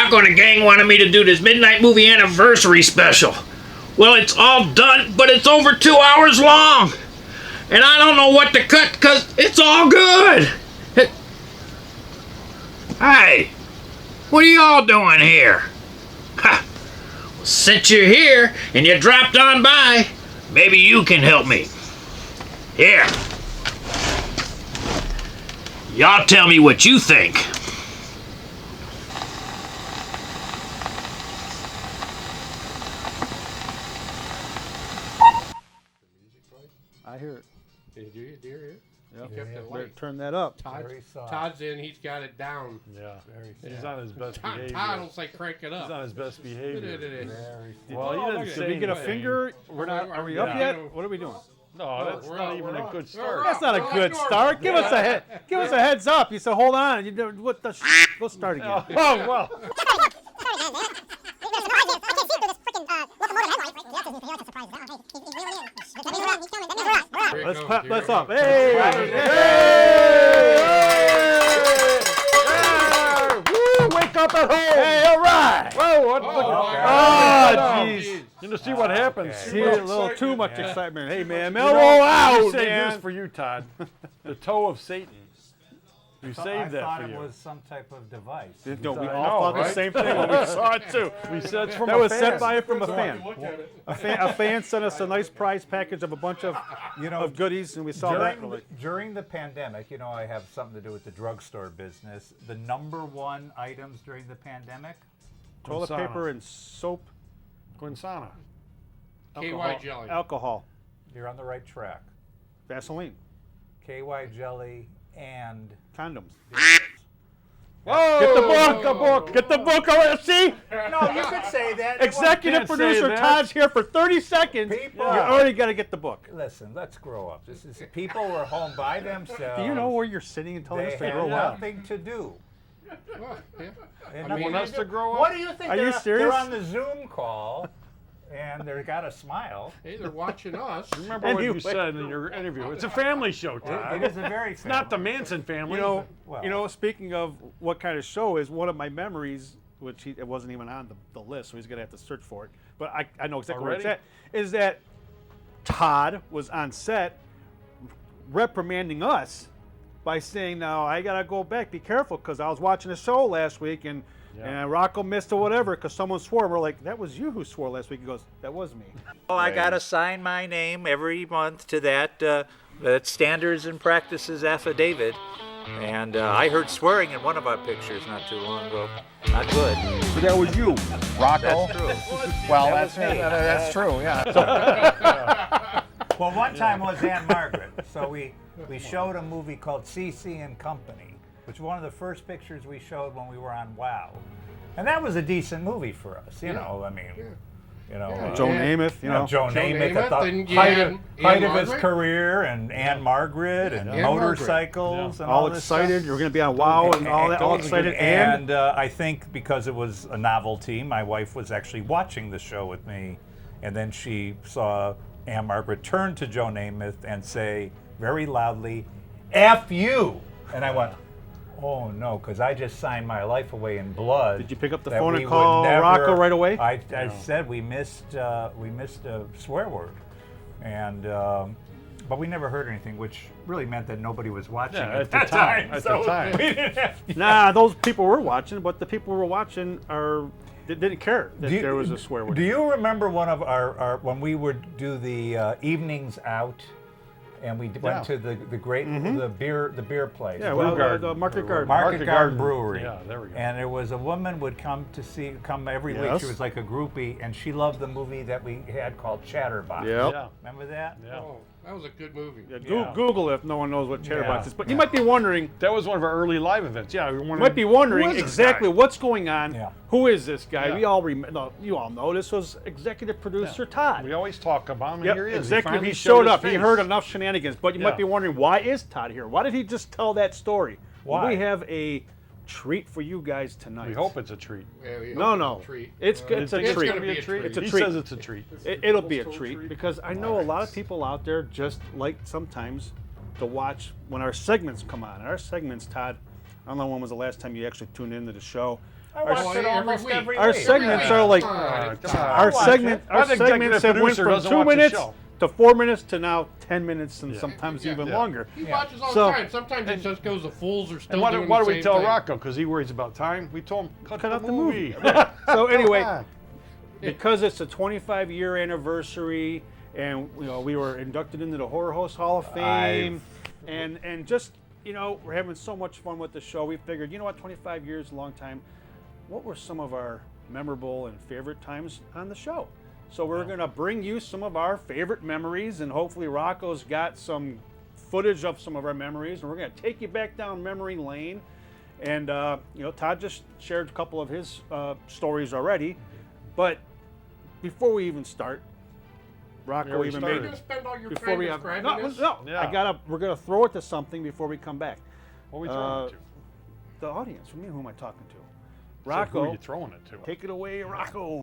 Rocco and the gang wanted me to do this midnight movie anniversary special. Well, it's all done, but it's over 2 hours long. And I don't know what to cut because it's all good. Hey, what are y'all doing here? Ha! Well, since you're here and you dropped on by, maybe you can help me. Here. Y'all tell me what you think. I hear it. Do you hear it? Yep. He kept it light. Turn that up. Todd's in. He's got it down. Yeah. He's on his best behavior. Todd will say crank it up. He's on his best behavior. Well, he didn't say Did we get a anything. finger? We're not. Are we up yet? What are we doing? No, that's not even a good start. That's not a good start. Give us a head. Give us a heads up. You said, hold on. You know, what the? Go start again. Oh well. Let's clap. Let's up. Hey! Woo! Wake up at home. Hey, all right. Whoa! What? jeez. You know, see what happens. See a little too much excitement. Hey, man, mellow out, We saved man. this for you, Todd. The toe of Satan. You saved that for I thought you. it was some type of device. No, we I all know, thought the right? same thing when we saw it too. We said it's from That a was fan. sent by from a fan. A fan sent us a nice prize package of a bunch of goodies, and we saw that. During the pandemic, you know, I have something to do with the drugstore business. The #1 items during the pandemic? Toilet paper and soap. Quinsana. KY jelly. Alcohol. You're on the right track. Vaseline. KY jelly and condoms. Whoa! Get the book! Get the book already. See? No, you could say that. Executive producer Todd's here for 30 seconds. You already got to get the book. Listen, let's grow up. This is people were home by themselves. Do you know where you're sitting and telling us to They grow had up? nothing to do. You want us to grow up? What do you think? Are you serious? They're on the Zoom call, and they got a smile. Hey, they're watching us. Remember what you said in your interview. It's a family show, Todd. It is a very It's not the Manson family. You know, speaking of what kind of show is one of my memories, which it wasn't even on the list, so he's going to have to search for it. But I know exactly where it's at, is that Todd was on set reprimanding us by saying, "No, I gotta go back. Be careful, because I was watching a show last week and Rocco missed or whatever because someone swore." And we're like, "That was you who swore last week." He goes, "That was me." Well, I gotta sign my name every month to that standards and practices affidavit. And I heard swearing in one of our pictures not too long ago. Not good. So that was you, Rocco. That's true. Well, that's me. That's true. Yeah. Well, one time was Aunt Margaret. So we showed a movie called CC and Company, which was one of the first pictures we showed when we were on WOW. And that was a decent movie for us, you know, I mean, you know. Joe Namath, you know. Joe Namath at the height of his career, and Anne Margaret, and motorcycles, and all this excited. stuff. You're going to be on WOW and all that, all excited. And I think because it was a novelty, my wife was actually watching the show with me, and then she saw Anne Margaret turn to Joe Namath and say very loudly, "F you!" And I went, "Oh no," because I just signed my life away in blood. Did you pick up the phone and call Rocco right away? I said we missed a swear word, and but we never heard anything, which really meant that nobody was watching at the time. At the time. We didn't have to. Nah, those people were watching, but the people who were watching didn't care that there was a swear word. Do you remember one of our when we would do the evenings out, and we went to the great the beer place? Yeah, well, the Market Garden. Market Garden Brewery. Yeah, there we go. And there was a woman would come every week. She was like a groupie, and she loved the movie that we had called Chatterbox. Yep. Yeah. Remember that? Yeah. Oh, that was a good movie. Yeah, Google if no one knows what Chatterbox is. But you might be wondering. That was one of our early live events. Yeah, we were wondering. You might be wondering who is this exactly guy? what's going on. Yeah. Who is this guy? Yeah. We all you all know this was executive producer Todd. We always talk about him, and Yep, here he is. executive. He He showed up. his He face. heard enough shenanigans. But you might be wondering, why is Todd here? Why did he just tell that story? Why? Well, we have a treat for you guys tonight. We hope it's a treat. Yeah, we hope No. it's a treat. It's You a think treat. gonna be a treat? It's a He treat. says it's a treat. It'll be a treat because I know a lot of people out there just like sometimes to watch when our segments come on. Our segments, Todd, I don't know when was the last time you actually tuned into the show. I watch it almost every our week. segments are like Come on. our segments executive have went producer from doesn't 2 watch the minutes show. to 4 minutes to now 10 minutes and sometimes even Yeah. longer. He watches all So- the time. Sometimes he just goes, the fools are still And what doing do the we same tell thing. Rocco? Because he worries about time. We told him, cut out the the movie. So anyway, Come on. because it's a 25-year anniversary, and we were inducted into the Horror Host Hall of Fame, and just we're having so much fun with the show. We figured, 25 years, a long time. What were some of our memorable and favorite times on the show? So we're gonna bring you some of our favorite memories, and hopefully Rocco's got some footage of some of our memories, and we're gonna take you back down memory lane. And Todd just shared a couple of his stories already, but before we even start, Rocco already even You're made going to spend all your before time we have describing this? no. Yeah. We're gonna throw it to something before we come back. What are we throwing it to? The audience. For me, who am I talking to? So who Rocco, are you throwing it to? take it away, Rocco.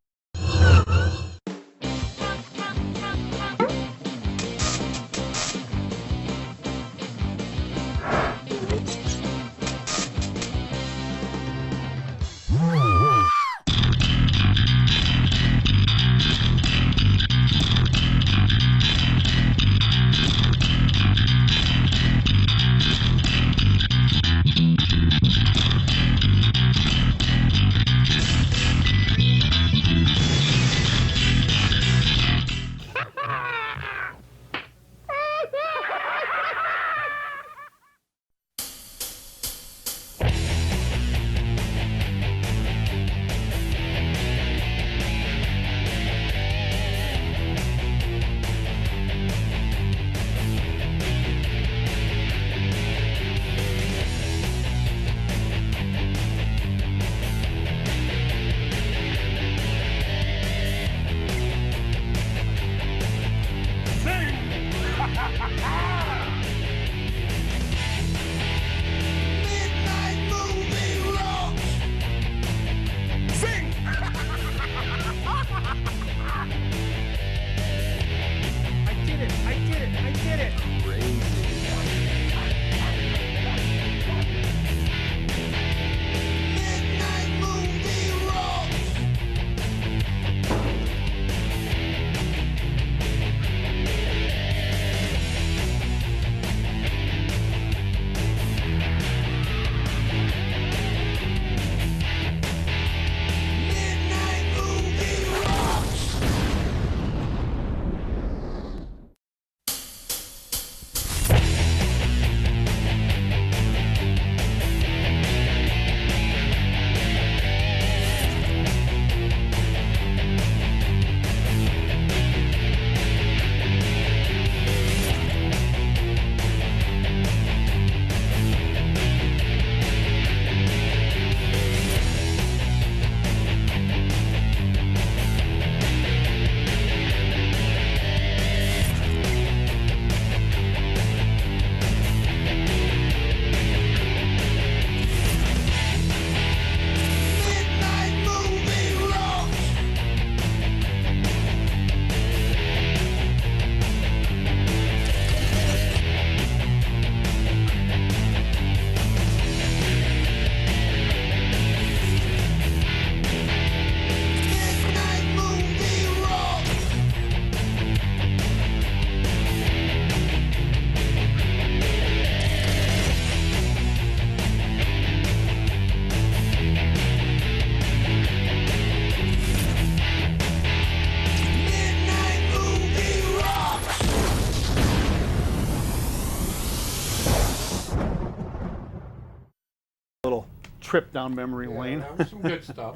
Trip down memory lane. That was some good stuff.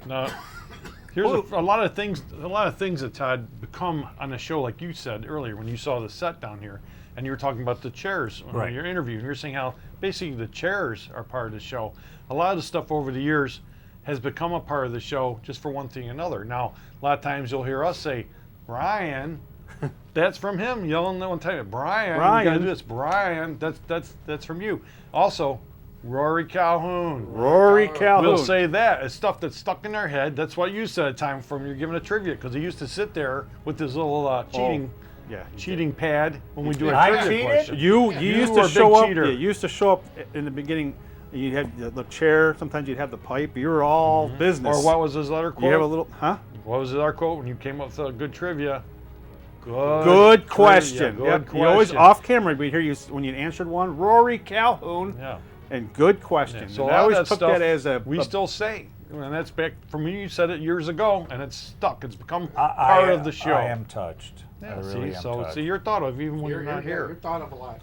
Now, here's a lot of things. A lot of things that Todd become on the show, like you said earlier when you saw the set down here, and you were talking about the chairs when you're interviewing. You're saying how basically the chairs are part of the show. A lot of the stuff over the years has become a part of the show, just for one thing or another. Now, a lot of times you'll hear us say, "Brian." That's from him yelling that one time. Brian, you gotta do this. Brian, that's from you. Also, Rory Calhoun. We'll say that. It's stuff that's stuck in our head. That's what you said at the time from you're giving a trivia, because he used to sit there with his little cheating pad when we do a trivia question. You used to were a show big up. cheater. You used to show up in the beginning And you had the chair. Sometimes you'd have the pipe. You were all business. Or what was his other quote? You have a little, huh? What was his other quote when you came up with a good trivia? Good question. Good Yep. question. You always off camera. We hear you when you answered one. Rory Calhoun. Yeah. And good question. So and I always took that as we still say, and that's back from you. You said it years ago, and it's stuck. It's become I- part of the show. I am touched. Yeah, I really see, am so touched. you're thought of even when you're not You're here. thought of a lot.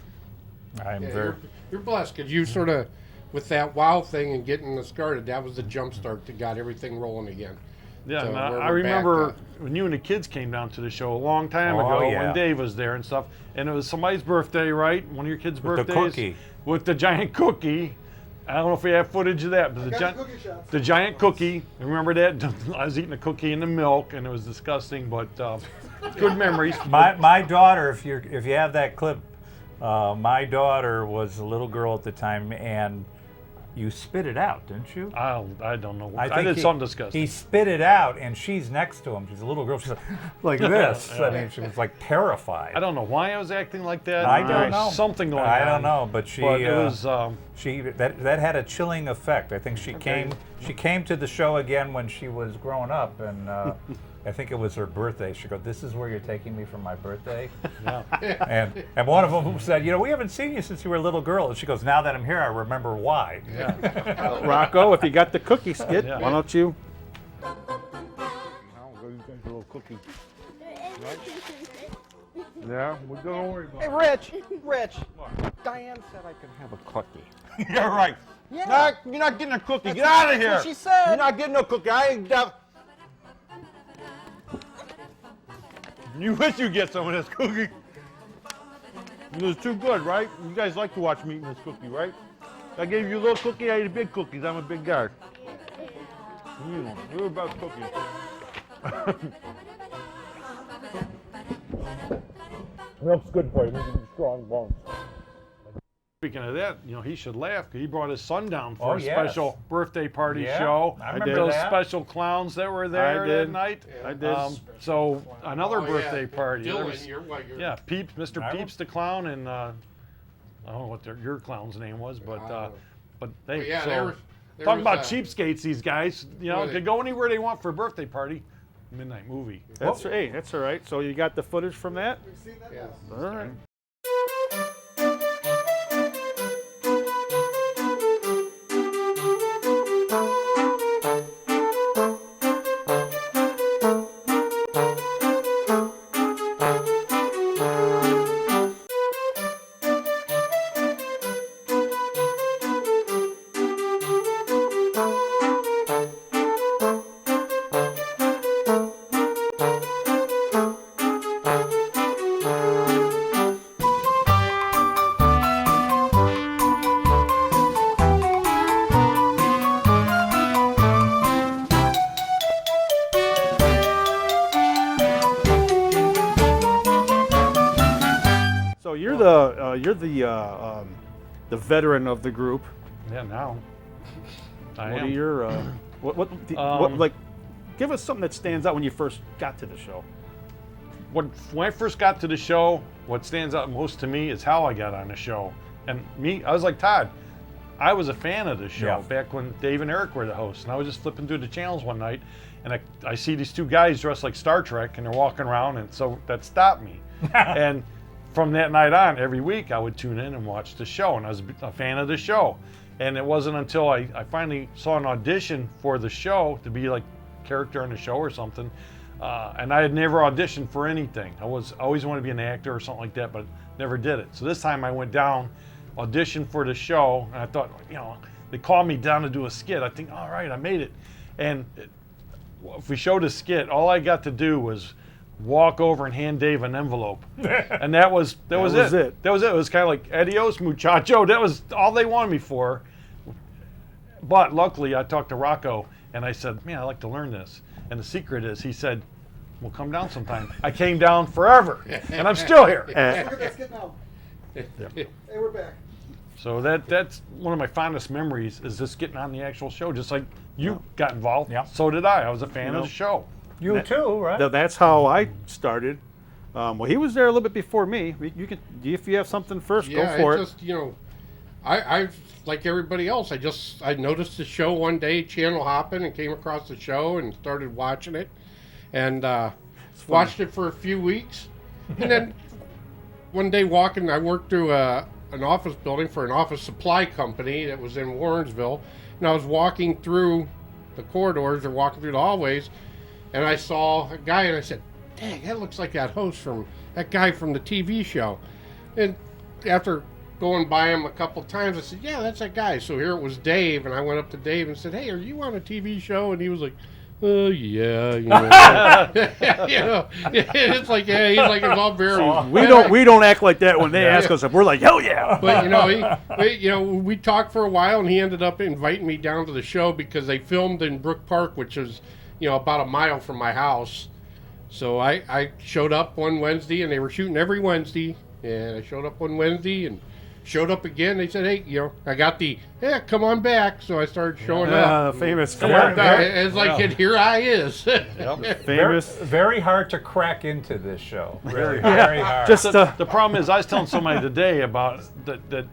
I'm Yeah, very. you're blessed because you sort of, with that wow thing and getting us started, that was the jump start that got everything rolling again. Yeah, So and we're I remember back, when you and the kids came down to the show a long time Oh, ago yeah. when Dave was there and stuff, and it was somebody's birthday, right? One of your kids' With the birthdays. cookie. With the giant cookie. I don't know if we have footage of that, but the giant cookie. Remember that? I was eating a cookie in the milk, and it was disgusting, but good memories. My daughter, if you have that clip, my daughter was a little girl at the time, and you spit it out, didn't you? I don't know. I think did something disgusting. He spit it out, and she's next to him. She's a little girl. She's like this. I mean, she was like terrified. I don't know why I was acting like that. I don't There was know. something going on. I don't know, but she. But it was. That had a chilling effect. I think she came to the show again when she was growing up, and I think it was her birthday. She goes, "This is where you're taking me for my birthday." Yeah. And one of them said, "You know, we haven't seen you since you were a little girl." And she goes, "Now that I'm here, I remember why." Yeah. Rocco, if you got the cookie skit, Yeah. why don't you? I'll go get a little cookie. Yeah, we're gonna worry about Hey, Rich, Diane said I could have a cookie. You're right. Yeah. You're not getting a cookie. Get out of here. That's what she said. You're not getting no cookie. You wish you get some of this cookie. It was too good, right? You guys like to watch me eating this cookie, right? I gave you a little cookie, I ate big cookies. I'm a big guy. You're about cookies. Milk's good for you. Makes you strong bones. Speaking of that, you know, he should laugh because he brought his son down for a special birthday party show. I remember Those that. special clowns that were there that night. I did. So another birthday yeah. party. There Dylan, was- you're yeah, Peeps, Mr. Peeps the clown, and I don't know what your clown's name was, but they. yeah, so, there talk was, about cheapskates. These guys, you know, Well, could go anywhere they want for a birthday party. Midnight movie. That's hey, that's all right. So you got the footage from that? yeah. All right. So you're the veteran of the group. Yeah, now. I What am. are your what like? Give us something that stands out when you first got to the show. When I first got to the show, what stands out most to me is how I got on the show. And I was like Todd. I was a fan of the show back when Dave and Eric were the hosts. And I was just flipping through the channels one night, and I see these two guys dressed like Star Trek, and they're walking around, and so that stopped me. And from that night on, every week I would tune in and watch the show, and I was a fan of the show. And it wasn't until I finally saw an audition for the show to be like character on the show or something, and I had never auditioned for anything. I always wanted to be an actor or something like that, but never did it. So this time I went down, auditioned for the show, and I thought, you know, they called me down to do a skit. I think, all right, I made it. And if we showed a skit, all I got to do was walk over and hand Dave an envelope, and that was it. That was it. It was kind of like adios, muchacho. That was all they wanted me for. But luckily, I talked to Rocco, and I said, "Man, I'd like to learn this." And the secret is, he said, "We'll come down sometime." I came down forever, and I'm still here. Look at that skit now. Hey, we're back. So that's one of my fondest memories, is just getting on the actual show. Just like you got involved, so did I. I was a fan of the show. You too, right? That's how I started. Well, he was there a little bit before me. You can, if you have something first, Yeah, go for it. Just, you know, I like everybody else. I noticed the show one day, channel hopping, and came across the show and started watching it, and watched it for a few weeks, and then one day walking, I worked through an office building for an office supply company that was in Warrensville, and I was walking through the corridors or walking through the hallways, and I saw a guy, and I said, "Dang, that looks like that guy from the TV show." And after going by him a couple times, I said, "Yeah, that's that guy." So here it was Dave, and I went up to Dave and said, "Hey, are you on a TV show?" And he was like, "Oh yeah, you know." You know, it's like, yeah, he's like, it's all very. We don't act like that when they ask us if we're like, hell yeah. But we talked for a while, and he ended up inviting me down to the show because they filmed in Brook Park, which is about a mile from my house. So I showed up one Wednesday, and they were shooting every Wednesday, and I showed up one Wednesday and showed up again. They said, "Hey, I got come on back." So I started showing up. Famous. It's like, and here I is. Famous. Very hard to crack into this show. Very hard. Just The problem is, I was telling somebody today about that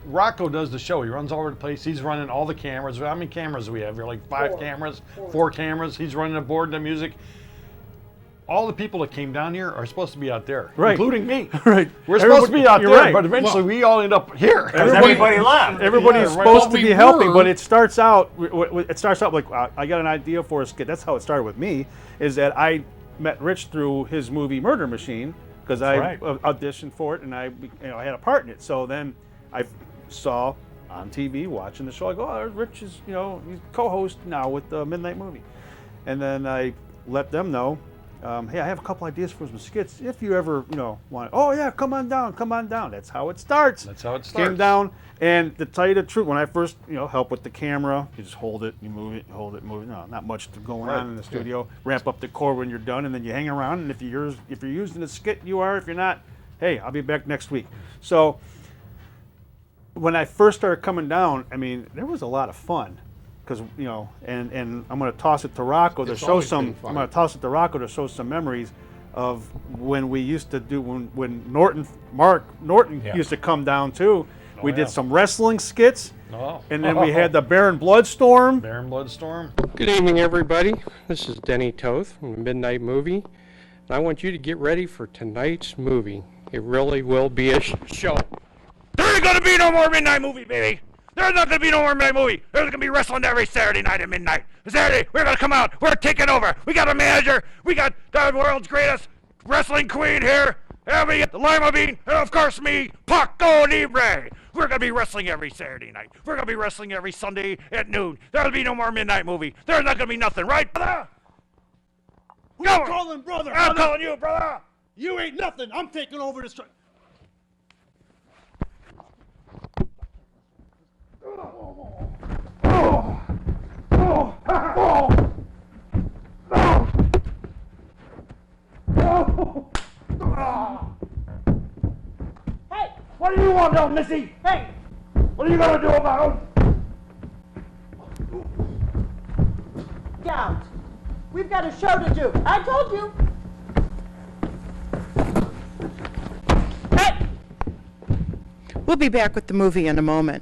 Rocco does the show. He runs all over the place. He's running all the cameras. How many cameras do we have? We're like four cameras. He's running the board, the music. All the people that came down here are supposed to be out there, including me. Right. We're supposed to be out there, right. but eventually we all end up here. Everybody left. Everybody's supposed to we be helping, were. but it starts out like, I got an idea for a skit. That's how it started with me, is that I met Rich through his movie Murder Machine, because I auditioned for it, and I had a part in it. So then I saw on TV, watching the show, I go, "Oh, Rich is, he's co-host now with the Midnight Movie." And then I let them know, "Hey, I have a couple ideas for some skits. If you ever, want, oh yeah, come on down. That's how it starts. Came down, and to tell you the truth, when I first, help with the camera, you just hold it, you move it, hold it, move it. No, not much going on in the studio. Ramp up the cord when you're done, and then you hang around. And if you're using the skit, you are. If you're not, hey, I'll be back next week. So when I first started coming down, I mean, there was a lot of fun. Because and I'm going to toss it to Rocco to show some. I'm going to toss it to Rocco to show some memories of when we used to do when Mark Norton used to come down too. We did some wrestling skits, and then we had the Baron Bloodstorm. Good evening, everybody. This is Denny Toth from the Midnight Movie, and I want you to get ready for tonight's movie. It really will be a show. There ain't gonna be no more Midnight Movie, baby. There's not going to be no more Midnight Movie. There's going to be wrestling every Saturday night at midnight. Saturday, we're going to come out. We're taking over. We got a manager. We got the world's greatest wrestling queen here. Abby, the Lima Bean, and of course me, Paco Libre. We're going to be wrestling every Saturday night. We're going to be wrestling every Sunday at noon. There'll be no more Midnight Movie. There's not going to be nothing, right, brother? Who you calling brother? I'm calling you, brother. You ain't nothing. I'm taking over this. Hey, what do you want, though, Missy? Hey, what are you gonna do about it? Get out. We've got a show to do. I told you. Hey! We'll be back with the movie in a moment.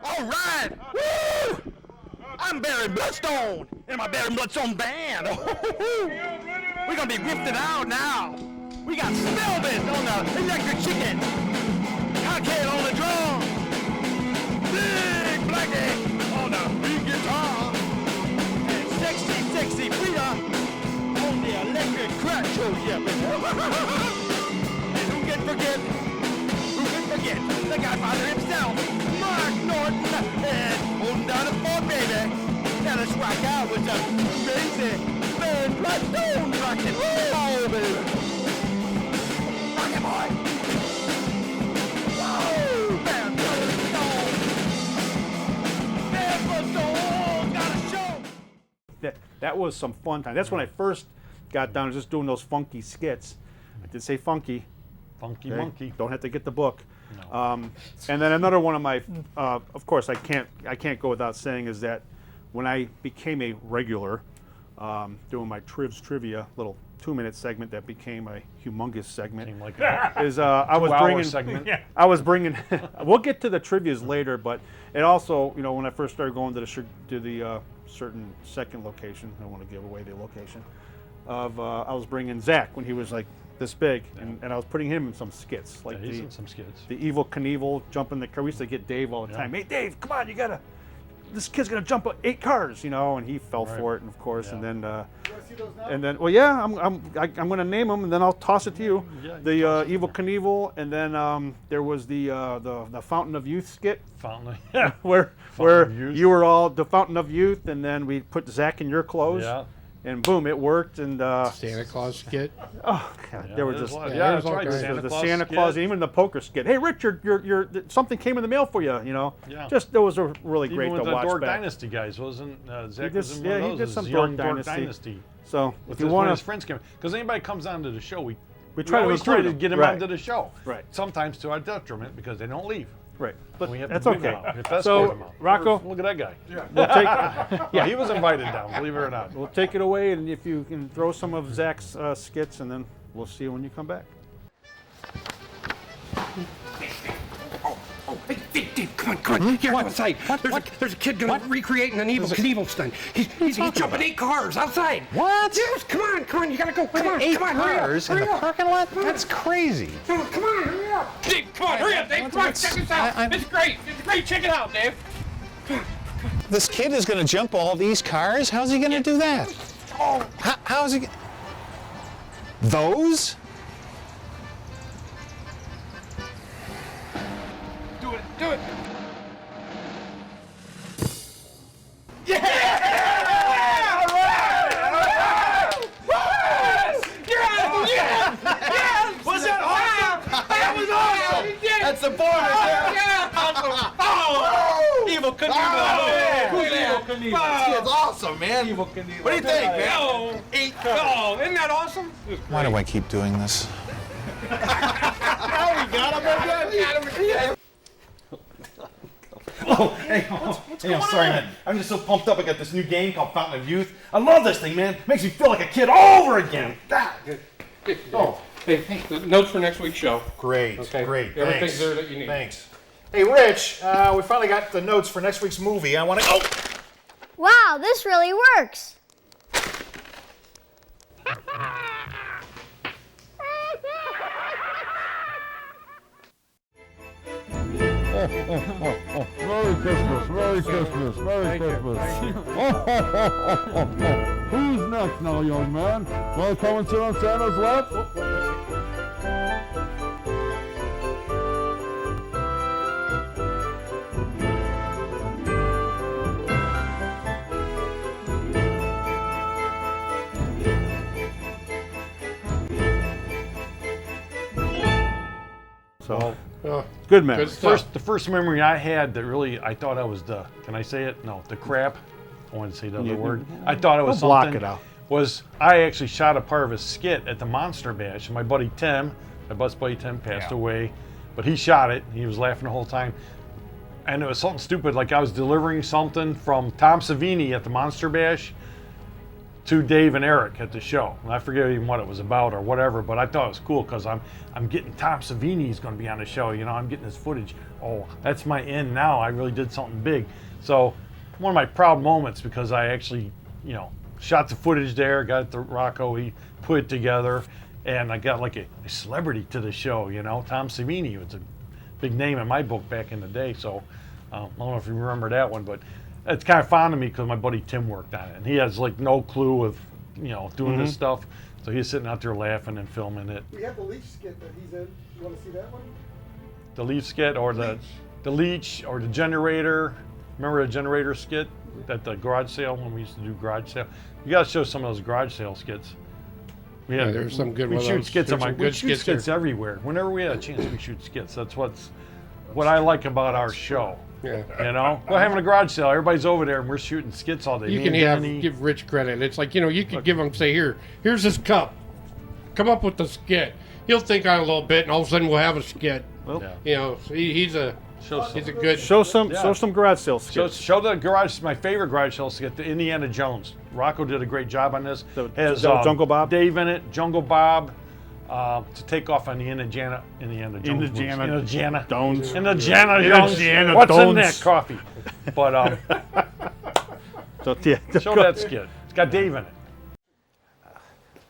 All right! Woo! I'm Baron Bloodstone in my Baron Bloodstone band. We're gonna be whipped out now. We got Spellbin on the electric chicken, Cockhead on the drum, Big Blackie on the big guitar, and Sexy Frida on the electric crack show. Yeah, baby. And who can forget the Godfather himself, Mark Norton, and holding down the fort, baby. Now let's rock out with some amazing Baron Bloodstone rockin'. Oh, baby. Rock it, boy. Whoa, Baron Bloodstone. Baron Bloodstone got a show. That was some fun time. That's when I first got down to just doing those funky skits. I did say funky. Funky monkey. Don't have to get the book. No. And then another one of my, of course, I can't go without saying, is that when I became a regular, doing my trivia, little 2-minute segment that became a humongous segment. Seemed like a Is I was 2-hour bringing segment. I was bringing. We'll get to the trivias later, but it also, you know, when I first started going to the certain second location, I don't want to give away the location. I was bringing Zach when he was like this big, and I was putting him in some skits, like he's in some skits. the Evil Knievel jumping the car. We used to get Dave all the time. Hey Dave, come on, this kid's gonna jump 8 cars, you know, and he fell for it, and of course, and then well, yeah, I'm gonna name them, and then I'll toss it to you. Yeah, The Evil Knievel, and then there was the Fountain of Youth skit. Fountain. where of Youth. you were all the Fountain of Youth, and then we put Zach in your clothes. Yeah. And boom, it worked. And Santa Claus skit. oh god, there were just that's right. the Santa Claus, even the poker skit. Hey, Rich, your something came in the mail for you. You know, just those were really great Even with to the watch Dork back. Dynasty guys, wasn't Zach? He Was in one of he those, did as some young Dork Dynasty. So With if you one of want his to, friends came, because anybody comes onto the show, we try always to try recruit to them. get them Right. onto the show. Right. Sometimes to our detriment because they don't leave. right, but We have that's to boot okay. them out. We have to escort So them out. Rocco, Look at that guy. we'll take Yeah, he was invited down. Believe it or not. we'll take it away, and if you can throw some of Zach's skits, and then we'll see you when you come back. Hey, Dave, come on. You gotta go outside. There's a kid gonna recreate an Evil Knievel stunt. He's jumping 8 cars outside. What? Yes, come on. You gotta go. Come on, 8 hurry up. cars in the parking lot? That's crazy. Come on, hurry up. Dave, come on, hurry up, Dave. Come on, check this out. It's great. Check it out, Dave. This kid is going to jump all these cars? How's he going to do that? How's he? Those? Do it. Was that awesome? That was awesome. That's the bonus. Oh, Evil Knievel. Evil Knievel. This kid's awesome, man. Evil Knievel. What do you think, man? 8 cars. Oh, isn't that awesome? Why do I keep doing this? Oh, we got him again. Oh, hey, I'm sorry, man. I'm just so pumped up. I got this new game called Fountain of Youth. I love this thing, man. Makes me feel like a kid all over again. Oh, hey, the notes for next week's show. Great, Okay. great. Everything's Thanks. there that you need. Thanks. Hey, Rich, we finally got the notes for next week's movie. I want to. Oh! Wow, this really works. Merry Christmas, Merry Christmas, Merry Christmas. Who's next now, young man? Want to come and sit on Santa's lap? So good man. The first memory I had that really I thought I was can I say it? No, the crap. I wanted to say the other word. I thought it was Don't block something. it out. Was I actually shot a part of a skit at the Monster Bash? My buddy Tim, my best buddy Tim, passed away, but he shot it. He was laughing the whole time, and it was something stupid. Like I was delivering something from Tom Savini at the Monster Bash to Dave and Eric at the show. And I forget even what it was about or whatever, but I thought it was cool because I'm getting Tom Savini's going to be on the show. You know, I'm getting his footage. Oh, that's my end now. I really did something big. So one of my proud moments because I actually, you know, shot the footage there, got it to Rocco, he put it together, and I got like a celebrity to the show. You know, Tom Savini was a big name in my book back in the day. So I don't know if you remember that one, but it's kind of fond of me because my buddy Tim worked on it, and he has like no clue of, you know, doing this stuff. So he's sitting out there laughing and filming it. We have the Leech skit that he's in. You want to see that one? The leaf skit or the leech or the generator. Remember the generator skit at the garage sale when we used to do garage sale? You got to show some of those garage sale skits. We had, there's some good we ones. shoot skits. There's some We good shoot skits everywhere. Whenever we had a chance, we shoot skits. That's what I like about our show. Yeah. You know, we're having a garage sale. Everybody's over there, and we're shooting skits all day. You Me can and Danny. give Rich credit. It's like, you know, you could give him, say, here's this cup. Come up with the skit. He'll think on it a little bit, and all of a sudden we'll have a skit. Well, You know, so he's a good. Show some garage sale skits. Show the garage. My favorite garage sale skit, the Indiana Jones. Rocco did a great job on this. Has Jungle Bob, Dave in it. Jungle Bob. To take off on the Indiana Jones. Indiana Jones. What's in that coffee? But show that skit. It's got Dave in it.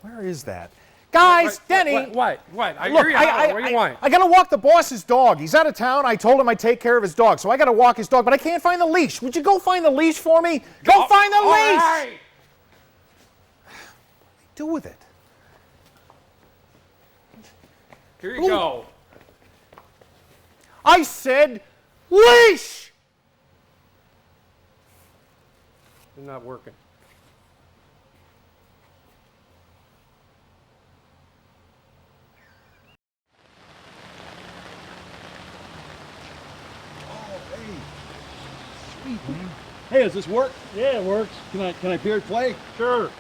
Where is that? Guys, Denny. What? I Look, agree. What do you want? I gotta walk the boss's dog. He's out of town. I told him I'd take care of his dog, so I gotta walk his dog, but I can't find the leash. Would you go find the leash for me? Go find the leash! Right. What do with it? Here you go. I said leash! It's not working. Hey, does this work? Yeah, it works. Can I peer play? Sure.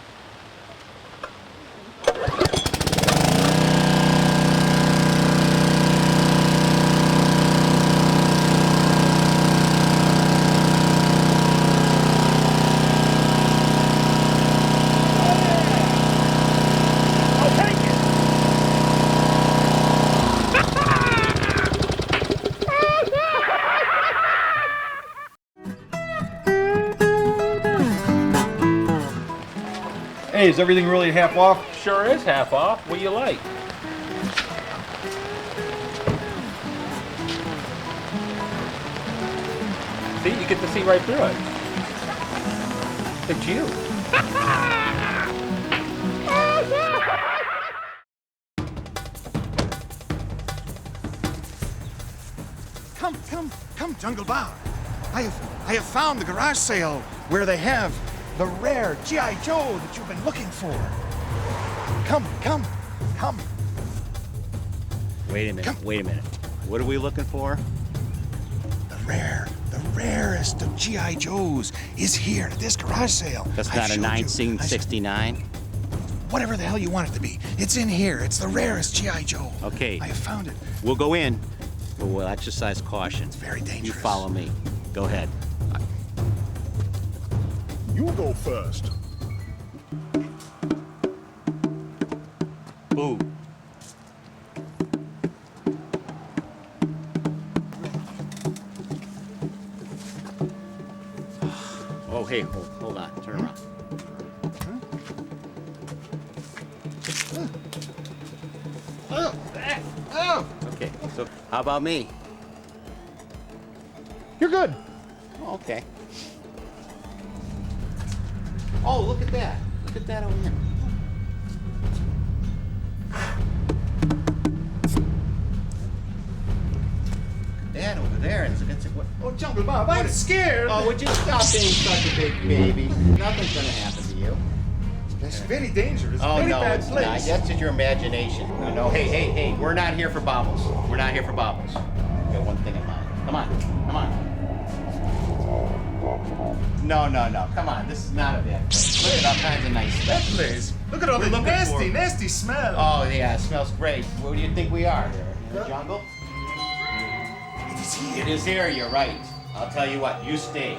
Hey, is everything really half off? Sure is half off. What do you like? See, you get to see right through it. It's you. Come, Jungle Bob. I have found the garage sale where they have the rare G.I. Joe that you've been looking for. Come. Wait a minute. What are we looking for? The rarest of G.I. Joes is here at this garage sale. That's not a 1969? Whatever the hell you want it to be. It's in here. It's the rarest G.I. Joe. Okay. I have found it. We'll go in, but we'll exercise caution. It's very dangerous. You follow me. Go ahead. You go first. Ooh. Oh, hey, hold on. Turn around. Okay, so how about me? You're good. Oh, okay. Oh, look at that. Look at that over here. That over there. Oh, Jungle Bob, I'm scared. Oh, would you stop being such a big baby? Nothing's gonna happen to you. That's very dangerous. Oh, very no, bad it's place. not. That's just your imagination. No, hey, we're not here for baubles. We're not here for baubles. We got one thing in mind. Come on. No. Come on, this is not a bad place. Look at all kinds of nice stuff. That place. Look at all the nasty smell. Oh, yeah, it smells great. Where do you think we are? In the jungle? It is here. It is here, you're right. I'll tell you what, you stay.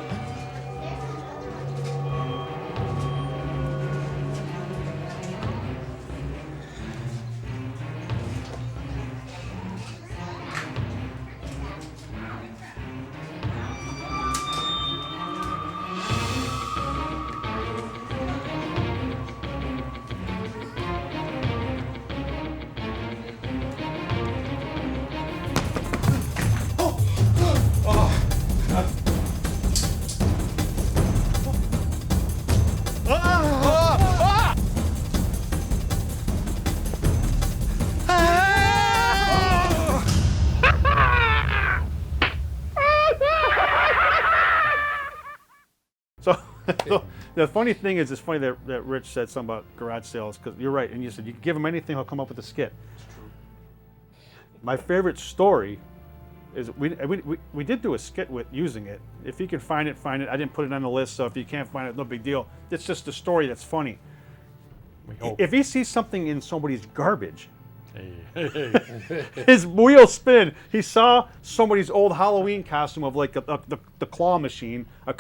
So the funny thing is, it's funny that Rich said something about garage sales, because you're right, and you said you give him anything, he'll come up with a skit. It's true. My favorite story is we did do a skit with using it. If you can find it, find it. I didn't put it on the list, so if you can't find it, no big deal. It's just a story that's funny. If he sees something in somebody's garbage, His wheels spin. He saw somebody's old Halloween costume of like the claw machine, a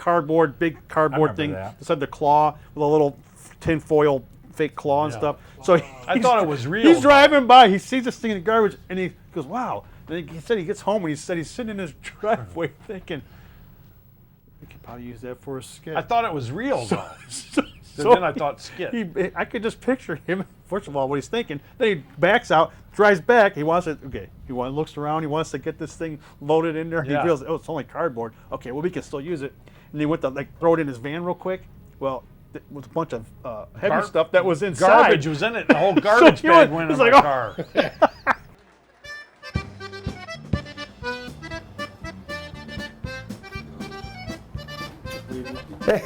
big cardboard thing that said the claw with a little tin foil fake claw and stuff. So I thought it was real. He's driving by. He sees this thing in the garbage, and he goes, "Wow!" And he said he gets home and he said he's sitting in his driveway thinking, "We could probably use that for a skit." I thought it was real though. So then I thought skit. I could just picture him. First of all, what he's thinking. Then he backs out, drives back. He wants it. Okay. Looks around. He wants to get this thing loaded in there. Yeah. He realizes, oh, it's only cardboard. Okay, well we can still use it. And he went to throw it in his van real quick. Well, it was a bunch of heavy stuff that was inside. Garbage was in it. The whole garbage bag went in my car.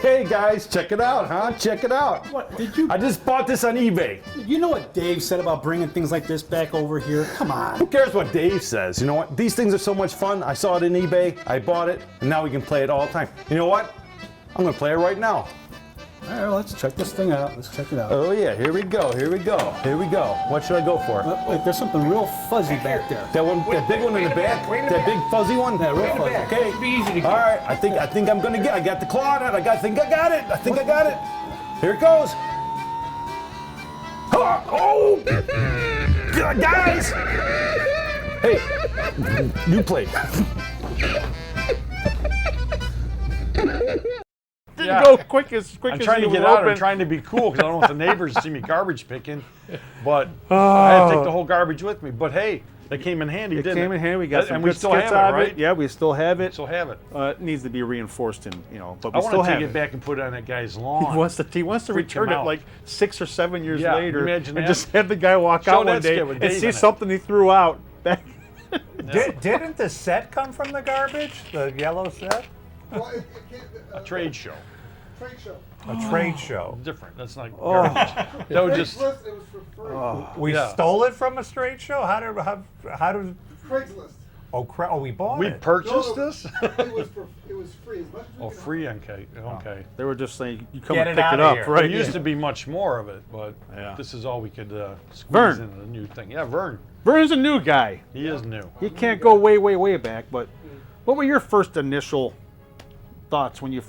Hey guys, check it out, huh? Check it out. What did you? I just bought this on eBay. You know what Dave said about bringing things like this back over here? Come on. Who cares what Dave says? You know what? These things are so much fun. I saw it in eBay, I bought it, and now we can play it all the time. You know what? I'm gonna play it right now. All right, let's check this thing out. Let's check it out. Oh yeah, here we go, here we go, here we go. What should I go for? Wait, there's something real fuzzy back there. That one, that big one in the back? That big fuzzy one? Yeah, real fuzzy. Okay. It'll be easy to get. All right, I think I'm gonna get. I got the claw on it. I think I got it. I think I got it. Here it goes. Oh, guys! Hey, you play. Didn't go quick as I'm trying to you get were out. open. I'm trying to be cool because I don't want the neighbors to see me garbage picking. But I had to take the whole garbage with me. But hey, that came in handy, didn't it? It came in handy. We got some and good we still skits have it, out of right? it. Yeah, we still have it. Still have it. It needs to be reinforced, and but I we still want to have take it back and put it on that guy's lawn. He wants to Freak return him it out. like 6 or 7 years Yeah, later, imagine and that. just have the guy walk Show out that one day skit with and Dave see in it. something he threw out. Back. Didn't the set come from the garbage? The yellow set? A trade show. Trade show. A trade show. Different. That's not Oh. garbage. That would just. It was for free. We stole it from a trade show? How did Craigslist. we bought We it. purchased this? It was free. As much as we Oh, could free? Okay. They were just saying, you come Get and it pick it outta up, here. right? There used to be much more of it, but Yeah. this is all we could squeeze Vern. into the new thing. Yeah, Vern. Vern's a new guy. He is new. He can't go way, way, way back. But what were your first initial thoughts when you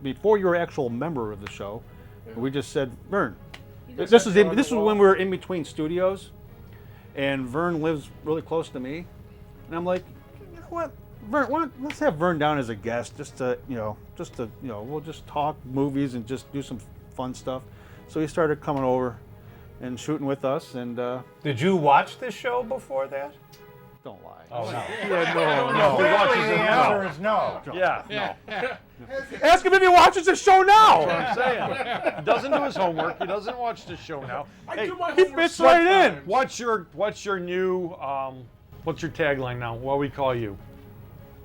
before you were an actual member of the show? We just said, Vern. This was when we were in between studios, and Vern lives really close to me, and I'm like, you know what, Vern, let's have Vern down as a guest, just to we'll just talk movies and just do some fun stuff. So he started coming over and shooting with us, and Did you watch this show before that? don't lie. Oh, no. Yeah, no. He watches The it answer now. is no. Yeah, no. Ask him if he watches the show now. That's what I'm saying. He doesn't do his homework. He doesn't watch the show now. Hey, He fits right in. what's your new what's your tagline now? What we call you?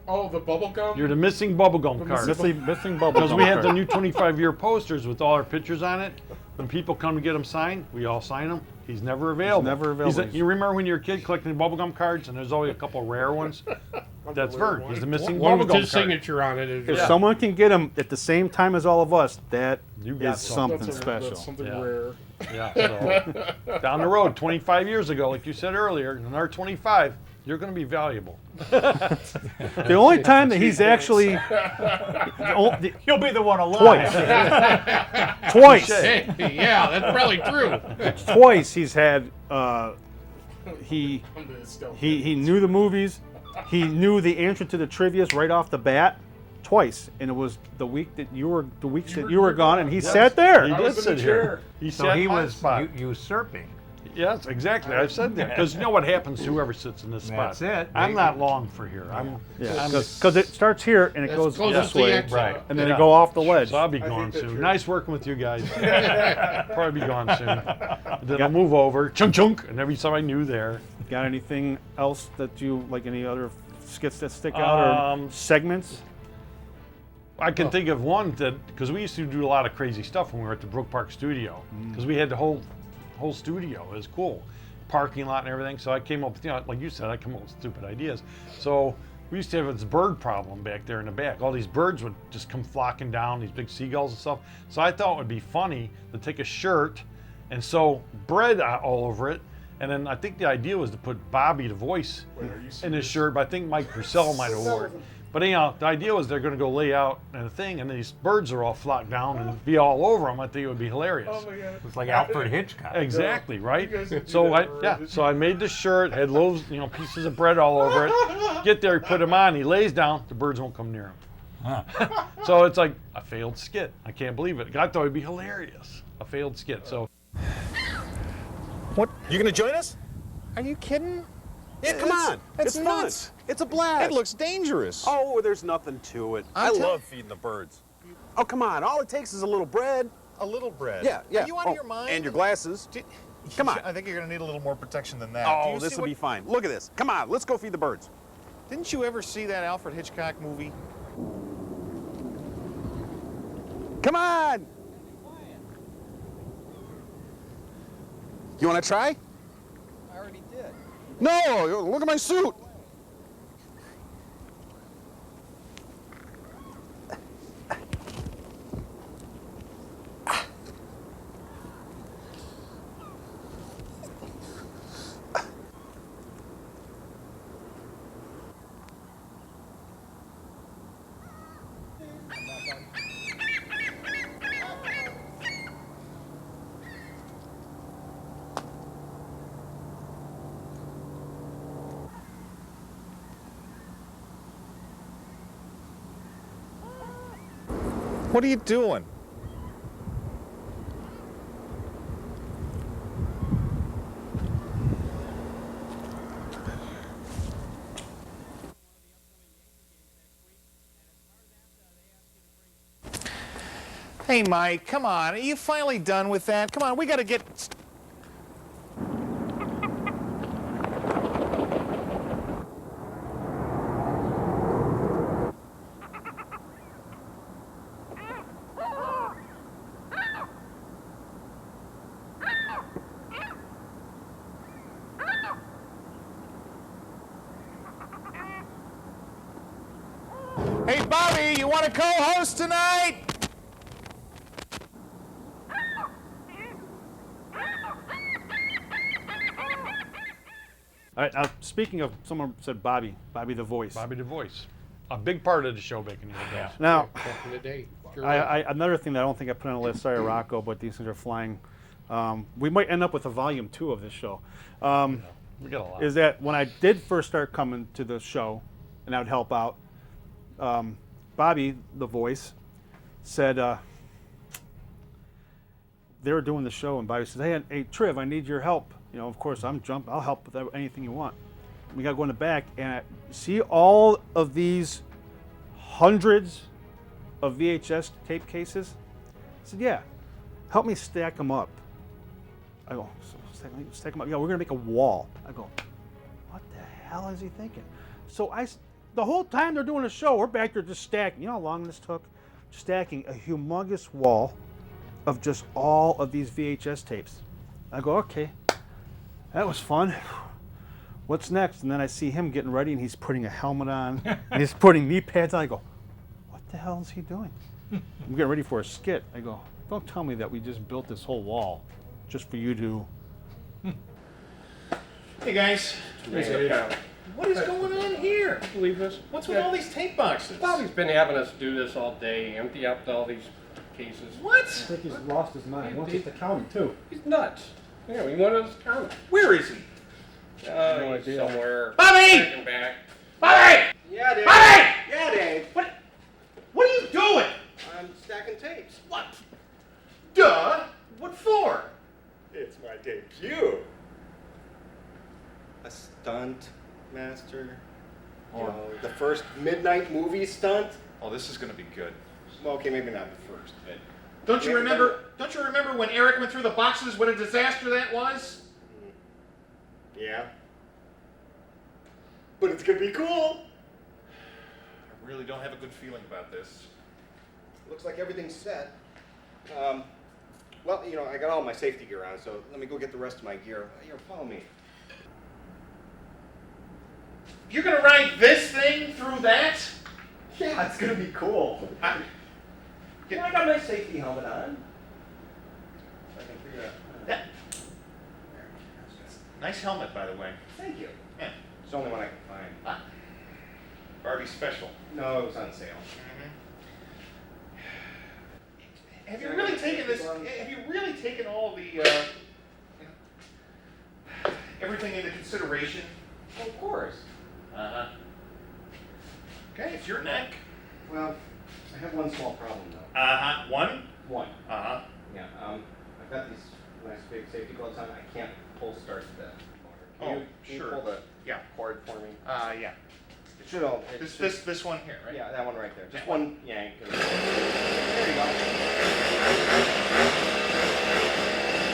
Oh, the bubble gum? You're the missing bubblegum card. Missing bubble. Because we have the new 25-year posters with all our pictures on it. When people come to get them signed, we all sign them. He's never available. never available. You remember when you were a kid collecting bubblegum cards and there's always a couple rare ones? That's Vern. He's the missing One with bubblegum his card. signature on it. If someone can get him at the same time as all of us, that You got is something That's special. something Yeah. rare. Yeah, so down the road, 25 years ago, like you said earlier, another 25, you're going to be valuable. The only time that he's actually You'll be the one alive. twice, Yeah, that's probably true. twice he's had he knew the movies, he knew the answer to the trivias right off the bat. Twice, and it was the weeks that you were gone, and he sat there. He did sit here. He So sat he in my was spot. usurping. Yes, exactly. I've said that because you know what happens to whoever sits in this spot. That's it. I'm not long for here. Because it starts here and it goes this way, right, and then it go off the ledge. So I'll be gone soon. Nice working with you guys. Probably be gone soon. Then I'll move over, chunk chunk, and every time I knew there. Got anything else that you like? Any other skits that stick out or segments? I can think of one that because we used to do a lot of crazy stuff when we were at the Brook Park studio because we had the whole studio. It was cool, parking lot and everything. So I came up with, like you said, I come up with stupid ideas. So we used to have this bird problem back there in the back. All these birds would just come flocking down, these big seagulls and stuff. So I thought it would be funny to take a shirt and sew bread all over it And then I think the idea was to put Bobby the voice in his shirt, but I think Mike Purcell might have wore it. But anyhow, the idea was they're going to go lay out in a thing, and these birds are all flocked down and be all over them. I think it would be hilarious. Oh my God. It's like Alfred Hitchcock. Exactly, right? So I made the shirt, had little pieces of bread all over it. Get there, put him on, he lays down, the birds won't come near him. So it's like a failed skit. I can't believe it. I thought it'd be hilarious. A failed skit. So What? You gonna join us? Are you kidding? Yeah, come on. It's nuts. fun. It's a blast. It looks dangerous. Oh, there's nothing to it. I love feeding the birds. Oh, come on. All it takes is a little bread. A little bread. Yeah, yeah. Are you out of your mind? And your glasses. Come on. I think you're gonna need a little more protection than that. Oh, this will be fine. Look at this. Come on, let's go feed the birds. Didn't you ever see that Alfred Hitchcock movie? Come on. You want to try? I already did. No, look at my suit. What are you doing? Hey, Mike, come on. Are you finally done with that? Come on, we gotta get... Hey, Bobby, you want to co-host tonight? All right, now speaking of, someone said Bobby the voice. Bobby the voice. A big part of the show back in the old days. Now, Back in the day. Sure another thing that I don't think I put on the list, sorry, Rocco, but these things are flying. We might end up with a volume 2 of this show. We got a lot. Is that when I did first start coming to the show, and I would help out, Bobby, the voice, said they were doing the show, and Bobby said, "Hey, Triv, I need your help. You know, of course, I'll help with anything you want." We got to go in the back, and I see all of these hundreds of VHS tape cases. I said, "Yeah, help me stack them up." I go, stack them up. Yeah, we're gonna make a wall. I go, what the hell is he thinking? So the whole time they're doing a show, we're back there just stacking. You know how long this took? Stacking a humongous wall of just all of these VHS tapes. I go, okay, that was fun. What's next? And then I see him getting ready, and he's putting a helmet on, and he's putting knee pads on. I go, what the hell is he doing? I'm getting ready for a skit. I go, don't tell me that we just built this whole wall just for you to... Hey guys. What is going on here? Believe this? What's with all these tape boxes? Bobby's been having us do this all day, empty out all these cases. What? I think he's lost his mind. He wants us to count him, too. He's nuts. Yeah, he wanted us to count him. Where is he? No idea. Somewhere. Bobby! Back and back. Bobby! Yeah, Dave. Bobby! Yeah, Dave. What are you doing? I'm stacking tapes. What? Duh! What for? It's my debut. A stunt master. You know, the first midnight movie stunt. Oh, this is going to be good. Well, okay, maybe not the first, but Don't you remember when Eric went through the boxes? What a disaster that was? yeah. But it's gonna be cool. I really don't have a good feeling about this. Looks like everything's set. Well, you know, I got all my safety gear on, so let me go get the rest of my gear. Here, follow me. You're going to ride this thing through that? Yeah, it's gonna be cool. I got my safety helmet on. I can figure out. Nice helmet, by the way. Thank you. Yeah. It's the only one I can find. Ah. Barbie special. No, it was on sale. Have you really taken this? Have you really taken all the everything into consideration? Well, of course. Okay, it's your neck. Well, I have one small problem though. One. One. Yeah. I've got these nice big safety gloves on. I can't pull start the motor. Can you sure. pull the cord for me? Yeah. It should all. This one here, right? Yeah, that one right there. Just That one yank. There you go.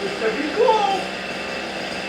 This could be cool.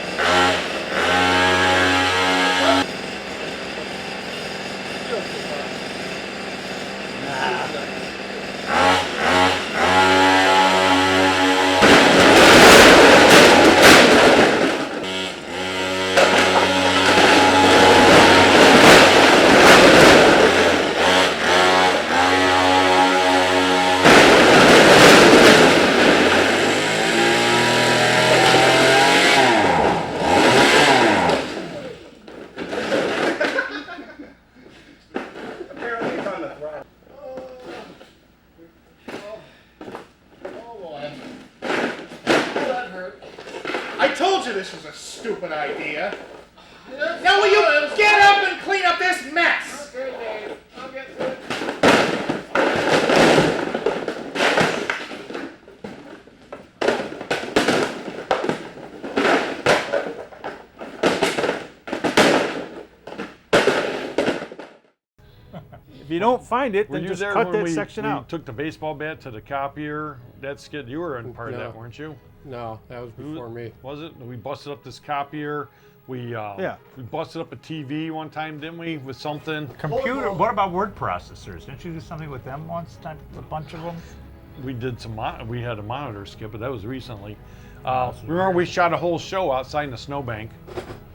Apparently it's on the throttle. I told you this was a stupid idea. Now will you get up and clean up this mess? Okay, Dave. I'll get to it. If you don't find it, Were then you just there cut when that we section out. took the baseball bat to the copier? That skit, you were in part of No. that, weren't you? No, that was before me. Was it? We busted up this copier. We busted up a TV one time, didn't we? With something. Computer. What about word processors? Didn't you do something with them once? A bunch of them. We did some. We had a monitor skip, but that was recently. Remember, we shot a whole show outside in a snowbank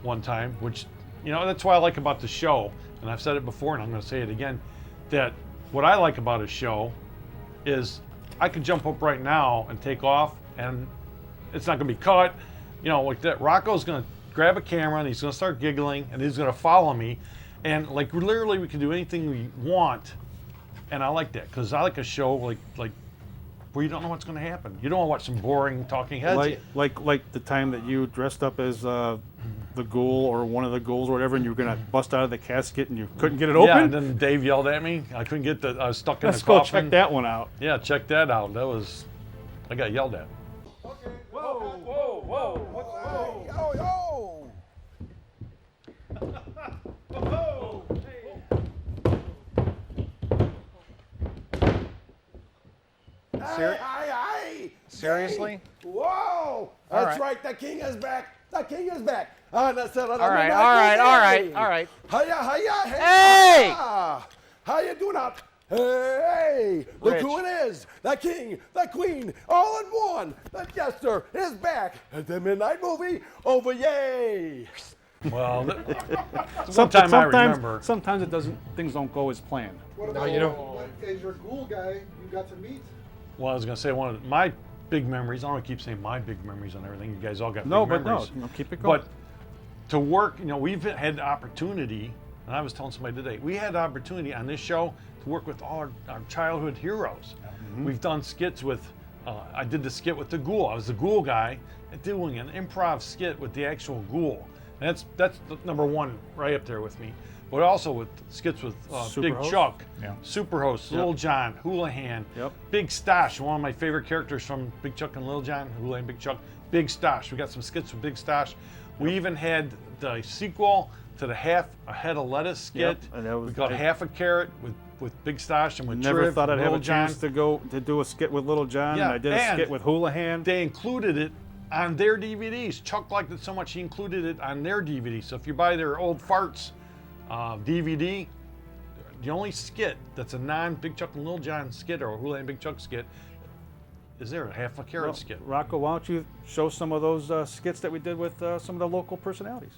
one time, which, you know, that's what I like about the show. And I've said it before, and I'm going to say it again. That what I like about a show is I could jump up right now and take off, and it's not going to be cut. You know, like that. Rocco's going to grab a camera and he's going to start giggling and he's going to follow me, and like literally we can do anything we want, and I like that because I like a show like where you don't know what's going to happen. You don't want to watch some boring talking heads. Like the time that you dressed up as the Ghoul or one of the Ghouls or whatever, and you were gonna bust out of the casket and you couldn't get it open. Yeah, and then Dave yelled at me. I couldn't get I was stuck in Let's the go coffin. check that one out. Yeah, check that out. I got yelled at. Whoa, whoa, whoa, whoa, yo, yo! Hey. Seriously? Whoa! All That's right. right. The king is back. The king is back. That's it. All right. Hiya, hey! Hey! How you doing out? Hey! Look Rich. who it is. The king, the queen, all in one. The jester is back. The midnight movie over. Yay! Well, sometime I remember. Sometimes it doesn't. Things don't go as planned. What No, about you don't. what is your ghoul guy you got to meet? Well, I was gonna say one of my big memories. I don't want to keep saying my big memories on everything. You guys all got No, big but no, memories. keep it going. But to work, you know, we've had the opportunity, and I was telling somebody today, we had the opportunity on this show to work with all our childhood heroes. Mm-hmm. We've done skits with. I did the skit with the Ghoul. I was the Ghoul guy doing an improv skit with the actual Ghoul. And that's the number one right up there with me. But also with skits with Big Superhost? Chuck, Yeah. Superhost, Lil John, Hoolihan, Yep. Big Stash, one of my favorite characters from Big Chuck and Lil John, Hoolihan Big Chuck, Big Stash. We got some skits with Big Stash. We even had the sequel to the Half a Head of Lettuce skit. Yep, and that was- we got Half a Carrot with Big Stash and with Never Triv, thought I'd have Lil a chance John. to do a skit with Little John. Yeah, and I did a and skit with Hoolihan. They included it on their DVDs. Chuck liked it so much he included it on their DVD. So if you buy their Old Farts DVD, the only skit that's a non-Big Chuck and Lil John skit or a Hoolihan Big Chuck skit is there, a Half a Carrot skit. Rocco, why don't you show some of those skits that we did with some of the local personalities?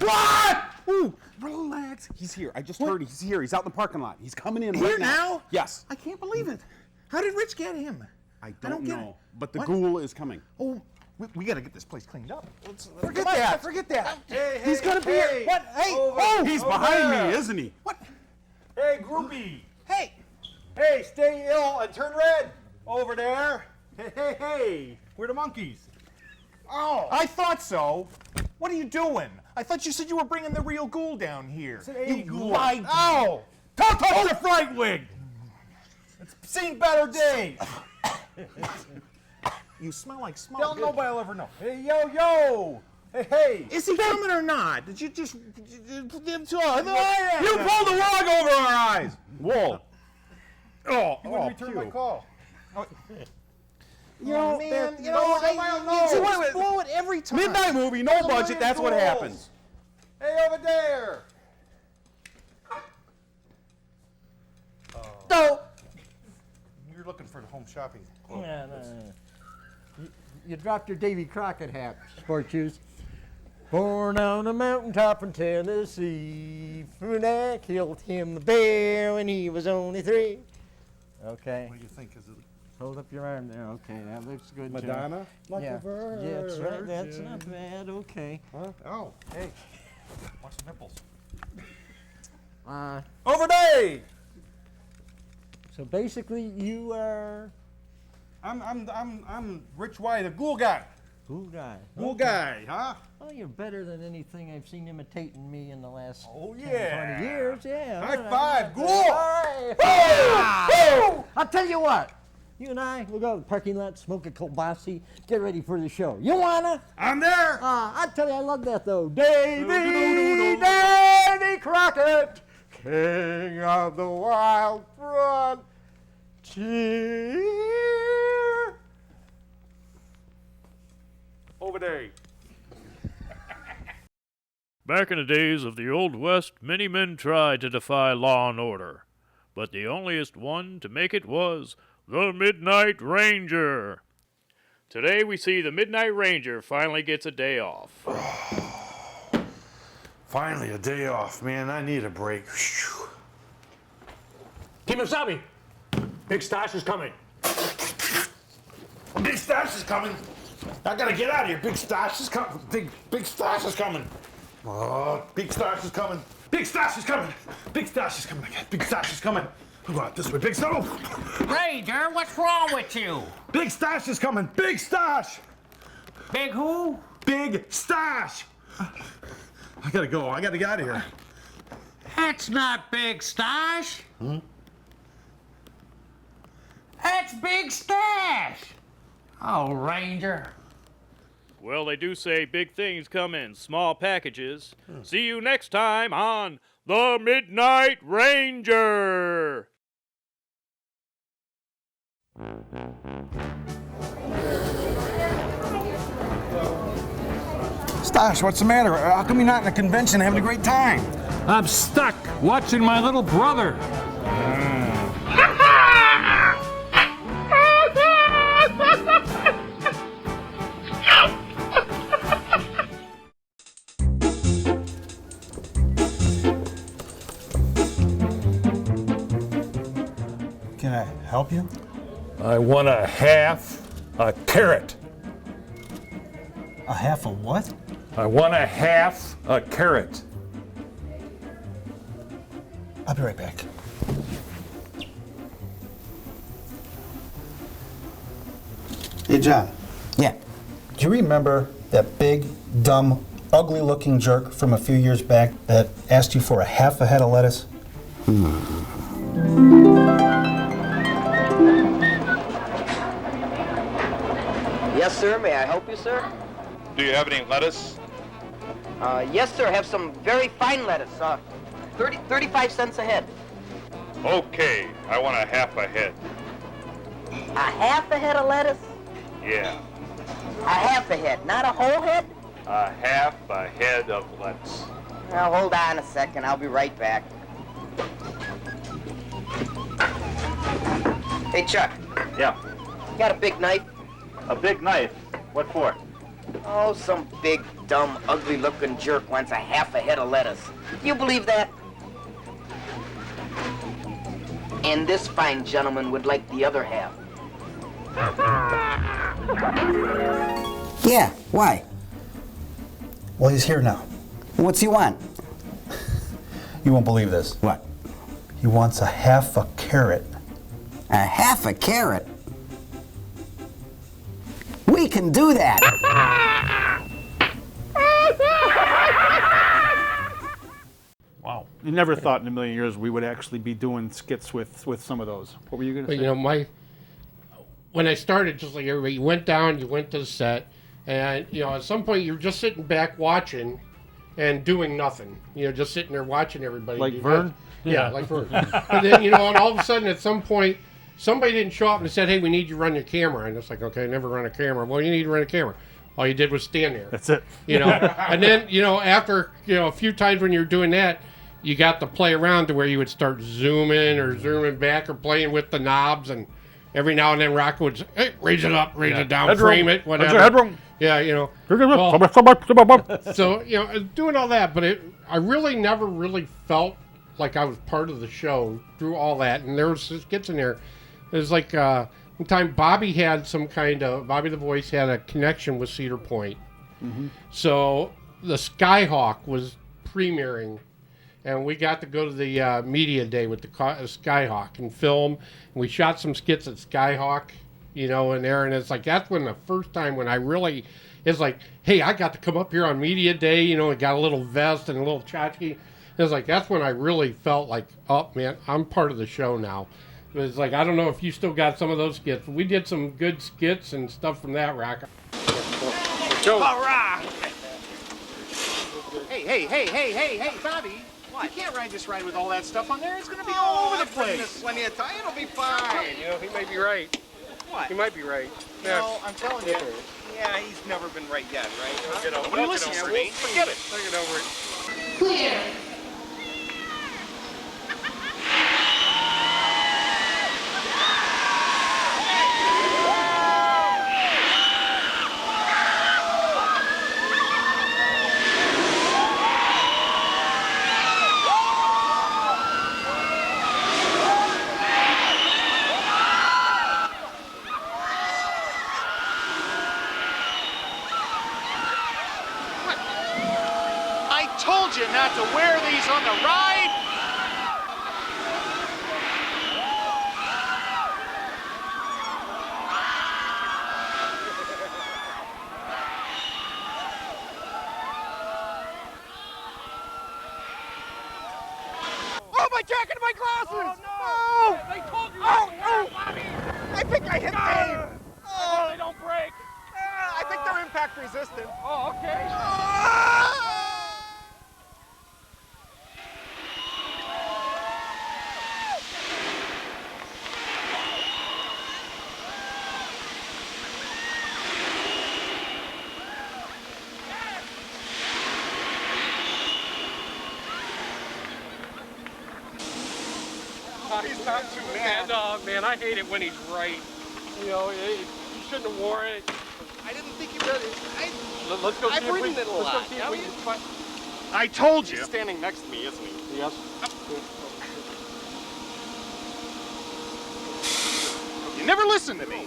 What? Ooh, relax. He's here. I just heard he's here. He's out in the parking lot. He's coming in Here right now? Yes. I can't believe it. How did Rich get him? I don't get know. it. But the What? Ghoul is coming. Oh, We got to get this place cleaned up. Forget that. Forget that. He's gonna be here. What? Hey. Oh, he's behind me, isn't he? What? Hey, groupie. Hey. Hey, stay ill and turn red. Over there. Hey. We're the monkeys. Oh. I thought so. What are you doing? I thought you said you were bringing the real Ghoul down here. You lied to me. Ow! Don't touch the fright wig! It's seen better days. You smell like smoke. Don't nobody will ever know. Hey, yo! Hey! Is he coming or not? Did you just... You pulled the rug over our eyes! Whoa. Oh, you wouldn't return my call. You know, man, you just blow it every time. Midnight movie, no budget, that's what happens. Hey, over there! No! You're looking for the home shopping. Yeah, no. You dropped your Davy Crockett hat, sport shoes. Born on a mountaintop in Tennessee, Funak killed him the bear when he was only 3. Okay. What do you think? Is it? Hold up your arm there. Okay, that looks good. Madonna? Like a virgin. Yeah, that's right. That's not bad. Okay. Huh? Oh, hey. Watch the nipples. Overday! So basically, you are. I'm Rich White, the Ghoul guy. Ghoul guy. Ghoul guy, huh? Well, you're better than anything I've seen imitating me in the last 10, yeah. 20 years. Yeah. High five, Ghoul! I'll tell you what. You and I, we'll go to the parking lot, smoke a kielbasa, get ready for the show. You wanna? I'm there! I tell you, I love that though. Davy Crockett, king of the wild frontier. Over there. Back in the days of the Old West, many men tried to defy law and order, but the onlyest one to make it was the Midnight Ranger. Today we see the Midnight Ranger finally gets a day off. Finally, a day off, man. I need a break. Team Wasabi, Big Stash is coming. Big Stash is coming. I gotta get out of here. Big Stash is coming. Big Stash is coming. Oh, Big Stash is coming. Big Stash is coming. Big Stash is coming. Big Stash is coming. Go out this way, Big Stash. Ranger, what's wrong with you? Big Stash is coming. Big Stash. Big who? Big Stash. I gotta go. I gotta get out of here. That's not Big Stash. That's Big Stash. Oh, Ranger. Well, they do say big things come in small packages. See you next time on The Midnight Ranger. Stash, what's the matter? How come you're not in a convention having a great time? I'm stuck watching my little brother. Can I help you? I want a half a carrot. A half a what? I want a half a carrot. I'll be right back. Hey, John. Yeah. Do you remember that big, dumb, ugly-looking jerk from a few years back that asked you for a half a head of lettuce? Yes, sir. May I help you, sir? Do you have any lettuce? Yes, sir. I have some very fine lettuce. 35 cents a head. Okay, I want a half a head. A half a head of lettuce? Yeah, A half a head, not a whole head? a half a head of lettuce. Now, hold on a second. I'll be right back. Hey, Chuck. Yeah. You got a big knife? A big knife? What for? Oh, some big, dumb, ugly-looking jerk wants a half a head of lettuce. You believe that? And this fine gentleman would like the other half. Yeah, why? Well, he's here now. What's he want? You won't believe this. What? He wants a half a carrot. A half a carrot? We can do that. Wow. You never thought in a million years we would actually be doing skits with some of those. What were you going to But say? you know, when I started, just like everybody, you went down, you went to the set, and you know, at some point you're just sitting back watching and doing nothing. You know, just sitting there watching everybody. Like do Vern? nothing. Yeah, like Vern. And then, you know, and all of a sudden at some point, somebody didn't show up and said, "Hey, we need you to run your camera." And it's like, okay, I never run a camera. Well, you need to run a camera. All you did was stand there. That's it. You know, and then, you know, after, you know, a few times when you're doing that, you got to play around to where you would start zooming or zooming back or playing with the knobs, and every now and then Rocco would say, hey, raise it up, raise it down, Headroom. frame it, whatever. That's your headroom. Yeah, you know. So, you know, doing all that, but I really never really felt like I was part of the show through all that, and there was skits in there. It was like one time Bobby the Voice had a connection with Cedar Point. Mm-hmm. So the Skyhawk was premiering, and we got to go to the media day with the Skyhawk and film. And we shot some skits at Skyhawk, you know, in there. And it's like, that's when the first time when I really, it's like, hey, I got to come up here on media day, you know, and got a little vest and a little tchotchke. It's like, that's when I really felt like, oh, man, I'm part of the show now. It was like, I don't know if you still got some of those skits. We did some good skits and stuff from that, Rock. All right. Hey, Bobby. What? You can't ride this ride with all that stuff on there. It's going to be all over the place. Plenty of time. It'll be fine. You know, he might be right. What? He might be right. No, I'm telling you. Yeah, he's never been right yet, right? Nobody listens to me. Forget it. Look it over it. Clear. I told you not to wear these on the ride. Oh, my jacket and my glasses! Oh, no! They told you Bobby! I think I hit Dave! Oh, they don't break! I think they're impact resistant. Oh, okay. He's not too mad. No, man, I hate it when he's right. You know, you shouldn't have worn it. I didn't think you would. Let's go see I've if we ridden it a lot. Let's go see if we can find. I told you. He's standing next to me, isn't he? Yes. You never listen to me.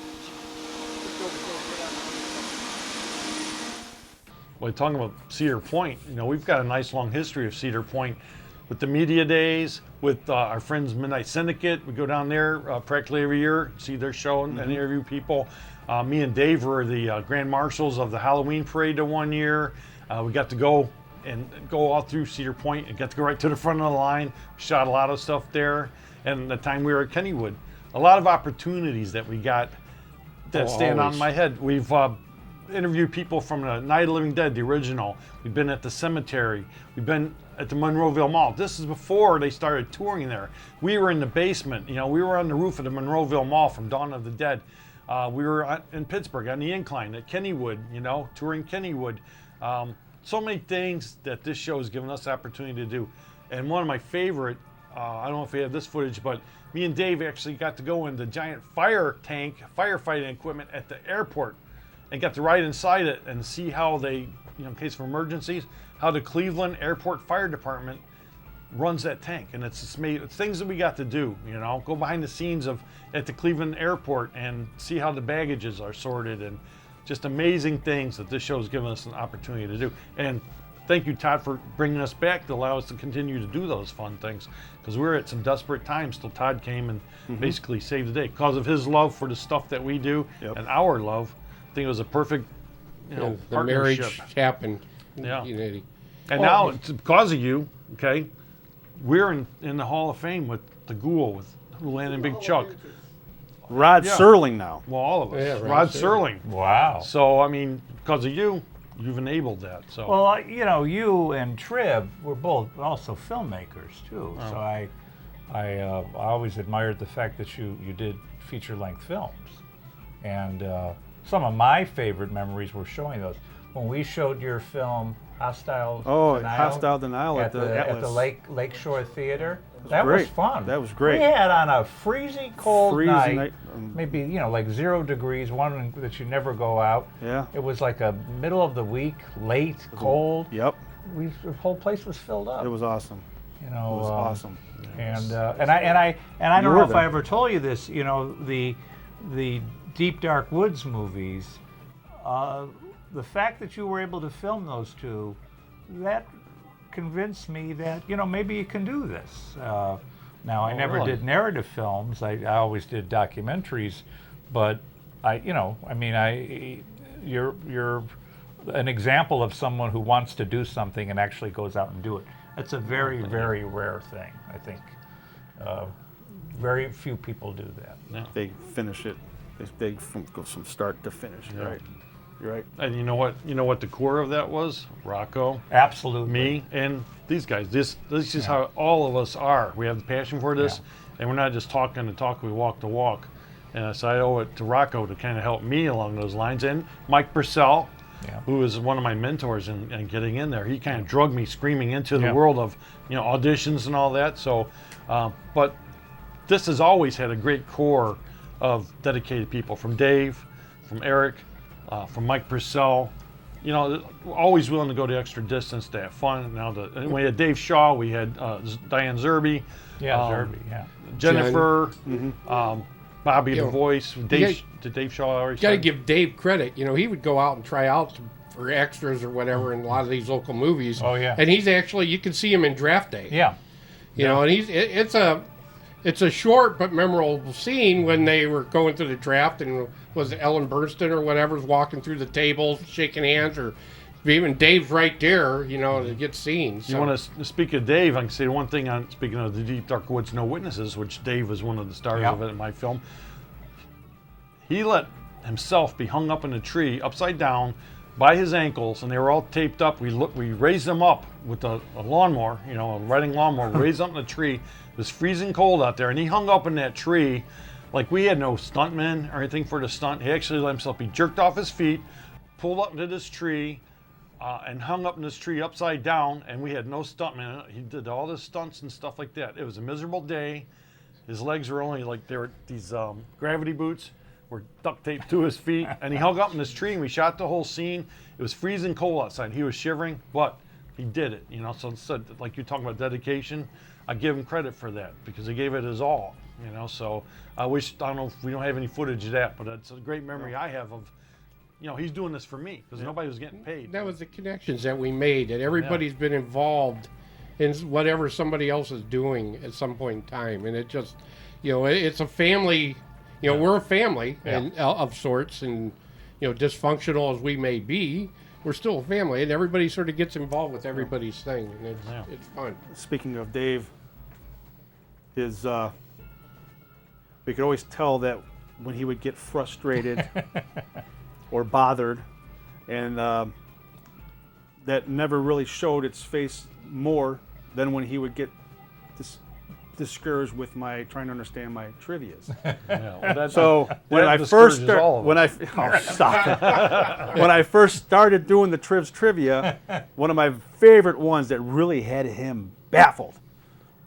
Well, talking about Cedar Point, you know, we've got a nice long history of Cedar Point with the media days, with our friends Midnight Syndicate. We go down there practically every year, see their show and interview people. Me and Dave were the Grand Marshals of the Halloween Parade the one year. We got to go all through Cedar Point and got to go right to the front of the line. Shot a lot of stuff there. And the time we were at Kennywood, a lot of opportunities that we got that stand on my head. We've interviewed people from the Night of the Living Dead, the original. We've been at the cemetery. We've been at the Monroeville Mall. This is before they started touring there. We were in the basement. You know, we were on the roof of the Monroeville Mall from Dawn of the Dead. We were in Pittsburgh on the incline at Kennywood, you know, touring Kennywood. So many things that this show has given us the opportunity to do. And one of my favorite, I don't know if we have this footage, but me and Dave actually got to go in the giant fire tank, firefighting equipment at the airport, and got to ride inside it and see how they, you know, in case of emergencies, how the Cleveland Airport Fire Department runs that tank. And it's things that we got to do, you know, go behind the scenes at the Cleveland Airport and see how the baggages are sorted and just amazing things that this show has given us an opportunity to do. And thank you, Todd, for bringing us back to allow us to continue to do those fun things, because we were at some desperate times till Todd came and basically saved the day because of his love for the stuff that we do and our love. I think it was a perfect, the partnership. marriage happened. Yeah. And now it's because of you, okay, we're in the Hall of Fame with the Ghoul, with Hoolihan Big Chuck. Rod Serling now. Well, all of us. Yeah, Rod Serling. Wow. So, I mean, because of you, you've enabled that. So. Well, you and Trib were both also filmmakers too. Oh. So I always admired the fact that you did feature-length films, and some of my favorite memories were showing those. When we showed your film Hostile Denial at the Lakeshore Theater. That great. was fun. That was great. We had on a freezing cold night, um, maybe like 0 degrees, one that you never go out. Yeah. It was like a middle of the week, late, cold. Yep. The whole place was filled up. It was awesome. You know, it was awesome. And I don't know if I ever told you this. You know, the Deep Dark Woods movies. The fact that you were able to film those two, that convinced me that maybe you can do this. Now I never did narrative films. I always did documentaries, but you're an example of someone who wants to do something and actually goes out and do it. That's a very, very rare thing, I think. Very few people do that. Yeah. They finish it. They go from start to finish. Yeah. Right. You're right. And you know what the core of that was? Rocco. Absolutely. Me and these guys. This is how all of us are. We have the passion for this, and we're not just talking the talk, we walk the walk. And so I owe it to Rocco to kind of help me along those lines. And Mike Purcell, who is one of my mentors in getting in there. He kind of drugged me screaming into the world of auditions and all that. So, but this has always had a great core of dedicated people, from Dave, from Eric, from Mike Purcell, always willing to go the extra distance to have fun. Now, we had Dave Shaw, we had Diane Zerby, Jennifer, Bobby the Voice. Dave Shaw already. You got to give Dave credit. He would go out and try out for extras or whatever in a lot of these local movies. Oh yeah. And he's actually, you can see him in Draft Day. Yeah. And it's a short but memorable scene when they were going through the draft, and was Ellen Bernstein or whatever's walking through the tables, shaking hands, or even Dave's right there, to get seen. So. You want to speak of Dave? I can say one thing on speaking of the Deep Dark Woods, No Witnesses, which Dave was one of the stars of it in my film. He let himself be hung up in a tree, upside down, by his ankles, and they were all taped up. We raised them up with a lawnmower, a riding lawnmower, raised them up in a tree. It was freezing cold out there, and he hung up in that tree like we had no stuntmen or anything for the stunt. He actually let himself be jerked off his feet, pulled up into this tree, and hung up in this tree upside down, and we had no stuntmen. He did all the stunts and stuff like that. It was a miserable day. His legs were only like, they were these gravity boots were duct taped to his feet, and he hung up in this tree, and we shot the whole scene. It was freezing cold outside. He was shivering, but he did it, So instead, like you're talking about dedication, I give him credit for that because he gave it his all, So I don't know if we don't have any footage of that, but it's a great memory I have of, he's doing this for me because nobody was getting paid. That was the connections that we made, and everybody's been involved in whatever somebody else is doing at some point in time, and it just, it's a family. We're a family and of sorts, and dysfunctional as we may be, we're still a family, and everybody sort of gets involved with everybody's thing, and it's fun. Speaking of Dave, we could always tell that when he would get frustrated or bothered, and that never really showed its face more than when he would get discouraged with my trying to understand my trivias. So when I first when I first started doing the Trivs trivia, one of my favorite ones that really had him baffled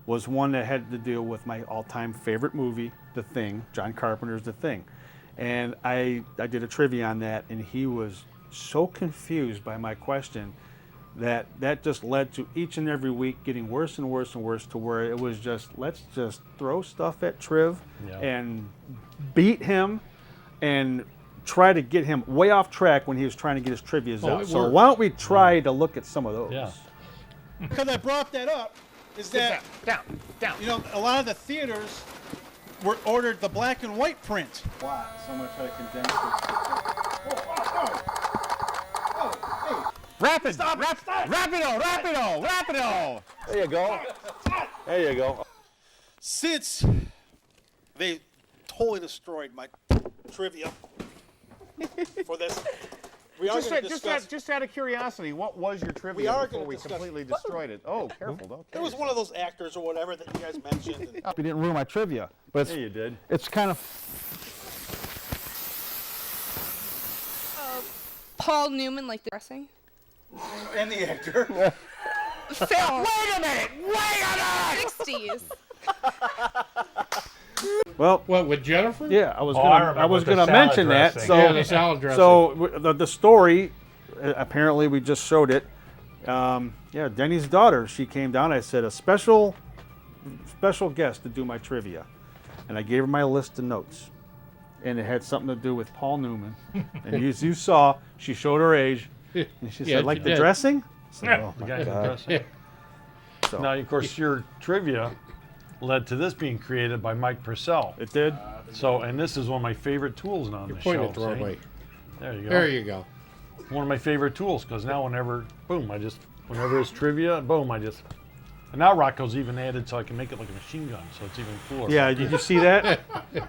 was one that had to deal with my all-time favorite movie, The Thing, John Carpenter's The Thing. And I did a trivia on that, and he was so confused by my question that just led to each and every week getting worse and worse and worse, to where it was just, let's just throw stuff at Triv and beat him and try to get him way off track when he was trying to get his trivias Oh, out. it So worked. why don't we try to look at some of those? Yeah. Because I brought that up is that Down. you know a lot of the theaters were ordered the black and white print. Why? So I'm going to try to condense Rapido. There you go. There you go. Since they totally destroyed my trivia for this, we are going to discuss. Just out of curiosity, what was your We trivia are before gonna we discuss- completely destroyed it? Oh, careful. Okay. It was one of those actors or whatever that you guys mentioned. You didn't ruin my trivia, but it's, Yeah, you did. it's kind of Paul Newman, like the dressing. And the actor. Film. Wait a minute! 60s. Well, What, with Jennifer? yeah, I was Oh, I gonna remember I was the gonna salad mention that. dressing. So Yeah, the salad dressing. So the story, apparently we just showed it. Yeah, Denny's daughter. She came down. I said a special guest to do my trivia, and I gave her my list of notes, and it had something to do with Paul Newman. And as you saw, she showed her age, and she Yeah, said, like she the did. dressing. So, Yeah, oh the my guy God. dressing. So, Now, of course, your trivia led to this being created by Mike Purcell. it did. So, and this is one of my favorite tools now on You're the pointing show. it the wrong see? way. There you go. There you go. One of my favorite tools because now whenever, boom, whenever it's trivia, boom, and now Rocco's even added so I can make it like a machine gun, so it's even cooler. Yeah, did you see that?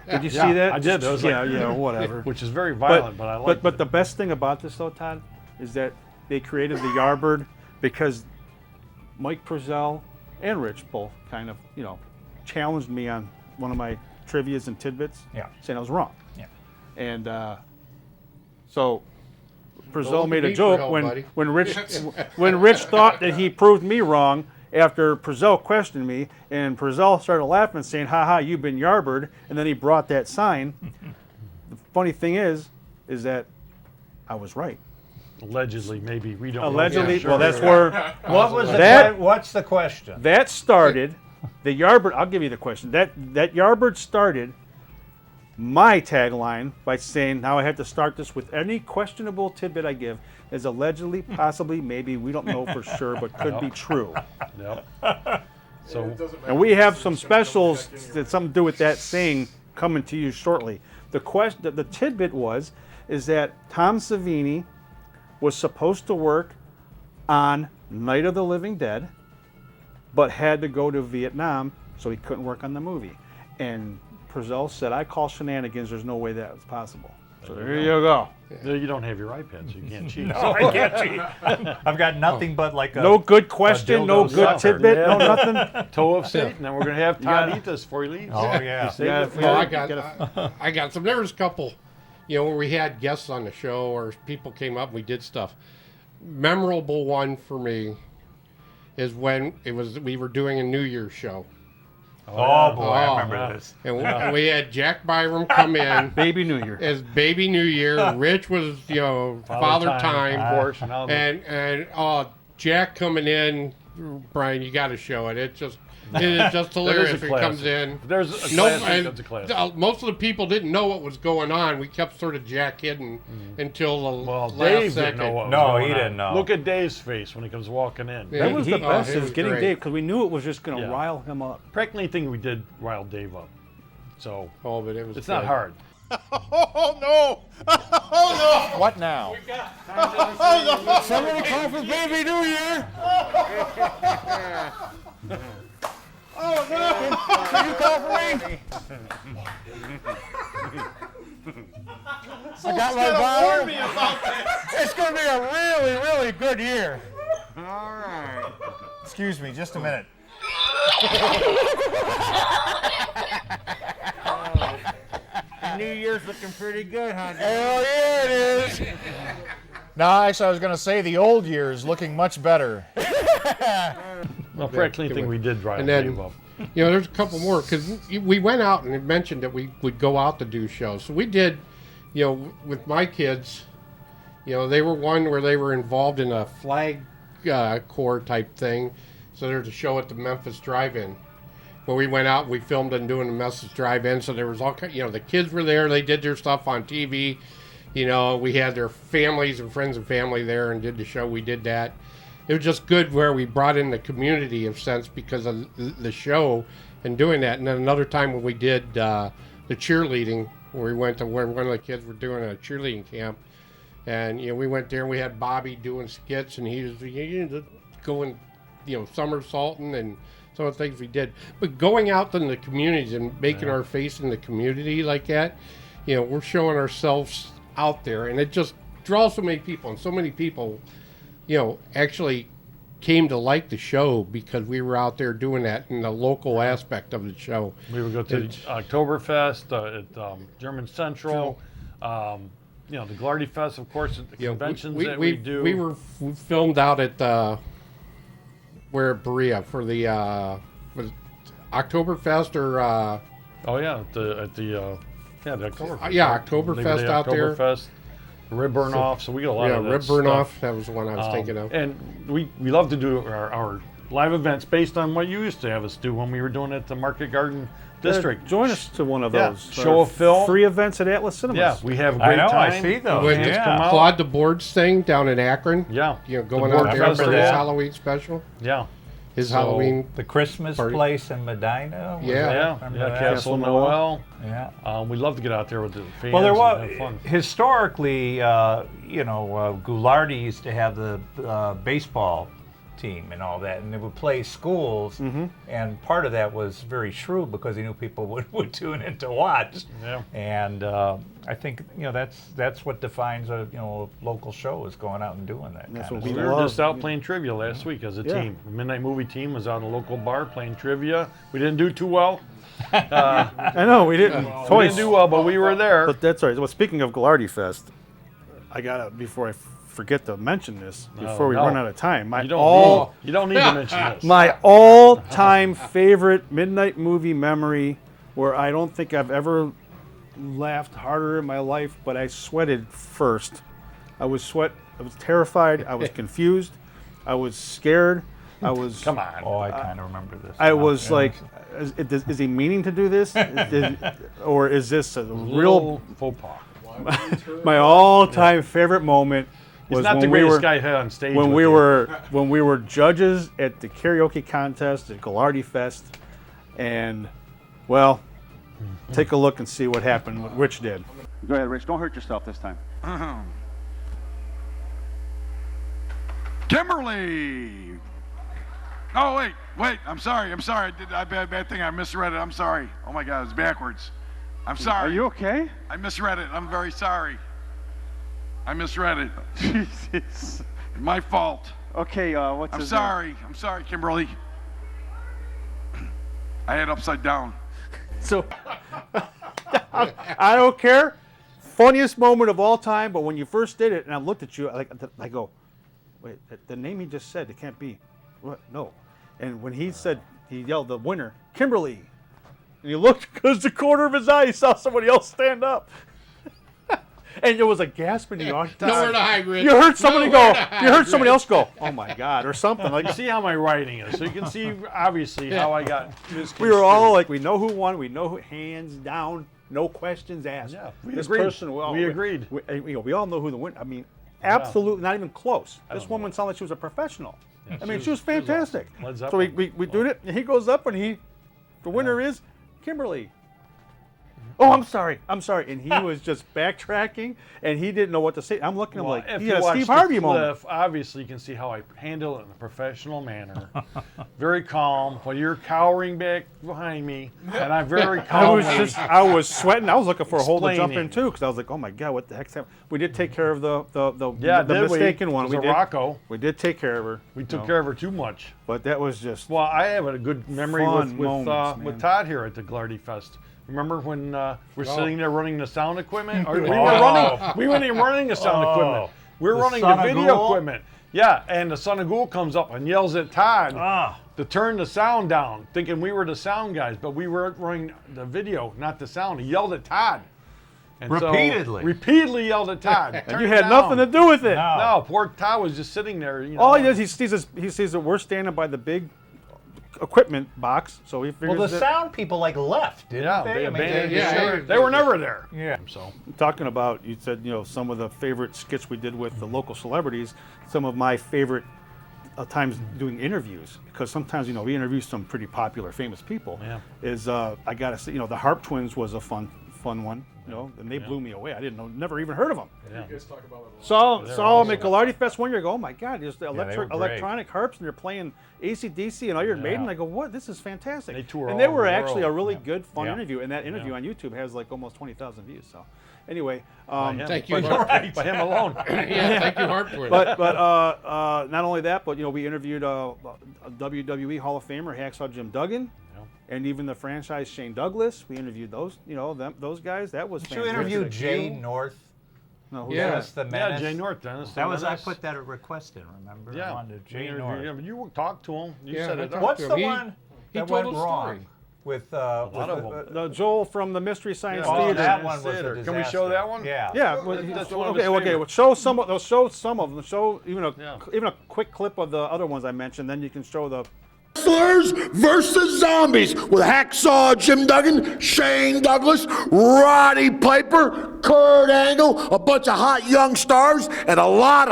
Did you see that? I did. I was yeah, like, yeah, whatever. Which is very violent, but I like But the best thing about this, though, Todd, is that they created the Yardbird because Mike Purcell and Rich both kind of, challenged me on one of my trivias and tidbits, saying I was wrong. Yeah. And so Purcell Don't made a compete for joke help, when buddy. when Rich thought that he proved me wrong after Purcell questioned me, and Purcell started laughing, saying, "Ha ha, you've been Yardbird," and then he brought that sign. The funny thing is that I was right. Allegedly, maybe we don't. Allegedly, know. well, that's where. What was what's the question? That started the Yardbird. I'll give you the question. That Yardbird started my tagline by saying, "Now I have to start this with any questionable tidbit I give is allegedly, possibly, maybe, we don't know for sure, but could be true." Yep. So, And we have some specials that something to do with that saying coming to you shortly. The tidbit is that Tom Savini was supposed to work on Night of the Living Dead, but had to go to Vietnam, so he couldn't work on the movie. And Purcell said, "I call shenanigans. There's no way that was possible." So there you go. You don't have your iPad, so you can't cheat. No, I can't cheat. I've got nothing but like a no good question, no good tidbit, no nothing. Toe of Satan, and we're gonna have Todd eat this before he leaves. Oh yeah. I got some. There was a couple, where we had guests on the show or people came up and we did stuff. Memorable one for me is when we were doing a New Year's show. Oh boy, I remember this. And we had Jack Byram come in. Baby New Year. As Baby New Year. Rich was, Father Time. Of course. And Jack coming in, Brian, you got to show it. It is just hilarious if he comes in. There's a classic. That's a classic. Most of the people didn't know what was going on. We kept sort of Jack hidden until the last Dave second. didn't know what was No, going he on. didn't know. Look at Dave's face when he comes walking in. Yeah. That was the best, he is was getting great. Dave, because we knew it was just going to rile him up. Practically anything we did riled Dave up. So but it was it's not good. hard. Oh no! Oh no! What now? Oh no! Somebody call for Baby New Year. Oh no! Can you call for me? I got my bottle. It's going to be a really, really good year. All right. Excuse me, just a minute. New Year's looking pretty good, huh? Hell yeah, it is. No, actually, I was going to say the old year is looking much better. Well, practically anything we did rile And then, Dave up. there's a couple more because we went out and it mentioned that we would go out to do shows. So we did, with my kids, they were one where they were involved in a flag corps type thing. So there's a show at the Memphis Drive-In where we went out and we filmed and doing the Memphis Drive-In. So there was all kind, the kids were there. They did their stuff on TV. You know, we had their families and friends and family there and did the show. We did that. It was just good where we brought in the community of sense because of the show and doing that. And then another time when we did the cheerleading, where we went to where one of the kids were doing a cheerleading camp. And, you know, we went there and we had Bobby doing skits and he was going, you know, somersaulting and some of the things we did. But going out in the communities and making our face in the community like that, you know, we're showing ourselves out there and it just draws so many people. And so many people, you know, actually came to like the show because we were out there doing that in the local aspect of the show. We would go to the Oktoberfest at German Central. You know, the Ghoulardi Fest, of course, at the conventions that we do. We filmed out at where at Berea for the was it Oktoberfest or oh yeah, the Oktoberfest. Yeah, Oktoberfest out there. Oktoberfest, rib burn off. So we got a lot of that rib burn stuff. off. That was the one I was thinking of. And we love to do our live events based on what you used to have us do when we were doing it at the Market Garden District. Join us to one of those. Show a film. Free events at Atlas Cinemas. Yeah, we have a great time. I see those. When Claude the Boards thing down in Akron. Yeah. You know, going out there for his Halloween special. Yeah. His Halloween. The Christmas party. place in Medina. Yeah. Castle Noel. Yeah. We'd love to get out there with the fans. Well, there and was have fun. historically, you know, Ghoulardi used to have the baseball team and all that, and they would play schools, and part of that was very shrewd because he knew people would tune in to watch. Yeah. And I think, you know, that's what defines a local show, is going out and doing that. That's kind what of We stuff. were just out playing trivia last week as a Yeah. team. The Midnight Movie team was out in a local bar playing trivia. We didn't do too well. I know we didn't. We didn't do well, but we were there. But that's all right. Well, speaking of Ghoulardi Fest, I gotta before I forget to mention this before we run out of time. You don't need to mention this. My all-time favorite midnight movie memory, where I don't think I've ever laughed harder in my life, but I sweated first. I was terrified. I was confused. I was scared. I was. Come on. Oh, I kind of remember this. I was like, is he meaning to do this? Or is this a real faux pas? My all-time favorite moment was He's not the when we greatest were guy here on stage. when with we you. were judges at the karaoke contest at Ghoulardi Fest, and well, take a look and see what happened. What Rich did. Go ahead, Rich. Don't hurt yourself this time. Kimberly! Oh, wait. I'm sorry. I bad thing. I misread it. I'm sorry. Oh, my God. It's backwards. I'm sorry. Are you okay? I misread it. I'm very sorry. I misread it. Jesus. My fault. Okay, what's I'm his sorry. name? I'm sorry, Kimberly. I had upside down. So I don't care. Funniest moment of all time. But when you first did it, and I looked at you, I go, wait, the name he just said, it can't be. What? No. And when he yelled the winner, Kimberly. And he looked because the corner of his eye, he saw somebody else stand up. And there was a gasp in the audience. Nowhere to hide, Rich. You heard somebody Nowhere go. to hide, You heard somebody Rich. else go. Oh my God, or something like. You see how my writing is, so you can see obviously how I got We were all like, we know who won. We know who, hands down, no questions asked. Yeah, we this agreed. person. We agreed. We all know who the winner. I mean, absolutely, not even close. This woman sounded like she was a professional. Yeah, I mean, she was fantastic. Led So we Zeppelin. do it, and he goes up, and the winner is Kimberly. Oh, I'm sorry. And he was just backtracking, and he didn't know what to say. I'm looking at him like, if he you had a watch Steve the Harvey moment. clip, obviously you can see how I handle it in a professional manner. Very calm. While you're cowering back behind me, and I'm very calm. I was sweating. I was looking for a hole to jump in Explaining. too, because I was like, "Oh my God, what the heck's happening?" We did take care of the did we? mistaken one. It was We a did. Rocco. We did take care of her. We took care of her too much. But that was just. Well, I have a good memory Fun moments, with man. Todd here at the Ghoulardi Fest. Remember when we're sitting there running the sound equipment? Or we weren't even running the sound equipment. We were running the Son of video Ghoul? equipment. Yeah, and the Son of Ghoul comes up and yells at Todd to turn the sound down, thinking we were the sound guys, but we were running the video, not the sound. He yelled at Todd. And so- Repeatedly. repeatedly yelled at Todd. And you had nothing to do with it. No, poor Todd was just sitting there. You know, All he does, he sees that we're standing by the big equipment box. So he figures Well, the sound people like left, didn't they? They I mean, abandoned they were never there. Yeah. So talking about, you said, you know, some of the favorite skits we did with the local celebrities. Some of my favorite times doing interviews, because sometimes, you know, we interview some pretty popular, famous people. Yeah. Is I gotta say, you know, the Harp Twins was a fun one. You know, and they blew me away. I didn't know, never even heard of them. Yeah. You guys talk about it a lot. Saw them at Ghoulardi Fest one year. I go, oh my God, there's the they were great. electronic harps, and they're playing AC/DC and Iron Maiden. I go, what? This is fantastic. They tour and they all were over the actually a world. really good, fun Yeah. interview. And that interview on YouTube has like almost 20,000 views. So, anyway, Thank you, by him alone. Yeah, thank you, Harp Twins. But not only that, but you know, we interviewed a WWE Hall of Famer, Hacksaw Jim Duggan. And even the franchise Shane Douglas, we interviewed those, you know, those guys. That was Did you fantastic. interview Jay North? No, who's Dennis the Menace? Jay North, Dennis. That was I put that request in. Remember? Yeah. I wanted Jay North. Yeah, but you talked to him. You said it. What's the one he that told went a wrong story. with A lot of them. The Joel from the Mystery Science Oh, Theater. that one was a Can we disaster. show that one? Yeah. Yeah. That's one of his Okay. favorite. Well, show some of those. Show some of them. Show even Yeah. a quick clip of the other ones I mentioned. Then you can show the. Wrestlers versus zombies with Hacksaw Jim Duggan, Shane Douglas, Roddy Piper, Kurt Angle, a bunch of hot young stars, and a lot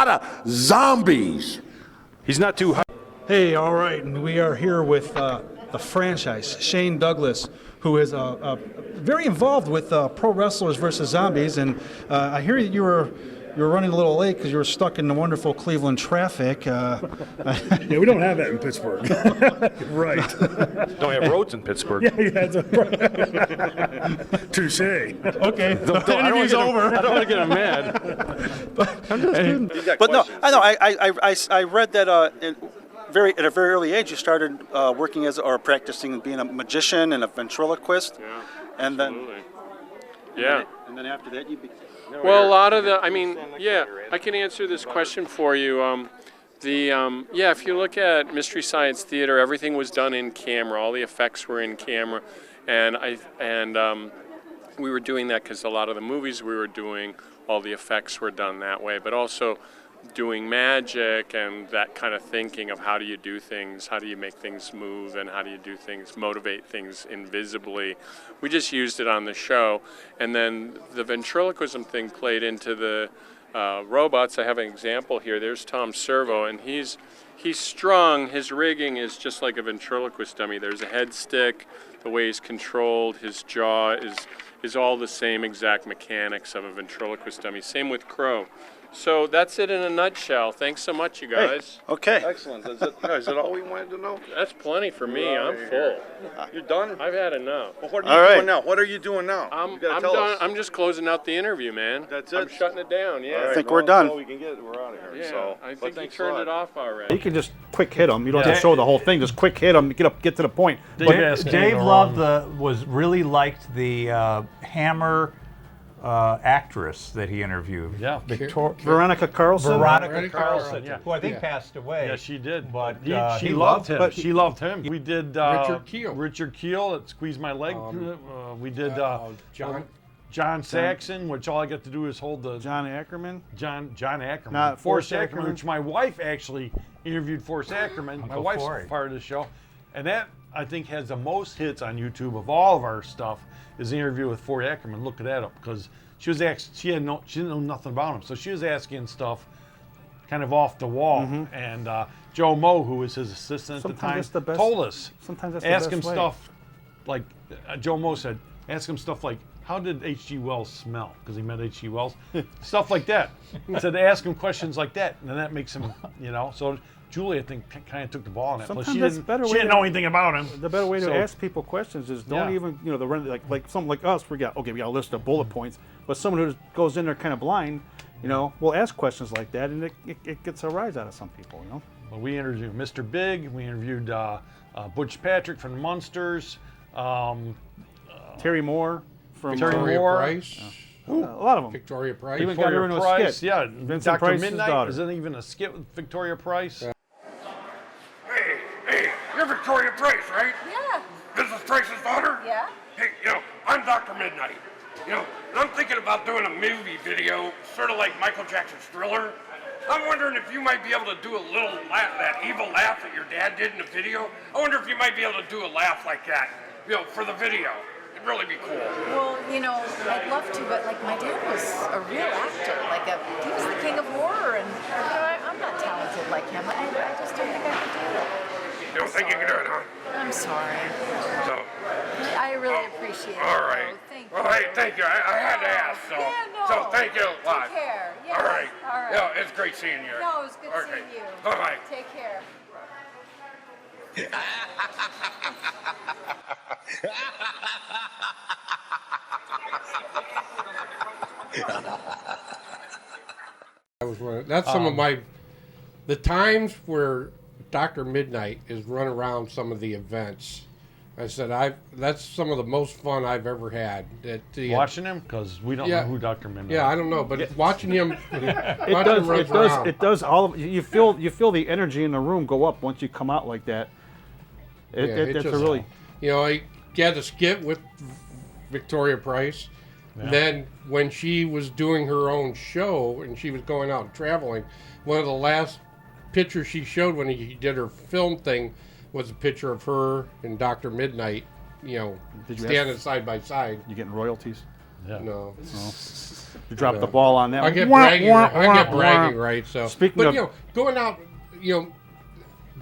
of zombies. He's not too high. Hey, all right, and we are here with the franchise Shane Douglas, who is very involved with Pro Wrestlers versus Zombies, and I hear that you were running a little late because you were stuck in the wonderful Cleveland traffic. Yeah, we don't have that in Pittsburgh. Right. Don't have roads in Pittsburgh. That's Touche. Okay, the I don't interview's over. I don't want to get him mad. I'm just kidding. But no, I know. I read that at a very early age you started working or practicing being a magician and a ventriloquist. Yeah. And then. Yeah. And then after that you. Well, a lot of the, I mean, yeah, I can answer this question for you. Yeah, if you look at Mystery Science Theater, everything was done in camera. All the effects were in camera, and we were doing that because a lot of the movies we were doing, all the effects were done that way. But also doing magic and that kind of thinking of how do you do things, how do you make things move, and how do you do things, motivate things invisibly. We just used it on the show, and then the ventriloquism thing played into the robots. I have an example here. There's Tom Servo, and he's strung. His rigging is just like a ventriloquist dummy. There's a head stick, the way he's controlled, his jaw is all the same exact mechanics of a ventriloquist dummy. Same with Crow. So that's it in a nutshell. Thanks so much, you guys. Hey, okay. Excellent. Is that all we wanted to know? That's plenty for me. I'm full. You're done? I've had enough. Well, what are you doing now? What are you doing now? I'm gotta tell done. us. I'm just closing out the interview, man. That's it? I'm shutting it down, yeah. I think we're done. All we can get, we're out of here. Yeah, So, I but think you thanks a turned lot. it off already. You can just quick hit them. You don't have to show the whole thing. Just quick hit them. Get to the point. Dave really liked the Hammer actress that he interviewed. Yeah. Veronica Carlson. Veronica Carlson, yeah. who I think passed away. Yeah, she did. But she he loved him. but She loved him. We did Richard Keel that squeezed my leg. We did John Saxon, which all I got to do is hold the John Ackerman. John Ackerman. Not Forrest Forrest Ackerman, Ackerman. which my wife actually interviewed Forrest Ackerman. My wife's Forry. part of the show, and that I think has the most hits on YouTube of all of our stuff. Is the interview with Forrest Ackerman. Look that up because she was she didn't know nothing about him, so she was asking stuff kind of off the wall. And Joe Moe, who was his assistant at the time, told us. Sometimes that's the ask best him way. stuff like Joe Moe said. Ask him stuff like, how did H.G. Wells smell? Because he met H.G. Wells. Stuff like that. Said ask him questions like that, and then that makes him, So Julie, I think, kind of took the ball on that. Sometimes Plus, she that's didn't, better she way didn't to- know anything about him. The better way to So- ask people questions is don't Yeah. even, like something like us, we got a list of bullet points, but someone who goes in there kind of blind, will ask questions like that, and it gets a rise out of some people, Well, we interviewed Mr. Big. We interviewed Butch Patrick from the Munsters. Terry Moore from Victoria Price. A lot of them. Victoria Price. Even got her into a Price, skit. yeah. Vincent Dr. Price's Midnight. daughter. Is that even a skit with Victoria Price? Hey, you're Victoria Price, right? Yeah. Mrs. Price's daughter? Yeah. Hey, I'm Dr. Midnight. And I'm thinking about doing a movie video, sort of like Michael Jackson's Thriller. I'm wondering if you might be able to do a little laugh, that evil laugh that your dad did in the video. I wonder if you might be able to do a laugh like that, for the video. It'd really be cool. Well, I'd love to, but like my dad was a real actor. He was the king of horror, and I'm not talented like him. I just don't think I could do it. You don't think you can do it, huh? I'm sorry. So. I really appreciate it. All right. Thank well, hey, thank you. I had to ask, so. Yeah, no. So thank you a lot. Take care. Yes. All right. All right. Yeah, it's great seeing you. No, it was good seeing you. Bye-bye. Take care. That's some of the times where Dr. Midnight is run around some of the events. I said that's some of the most fun I've ever had. Watching him, because we don't know who Dr. Midnight is. Yeah, I don't know, but watching him, it does all of you feel the energy in the room go up once you come out like that. It's a really, I had a skit with Victoria Price. Yeah. Then when she was doing her own show and she was going out and traveling, one of the last pictures she showed when he did her film thing was a picture of her and Dr. Midnight, standing side by side. You getting royalties? Yeah. No. You dropped the ball on that. I get bragging rights. So, Speaking going out,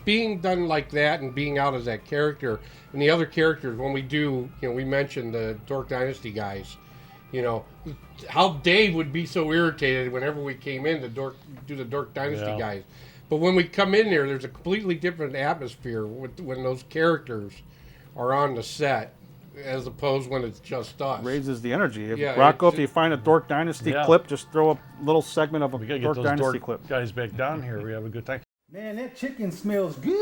being done like that and being out as that character and the other characters when we do, we mentioned the Dork Dynasty guys. How Dave would be so irritated whenever we came in to do the Dork Dynasty guys. But when we come in there's a completely different atmosphere when those characters are on the set as opposed when it's just us. Raises the energy. Yeah, Rocco, if you find a Dork Dynasty clip, just throw a little segment of a Dork Dynasty clip. Guys back down here. We have a good time. Man, that chicken smells good.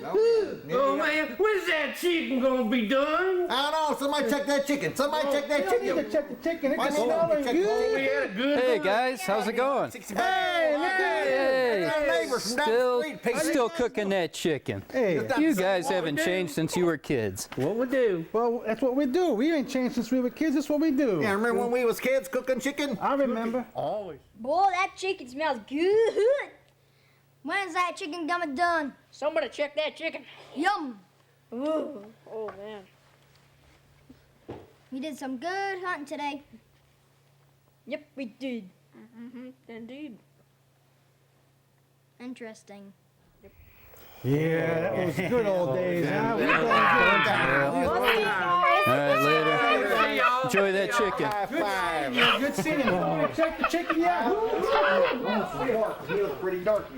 Oh man, when's that chicken gonna be done? I don't know. Somebody check that chicken. Somebody check that chicken. You need to check the chicken. It can smell good. Hey guys, how's it going? Hey, look at neighbors from down the street. Still cooking that chicken. Hey, you guys haven't changed since you were kids. What we do? Well, that's what we do. We ain't changed since we were kids. That's what we do. Yeah, remember when we was kids cooking chicken? I remember. Always. Boy, that chicken smells good. When's that chicken gonna be done? Somebody check that chicken. Yum. Ooh. Oh, man. We did some good hunting today. Yep, we did. Mm-hmm, indeed. Interesting. Yeah, that was good old days. Huh? All right, later. Enjoy that chicken. Good seeing you. Check the chicken, yeah. Pretty darky.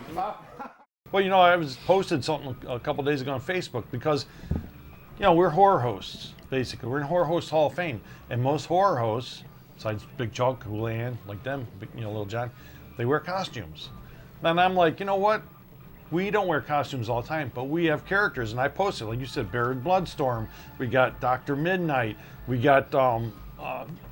Well, I was posted something a couple days ago on Facebook because, we're horror hosts, basically. We're in Horror Host Hall of Fame. And most horror hosts, besides Big Chuck, Hoolihan, like them, Lil John, they wear costumes. And I'm like, you know what? We don't wear costumes all the time, but we have characters. And I posted, like you said, Baron Bloodstorm. We got Dr. Midnight. We got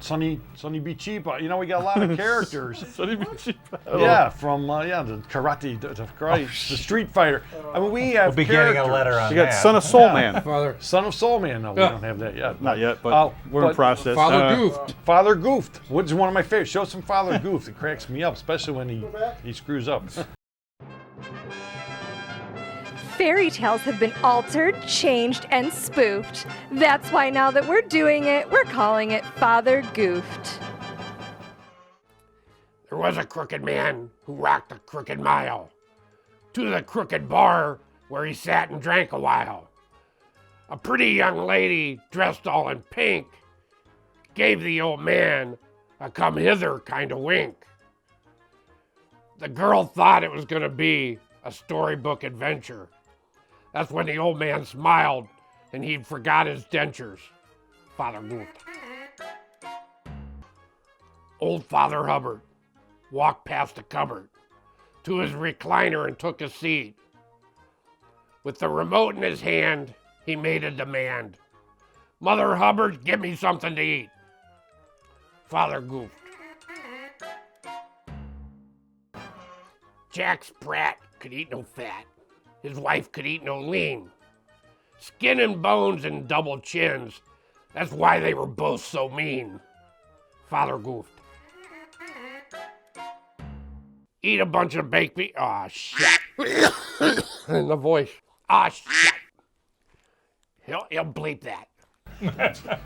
Sonny B. Cheapa. We got a lot of characters. Sonny B. Cheapa. Yeah, from the karate, the Street Fighter. I mean, we have We'll be characters. getting a letter on You got that. Son of Soul Man. Son of Soul Man. No, we don't have that yet. Not yet, but we're in process. Father Goofed. Father Goofed. Which is one of my favorites. Show some Father Goofed. It cracks me up, especially when he screws up. Fairy tales have been altered, changed, and spoofed. That's why now that we're doing it, we're calling it Father Goofed. There was a crooked man who rocked a crooked mile to the crooked bar where he sat and drank a while. A pretty young lady dressed all in pink gave the old man a come hither kind of wink. The girl thought it was going to be a storybook adventure. That's when the old man smiled and he forgot his dentures. Father Goofed. Old Father Hubbard walked past the cupboard to his recliner and took a seat. With the remote in his hand, he made a demand. Mother Hubbard, give me something to eat. Father Goofed. Jack Sprat could eat no fat. His wife could eat no lean. Skin and bones and double chins. That's why they were both so mean. Father Goofed. eat a bunch of baked beans. Aw, shit. And the voice. Aw, shit. He'll bleep that.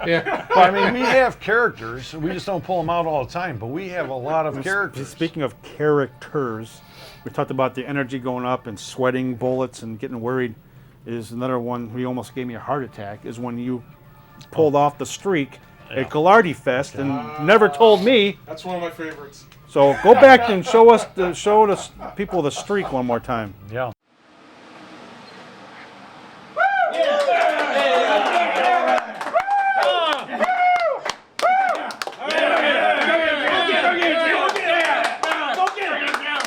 Yeah. But I mean, we have characters. We just don't pull them out all the time. But we have a lot of characters. Speaking of characters, we talked about the energy going up and sweating bullets and getting worried. Is another one who almost gave me a heart attack. Is when you pulled off the streak at Ghoulardi Fest and never told me. That's one of my favorites. So go back and show the people the streak one more time. Yeah.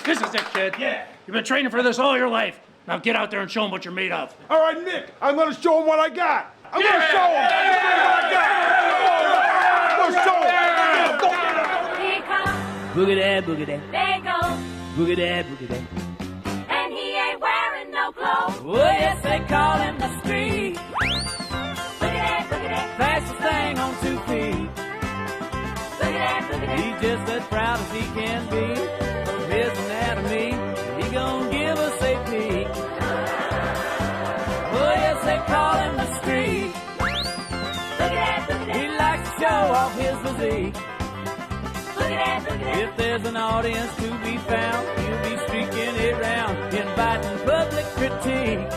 This is it, kid. Yeah. You've been training for this all your life. Now get out there and show them what you're made of. All right, Nick, I'm going to show him what I got. I'm going to show him what I got. I'm going to show him. Here comes Boogie that, boogie that. they go, Boogie that, boogie that. and he ain't wearing no clothes. Oh, yes, they call him the street. Boogie that, Fastest thing on 2 feet. boogie that. He's just as proud as he can be of his anatomy. He gon' give us a peek. Oh, yes, they call him the street. He likes to show off his physique. If there's an audience to be found, he'll be streaking it round, inviting public critique.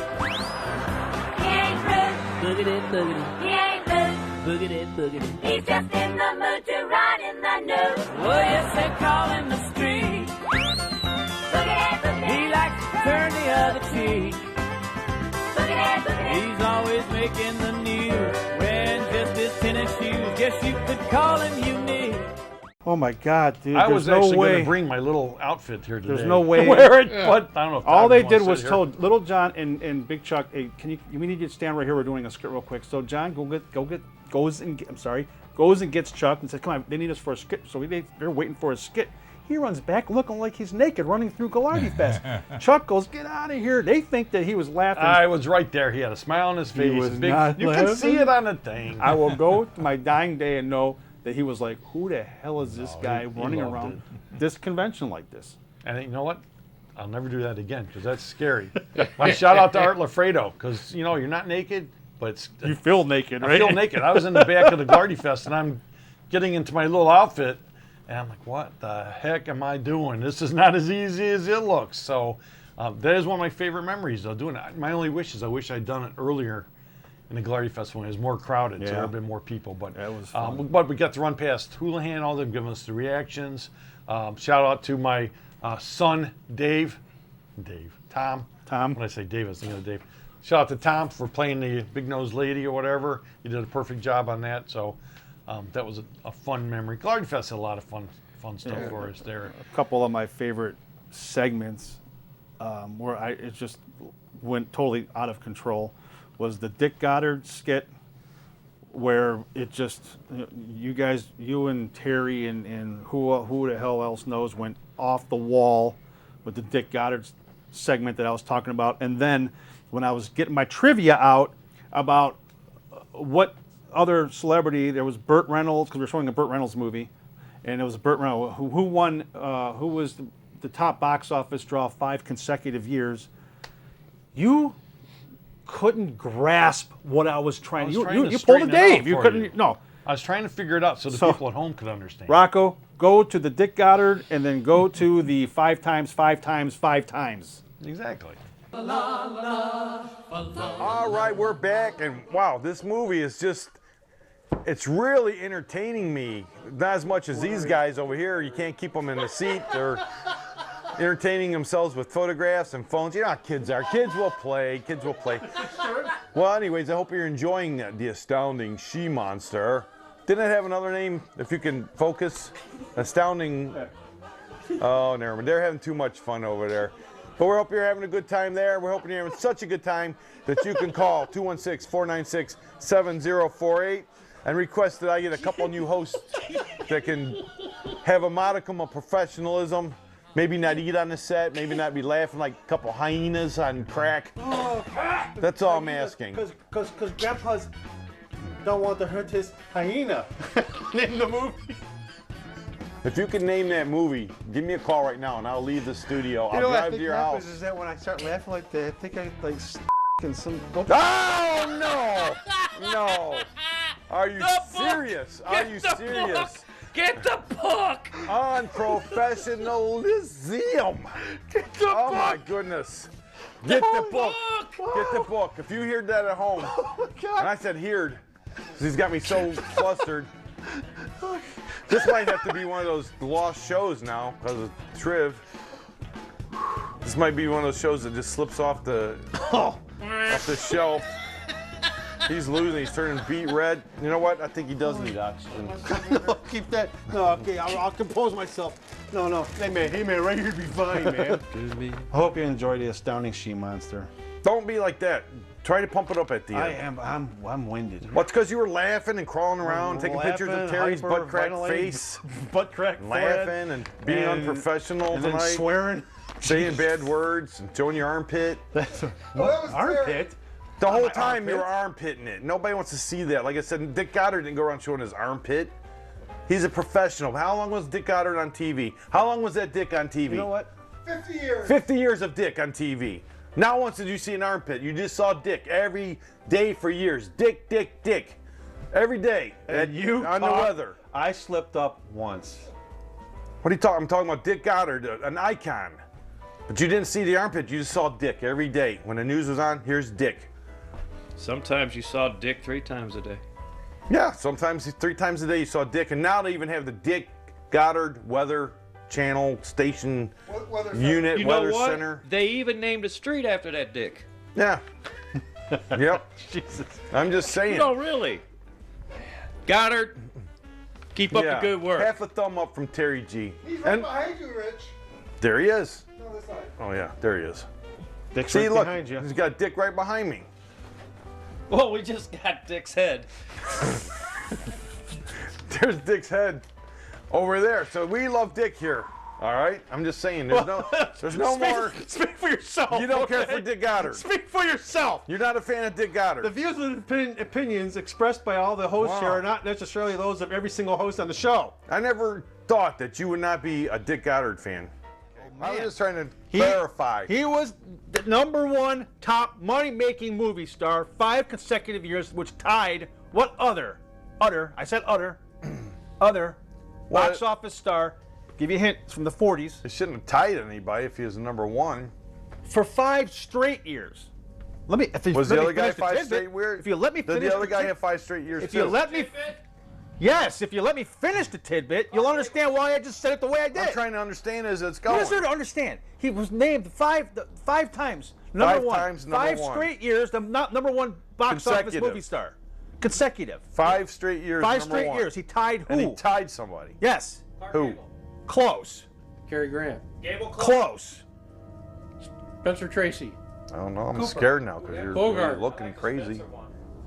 He ain't rude, Boogie that, boogie that. he ain't rude. Boogie that, boogie that. He's just in the mood to ride in the nude. Oh, yes, they call him the street. He likes to turn the other cheek. He's always making the news, wearing just his tennis shoes. Guess you could call him unique. Oh my God, dude! I there's was no actually way. going to bring my little outfit here today. There's no way. Wear it, but I don't know if all Todd they wants did to was sit told Little John and Big Chuck, hey, we need you to stand right here. We're doing a skit real quick. So John goes and gets Chuck and says, "Come on, they need us for a skit." So they're waiting for a skit. He runs back looking like he's naked, running through Ghoulardi Fest. Chuck goes, "Get out of here!" They think that he was laughing. I was right there. He had a smile on his face. He was Big, not you laughing. can see it on the thing. I will go to my dying day and know that he was like, "Who the hell is this guy he running loved around this convention like this?" And you know what? I'll never do that again because that's scary. My shout out to Art Lafredo because you're not naked, but you feel naked, right? I feel naked. I was in the back of the Ghoulardi Fest and I'm getting into my little outfit and I'm like, what the heck am I doing? This is not as easy as it looks. So that is one of my favorite memories of doing it. My only wish is I wish I'd done it earlier in the Ghoulardi Fest when it was more crowded, so there would have been more people. But that was fun. But we got to run past Hoolihan, all them giving us the reactions. Shout out to my son, Tom. When I say Dave, I was thinking of Dave. Shout out to Tom for playing the Big Nose Lady or whatever. He did a perfect job on that. So that was a fun memory. Ghoulardi Fest had a lot of fun stuff for us there. A couple of my favorite segments where it just went totally out of control was the Dick Goddard skit, where it just you and Terry and who the hell else knows went off the wall with the Dick Goddard segment that I was talking about. And then when I was getting my trivia out about what other celebrity, there was Burt Reynolds, because we were showing a Burt Reynolds movie, and it was Burt Reynolds who won, who was the top box office draw 5 consecutive years. You couldn't grasp what I was trying. You pulled a Dave. You couldn't. No. I was trying to figure it out so the people at home could understand. Rocco, go to the Dick Goddard and then go to the 5 times 5 times 5 times. Exactly. All right, we're back, and wow, this movie is just, it's really entertaining me. Not as much as these guys over here. You can't keep them in the seat. They're entertaining themselves with photographs and phones. You know how kids are. Kids will play. Kids will play. Well, anyways, I hope you're enjoying the Astounding She-Monster. Didn't it have another name, if you can focus? Astounding. Oh, never mind. They're having too much fun over there. But we hope you're having a good time there. We're hoping you're having such a good time that you can call 216-496-7048 and request that I get a couple new hosts that can have a modicum of professionalism. Maybe not eat on the set, maybe not be laughing like a couple hyenas on crack. That's all I'm asking. Because Grandpa's don't want to hurt his hyena in the movie. If you can name that movie, give me a call right now and I'll leave the studio. You I'll know what I drive think to your happens house. is that when I start laughing like that, I think I like in some. Oh no! Are you serious? Are you serious? Get the book! Unprofessionalism. Get the oh book! my goodness. Get the book. Get the book. If you heard that at home, and I said heard, he's got me so flustered. This might have to be one of those lost shows now because of Triv. This might be one of those shows that just slips off the shelf. He's losing. He's turning beet red. You know what? I think he does need oxygen. No, keep that. No, okay, I'll compose myself. No. Hey man, right here be fine, man. I hope you enjoy the Astounding She-Monster. Don't be like that. Try to pump it up at the end. I'm winded. What's because you were laughing and crawling around, taking pictures of Terry's butt crack face, butt crack, laughing and being unprofessional and tonight, then swearing, saying bad words, and showing your armpit. What? Armpit? The whole time you were armpitting it. Nobody wants to see that. Like I said, Dick Goddard didn't go around showing his armpit. He's a professional. How long was Dick Goddard on TV? How long was that Dick on TV? You know what? 50 years. 50 years of Dick on TV. Not once did you see an armpit. You just saw Dick every day for years. Dick, Dick, Dick. Every day. And you on the weather. I slipped up once. What are you talking? I'm talking about Dick Goddard, an icon. But you didn't see the armpit. You just saw Dick every day. When the news was on, here's Dick. Sometimes you saw Dick 3 times a day. Yeah, sometimes 3 times a day you saw Dick. And now they even have the Dick Goddard Weather Channel Station Unit You know Weather what? Center. They even named a street after that Dick. Yeah. Yep. Jesus. I'm just saying. No, really. Goddard, keep up Yeah. the good work. Half a thumb up from Terry G. He's right behind you, Rich. There he is. No, this side. Oh yeah, there he is. Dick's See, right look, behind you. he's got Dick right behind me. Well, we just got Dick's head. There's Dick's head over there. So we love Dick here. All right, I'm just saying. There's no more. Speak for yourself. You don't care okay? for Dick Goddard. Speak for yourself. You're not a fan of Dick Goddard. The views and opinions expressed by all the hosts here are not necessarily those of every single host on the show. I never thought that you would not be a Dick Goddard fan. I was just trying to clarify. He was the #1 top money-making movie star 5 consecutive years, which tied what other box office star? Give you a hint. It's from the 40s. It shouldn't have tied anybody if he was #1. For 5 straight years. Let me. Was the other guy 5 straight years? If you let me finish. Did the other guy have 5 straight years If too? you let me. Yes, if you let me finish the tidbit, you'll understand why I just said it the way I did. I'm trying to understand as it's You going. deserve to understand. He was named five times number 1. 5 times number 5 1. straight years, the #1 box office movie star. Consecutive. 5 straight years. 5 #1. straight years. He tied who? And he tied somebody. Yes. Who? Close. Cary Grant. Close. Spencer Tracy. I don't know. I'm Cooper. scared now because you're Bogart. looking crazy. He's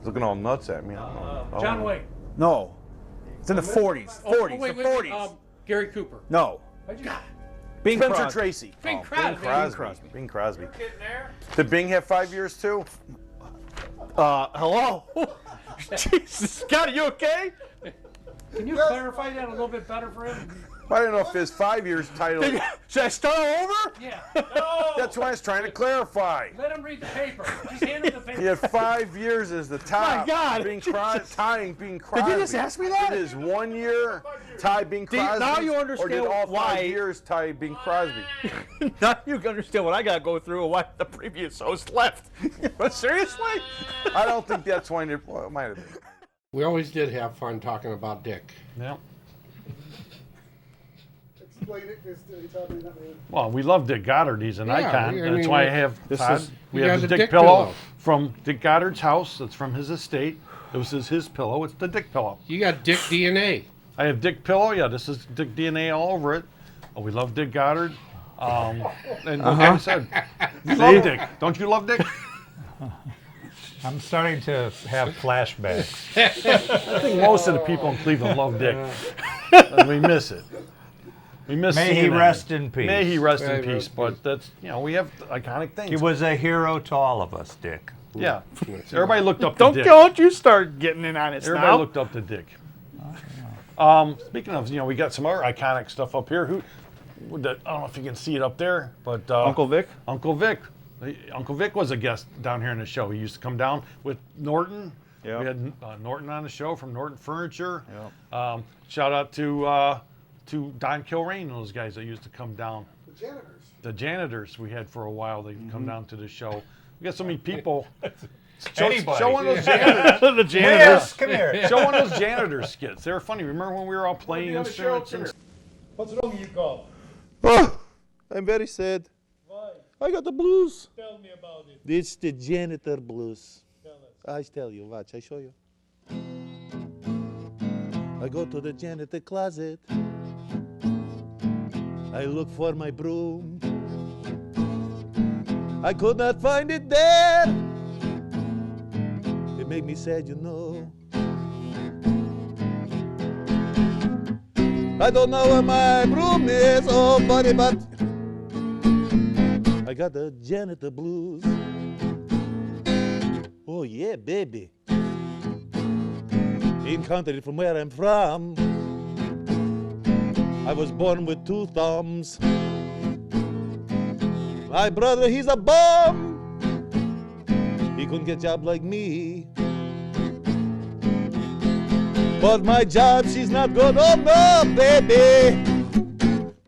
looking all nuts at me. I don't know. John Wayne. No. It's in the 40s. 40s. wait, the wait, 40s. Gary Cooper. No. Bing Spencer Crosby. Tracy. Bing Oh, Crosby. Bing Crosby. Did Bing have 5 years too? Hello? Jesus, Scott, are you okay? Can you clarify that a little bit better for him? I don't know if his 5 years title. Should I start over? Yeah. No. That's why I was trying to clarify. Let him read the paper. Just hand him the paper. He had 5 years as the top. My God. Tying Bing Crosby. Did you just ask me that? Did his 1 year tie Bing Crosby? Now you Or understand did all why. 5 years tie Bing Crosby? Now you can understand what I got to go through and why the previous host left. But seriously? I don't think that's when it, well, it might have been. We always did have fun talking about Dick. Yeah. Explain it, because you told me that name. Well, we love Dick Goddard. He's an Yeah, icon. I That's mean, why I have this Todd. is- We He have has the a Dick Dick pillow pillow. from Dick Goddard's house. That's from his estate. This is his pillow. It's the Dick pillow. You got Dick DNA. I have Dick pillow. Yeah, this is Dick DNA all over it. Oh, we love Dick Goddard. And like I said, you love Dick. Don't you love Dick? I'm starting to have flashbacks. I think most of the people in Cleveland love Dick. And we miss it. We miss May seeing he him. rest in peace. May he rest May in he peace. rest in But that's, we have iconic things. He was a hero to all of us, Dick. Yeah. Everybody looked up to Dick. Don't you start getting in on it Everybody now. looked up to Dick. Speaking of, we got some other iconic stuff up here. I don't know if you can see it up there, but Uncle Vic. Uncle Vic. Uncle Vic was a guest down here in the show. He used to come down with Norton. Yep. We had Norton on the show from Norton Furniture. Yep. Shout out to Don Kilrain and those guys that used to come down. The janitors we had for a while. They come down to the show. We got so many people. Show one of those janitors. The janitors. Come here. Show one of those janitor skits. They were funny. Remember when we were all playing instruments? What's wrong with you, Carl? Oh, I'm very sad. Why? I got the blues. Tell me about it. It's the janitor blues. Tell us. I tell you, watch, I show you. I go to the janitor closet. I look for my broom. I could not find it there. It made me sad, you know. I don't know where my broom is, oh buddy, but I got the janitor blues. Oh yeah, baby. In country from where I'm from, I was born with 2 thumbs. My brother, he's a bum. He couldn't get a job like me. But my job, she's not good, oh no, baby.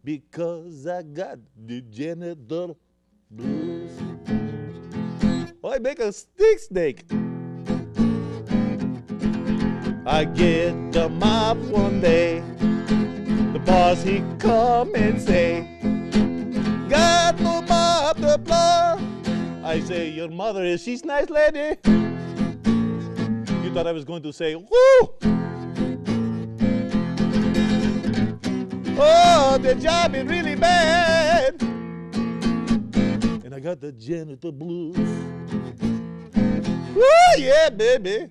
Because I got the janitor blues. Oh, I make a stick snake. I get the mop one day. The boss, he come and say, got no mop to blow. I say, your mother, she's nice lady. You thought I was going to say, whoo! Oh, the job is really bad. And I got the janitor blues. Woo, yeah, baby.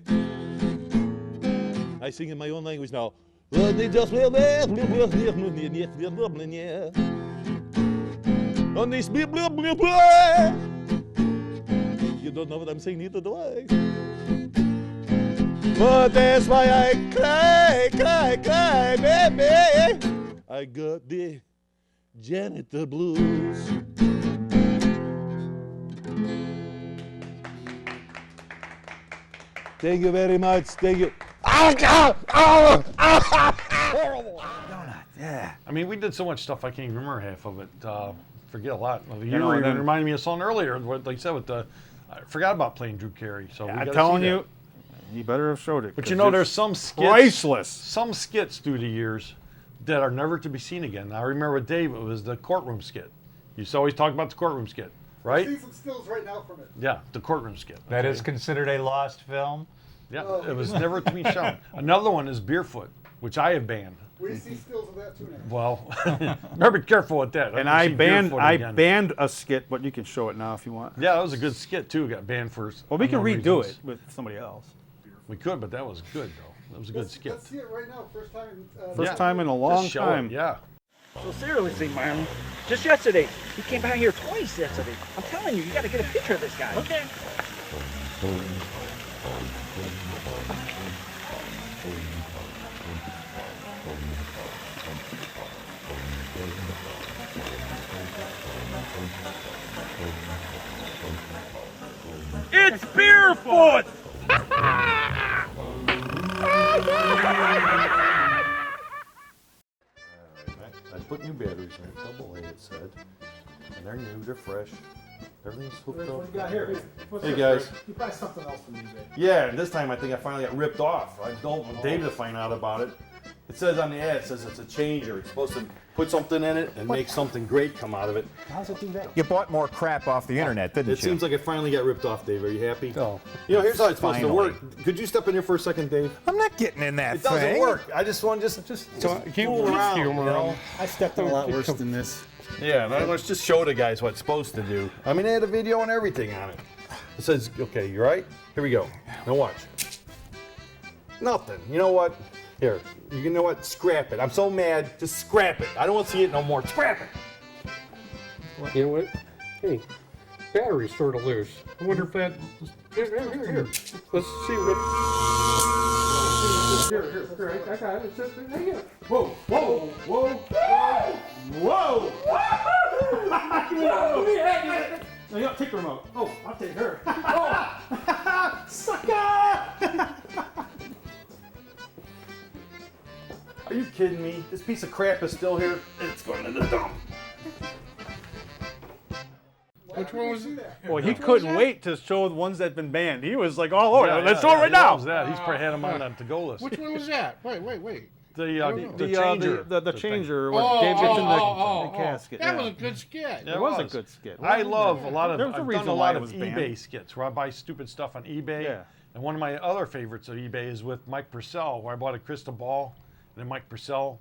I sing in my own language now. They just on this you don't know what I'm saying, neither do I. But that's why I cry, cry, cry, baby. I got the janitor blues. Thank you very much. Thank you. Horrible. Yeah. I mean, we did so much stuff I can't even remember half of it. Forget a lot. You were even reminding me of something earlier. What they said with the, I forgot about playing Drew Carey. So yeah, I'm telling you, you better have showed it. But there's some skits, priceless. Some skits through the years that are never to be seen again. I remember with Dave, it was the courtroom skit. You used to always talk about the courtroom skit, right? I see some stills right now from it. Yeah, the courtroom skit. That is considered a lost film. Yeah, it was never to be shown. Another one is Beerfoot, which I have banned. We see stills of that too now. Well, better be careful with that. And I banned a skit, but you can show it now if you want. Yeah, that was a good skit too. Got banned for. Well, we can redo it with somebody else. We could, but that was good though. That was a good skit. Let's see it right now. First time. First time in a long time. Yeah. So seriously, man, just yesterday, he came by here twice yesterday. I'm telling you, you got to get a picture of this guy. Okay. It's Beerfoot! I put new batteries in it, double A it said. And they're new, they're fresh. Everything's hooked up. What you got here? Hey guys. You buy something else from eBay. Yeah, and this time I think I finally got ripped off. I don't want Dave to find out about it. It says on the ad, it says it's a changer. It's supposed to put something in it and make something great come out of it. How's it do that? You bought more crap off the internet, didn't you? It seems like it finally got ripped off, Dave. Are you happy? Oh. You know, here's how it's supposed Finally. to work. Could you step in here for a second, Dave? I'm not getting in that It thing. doesn't work. I just want just fool around, you know? I stepped in a lot worse than this. Yeah, let's just show the guys what it's supposed to do. I mean, they had a video and everything on it. It says, okay, you right? Here we go. Now watch. Nothing. You know what? Here, you know what? Scrap it. I'm so mad. Just scrap it. I don't want to see it no more. Scrap it. Well, you know what? Hey, battery's sort of loose. I wonder if that. Here. Let's see what. Here, I got it. It's just right here. Whoa, whoa, whoa, whoa, whoa! No, you don't take the remote. Oh, I'll take her. Oh, sucker! Are you kidding me? This piece of crap is still here. It's going in the dump. Which one was it? Well, he couldn't wait to show the ones that'd been banned. He was like, "Oh, Lord, let's show it right now." He loves that. He's probably had him on the to-go list. Which one was that? Wait. The changer. The changer. What Dave gets in the casket. That yeah. was a good skit. It was a good skit. I love a lot of. There's a I've reason done a why lot it of was eBay banned. skits where I buy stupid stuff on eBay. Yeah. And one of my other favorites of eBay is with Mike Purcell, where I bought a crystal ball, and then Mike Purcell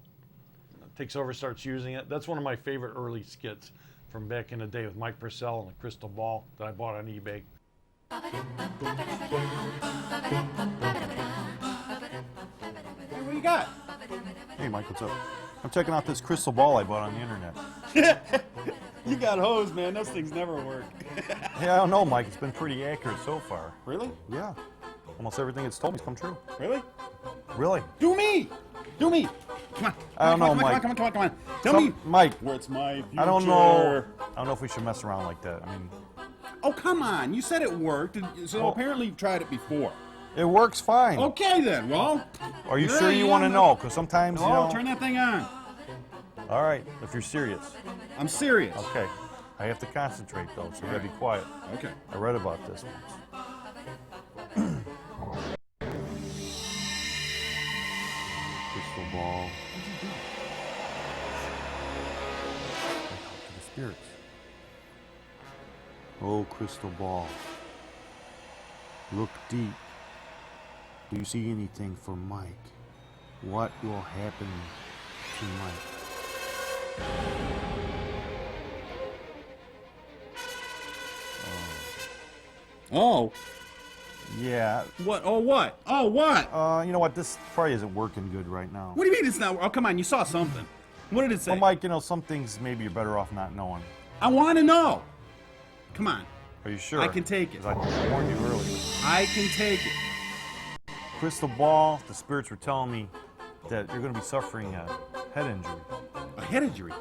takes over, starts using it. That's one of my favorite early skits from back in the day with Mike Purcell and the crystal ball that I bought on eBay. Hey, what you got? Hey, Mike, what's up? I'm checking out this crystal ball I bought on the internet. You got hosed, man. Those things never work. Hey, I don't know, Mike. It's been pretty accurate so far. Really? Yeah. Almost everything it's told me's come true. Really? Really? Do me! Do me! Come on. I don't know, come on, Mike. Come on. Tell me. Mike. Where's my future? I don't know if we should mess around like that. I mean, Oh, come on. You said it worked, so Well- apparently you've tried it before. it works fine. Okay, then. Well. Are you yeah, sure you yeah, want to I'm- know? Because sometimes, Oh, turn that thing on. All right, if you're serious. I'm serious. Okay. I have to concentrate, though, so you gotta be quiet. Okay. I read about this once. Crystal ball. To the spirits. Oh, crystal ball. Look deep. Do you see anything for Mike? What will happen to Mike? Oh. Yeah. What? Oh, what? Oh, what? You know what? This probably isn't working good right now. What do you mean it's not? Oh, come on. You saw something. What did it say? Well, Mike, you know, some things maybe you're better off not knowing. I want to know. Come on. Are you sure? I can take it. 'Cause I warned you earlier. I can take it. Crystal ball, the spirits were telling me that you're going to be suffering a head injury. A head injury?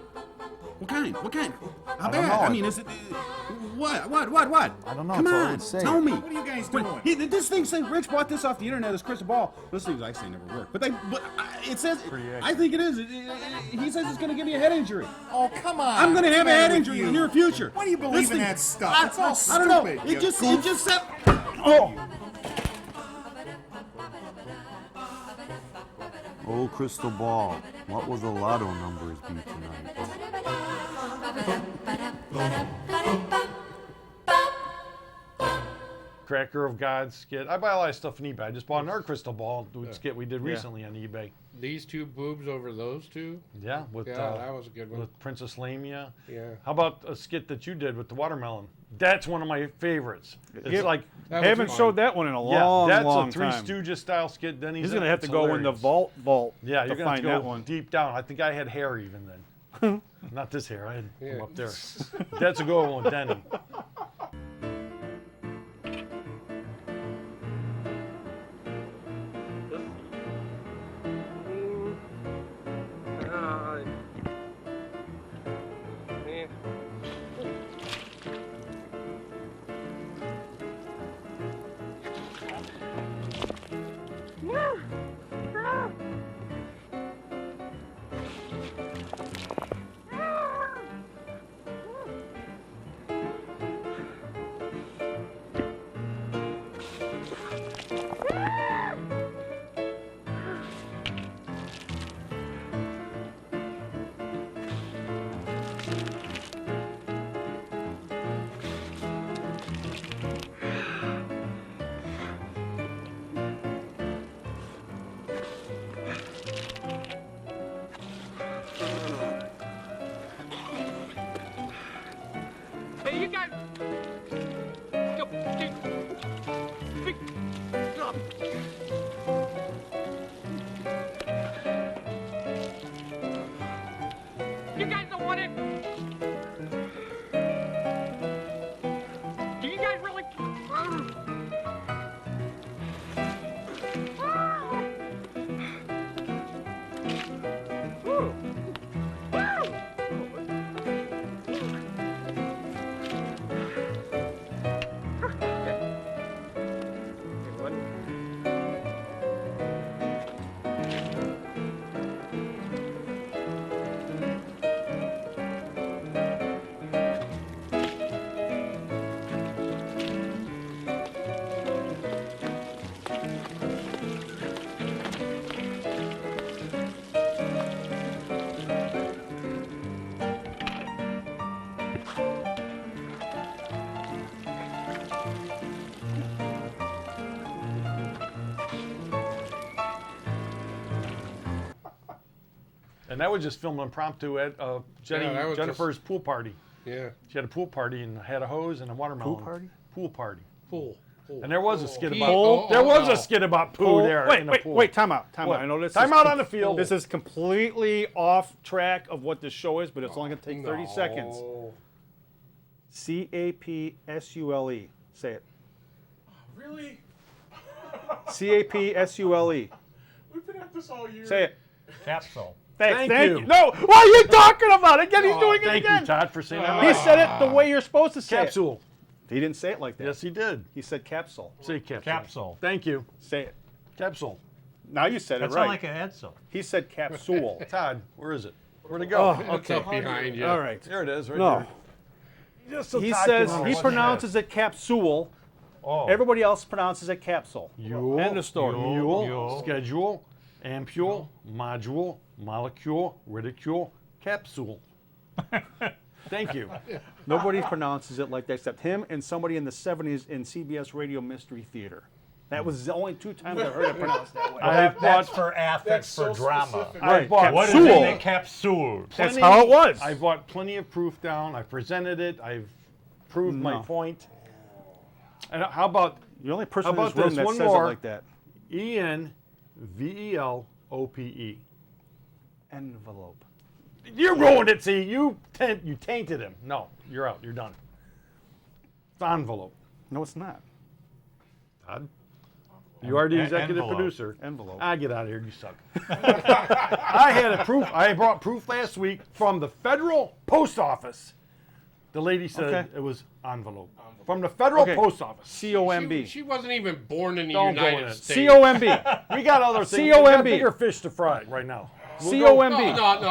What kind? What kind? How I don't bad? know. I mean, is it? What? I don't know. Come It's all on, it say. tell me. What are you guys doing? This thing says Rich bought this off the internet. This crystal ball. Those things I say never work. But it says. I think it is. He says it's going to give me a head injury. Oh, come on. I'm going to have a head What's the injury matter in the with near you? future. Why do you believe in that stuff? It's all I don't know. stupid, It you just goof. said. Oh. Oh, crystal ball, what will the lotto numbers be tonight? Cracker of God skit. I buy a lot of stuff on eBay. I just bought another crystal ball skit we did Yeah. recently on eBay. These two boobs over those two? Yeah, with that was a good one. with Princess Lamia. Yeah. How about a skit that you did with the watermelon? That's one of my favorites. It's Yeah, like I haven't showed that one in a long, that's long a Three time. Stooges style skit. Then He's gonna have to go in the vault Yeah, to you're gonna find have to that go one. deep down. I think I had hair even then. Not this hair. I had him up there. That's a good one with Denny. Hey, you guys. You guys don't want it. Do you guys really? And that was just filmed impromptu at Jennifer's pool party. Yeah. She had a pool party and had a hose and a watermelon. Pool party? Pool party. Pool. And there was a skit about Pool? there was a skit about poo there in the pool. Wait, time out. What? I know this. Time is out on the field. This is completely off track of what this show is, but it's only going to take 30 seconds. C-A-P-S-U-L-E. Say it. Really? C-A-P-S-U-L-E. We've been at this all year. Say it. Capsule. Thank you. No, what are you talking about? Again, he's doing it again. Thank you, Todd, for saying that. He said it the way you're supposed to say Capsule. it. He didn't say it like that. Yes, he did. He said capsule. Say capsule. Capsule. Thank you. Say it. Capsule. Now you said That it right. sounds like an Edsel. He said capsule. Todd, where is it? Where'd it go? It's up behind you. All right. There it is, right No. there. Just so He Todd says can he know. pronounces it capsule. Oh. Everybody else pronounces it capsule. Yule, End of story. Mule, schedule, ampule, module, molecule, ridicule, capsule. Thank you. Nobody pronounces it like that except him and somebody in the 70s in CBS Radio Mystery Theater. That was the only 2 times I've heard it pronounced that way. That's for ethics, for drama. Right. What is in a capsule? That's how it was. I've brought plenty of proof down. I've presented it. I've proved my No. point. And how about the only person how in this about room this that one says more? it like that? E-N-V-E-L-O-P-E. Envelope. You ruined it, see. You tainted him. No, you're out. You're done. It's envelope. No, it's not. Todd? You are the executive envelope. producer. Envelope. Get out of here. You suck. I had a proof. I brought proof last week from the federal post office. The lady said it was envelope. From the federal post office. C-O-M-B. She wasn't even born in the Don't go in United it. States. C-O-M-B. We got other things. We C-O-M-B. got bigger fish to fry right now. C-O-M-B. No.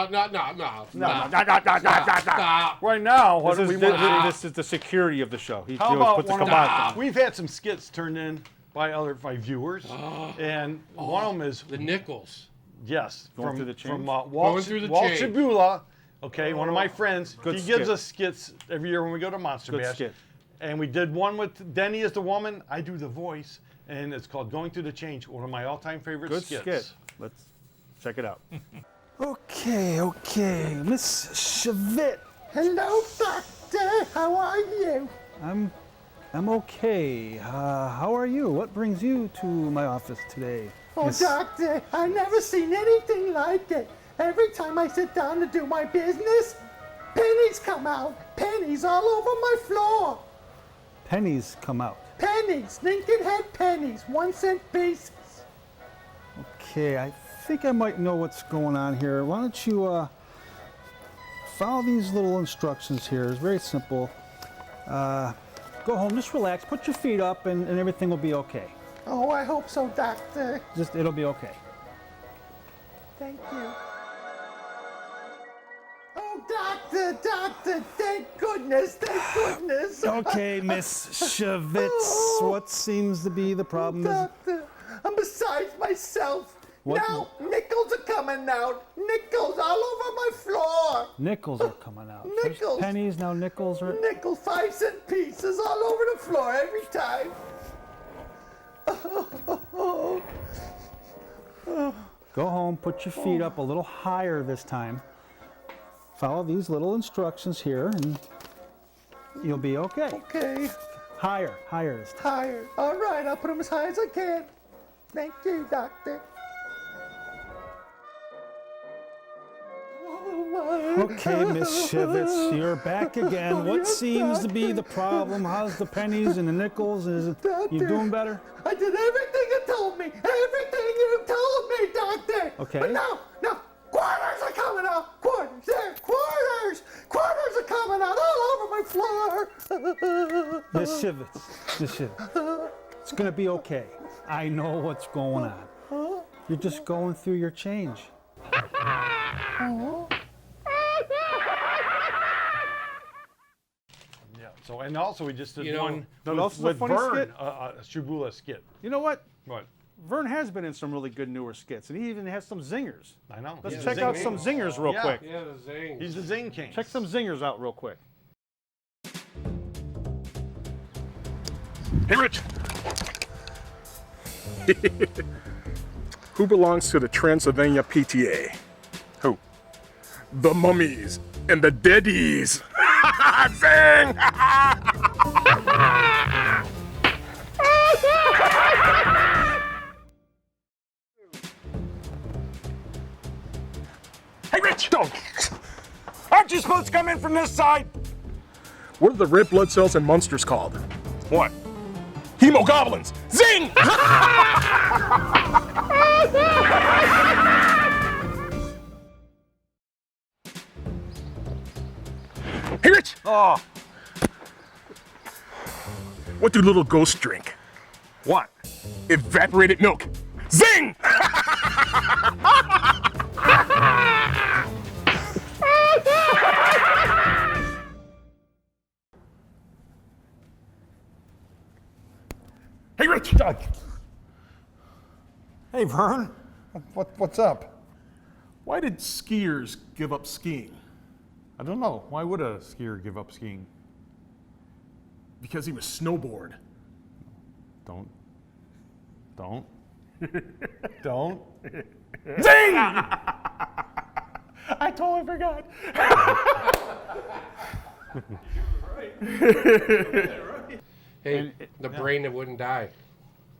Right now, what This do is, we want to do? this is the security of the show. He How always about puts a one of kibosh on. We've had some skits turned in by viewers, and one of them is the Nichols. Yes, Going through the change? from Walt Going through the change. Shibula. Okay, one of my friends. Good He skit. gives us skits every year when we go to Monster Good Bash. skit. And we did one with Denny as the woman. I do the voice, and it's called "Going Through the Change." One of my all-time favorite Good skits. skit. Let's check it out. Okay, Miss Schmidt. Hello, Doctor. How are you? I'm okay. How are you? What brings you to my office today? Oh, Miss- Doctor, I've never seen anything like it. Every time I sit down to do my business, pennies come out. Pennies all over my floor. Pennies come out. Pennies. Lincoln had pennies. 1-cent pieces. Okay, I think I might know what's going on here. Why don't you follow these little instructions here? It's very simple. Go home, just relax, put your feet up, and everything will be okay. Oh, I hope so, Doctor. It'll be okay. Thank you. Oh, Doctor, thank goodness. Okay, Miss Schmitz, what seems to be the problem? Doctor, I'm besides myself. What? Now, nickels are coming out. Nickels all over my floor. Nickels are coming out. First Nickels. pennies, now nickels are... Nickel 5-cent pieces all over the floor every time. Go home, put your feet up a little higher this time. Follow these little instructions here, and you'll be okay. Okay. Higher this time. Higher. All right, I'll put them as high as I can. Thank you, Doctor. Okay, Miss Schmitz, you're back again. What seems to be the problem? How's the pennies and the nickels? You doing better? I did everything you told me. Everything you told me, Doctor. Okay. But no, quarters are coming out. Quarters, there, quarters. Quarters are coming out all over my floor. Miss Schmitz, it's gonna be okay. I know what's going on. You're just going through your change. Yeah. So and also we just did one also with a funny Vern, skit. a Shibula skit. You know what? What? Vern has been in some really good newer skits, and he even has some zingers. I know. Let's He's check the out zing some zingers real quick. Yeah, the zing. He's the zing king. Check some zingers out real quick. Hey, Rich. Who belongs to the Transylvania PTA? Who? the mummies and the deadies. Zing! Hey, Rich! Aren't you supposed to come in from this side? What are the red blood cells and monsters called? What? Hemogoblins! Zing! Hey, Rich! Oh. What do little ghosts drink? What? Evaporated milk. Zing! Hey, Rich! Hey, Vern. What's up? Why did skiers give up skiing? I don't know. Why would a skier give up skiing? Because he was snowboard. Don't. Zing! I totally forgot. Hey, the brain that wouldn't die.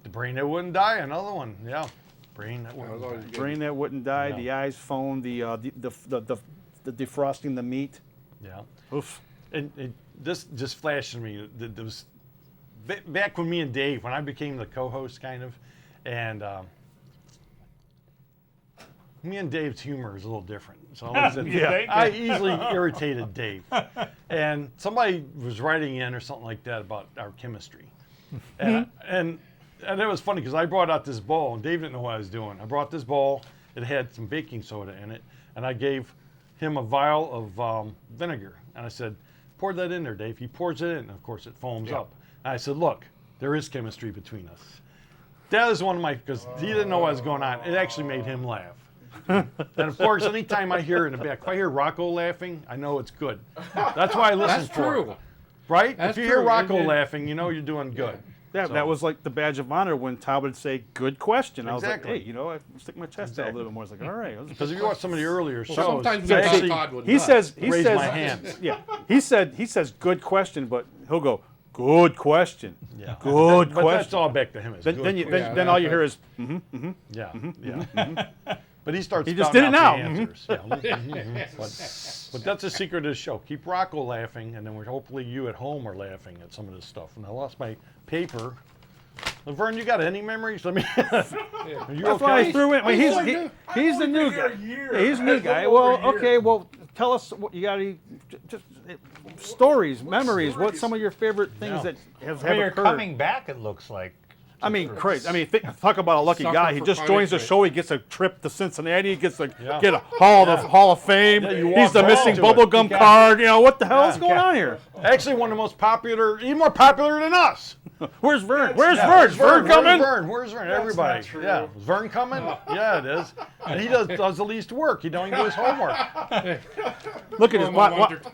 The brain that wouldn't die. Another one. Yeah. Brain that wouldn't die. Brain that wouldn't die. Yeah. The eyes phone. The defrosting the meat. Yeah. Oof. And this just flashed to me. There was back when me and Dave, when I became the co-host, kind of, and me and Dave's humor is a little different. So I easily irritated Dave, and somebody was writing in or something like that about our chemistry, and it was funny because I brought out this bowl and Dave didn't know what I was doing. I brought this bowl. It had some baking soda in it, and I gave him a vial of vinegar, and I said, "Pour that in there, Dave." He pours it in, and of course it foams up. And I said, "Look, there is chemistry between us." That is one of my, because he didn't know what was going on. It actually made him laugh. And of course, anytime I hear in the back, if I hear Rocco laughing, I know it's good. That's why I listen That's for true. it. Right? That's if you hear true. Rocco laughing, you know you're doing good. Yeah, So- that was like the badge of honor when Todd would say, "Good question." I was Exactly. like, "Hey, you know, I stick my chest out a little bit more." I was like, "All right." Because if you watch some of the earlier shows, sometimes I we actually Todd would he says, raise my hands. yeah, he says, "Good question," but he'll go, "Good question." Yeah. Good But question. that's all back to him. It's Then, good then, you, question. then all you hear is, Yeah. But he starts He just spouting did it out now. the answers. Yeah. But that's the secret of the show. Keep Rocco laughing, and then hopefully you at home are laughing at some of this stuff. And I lost my paper. Laverne, you got any memories? Let me. Are you That's okay? why I threw in. Well, he's the new guy. Yeah, he's the new guy. Well, okay. Well, tell us what you got. Just stories, memories. What's some of your favorite things that have You're occurred? coming back, it looks like. I mean, crazy. I mean, talk about a lucky Sucker guy. He for just joins the punishment. show. He gets a trip to Cincinnati. He gets to get a Hall of Fame. Yeah, you He's the walk missing into it. bubblegum card. You know, what the hell is going on here? Actually, one of the most popular, even more popular than us. Where's Vern? Where's Vern? Vern coming? Where's Vern? Everybody. Yeah. Is Vern coming? Yeah, it is. And he does the least work. He don't even do his homework. Look at this.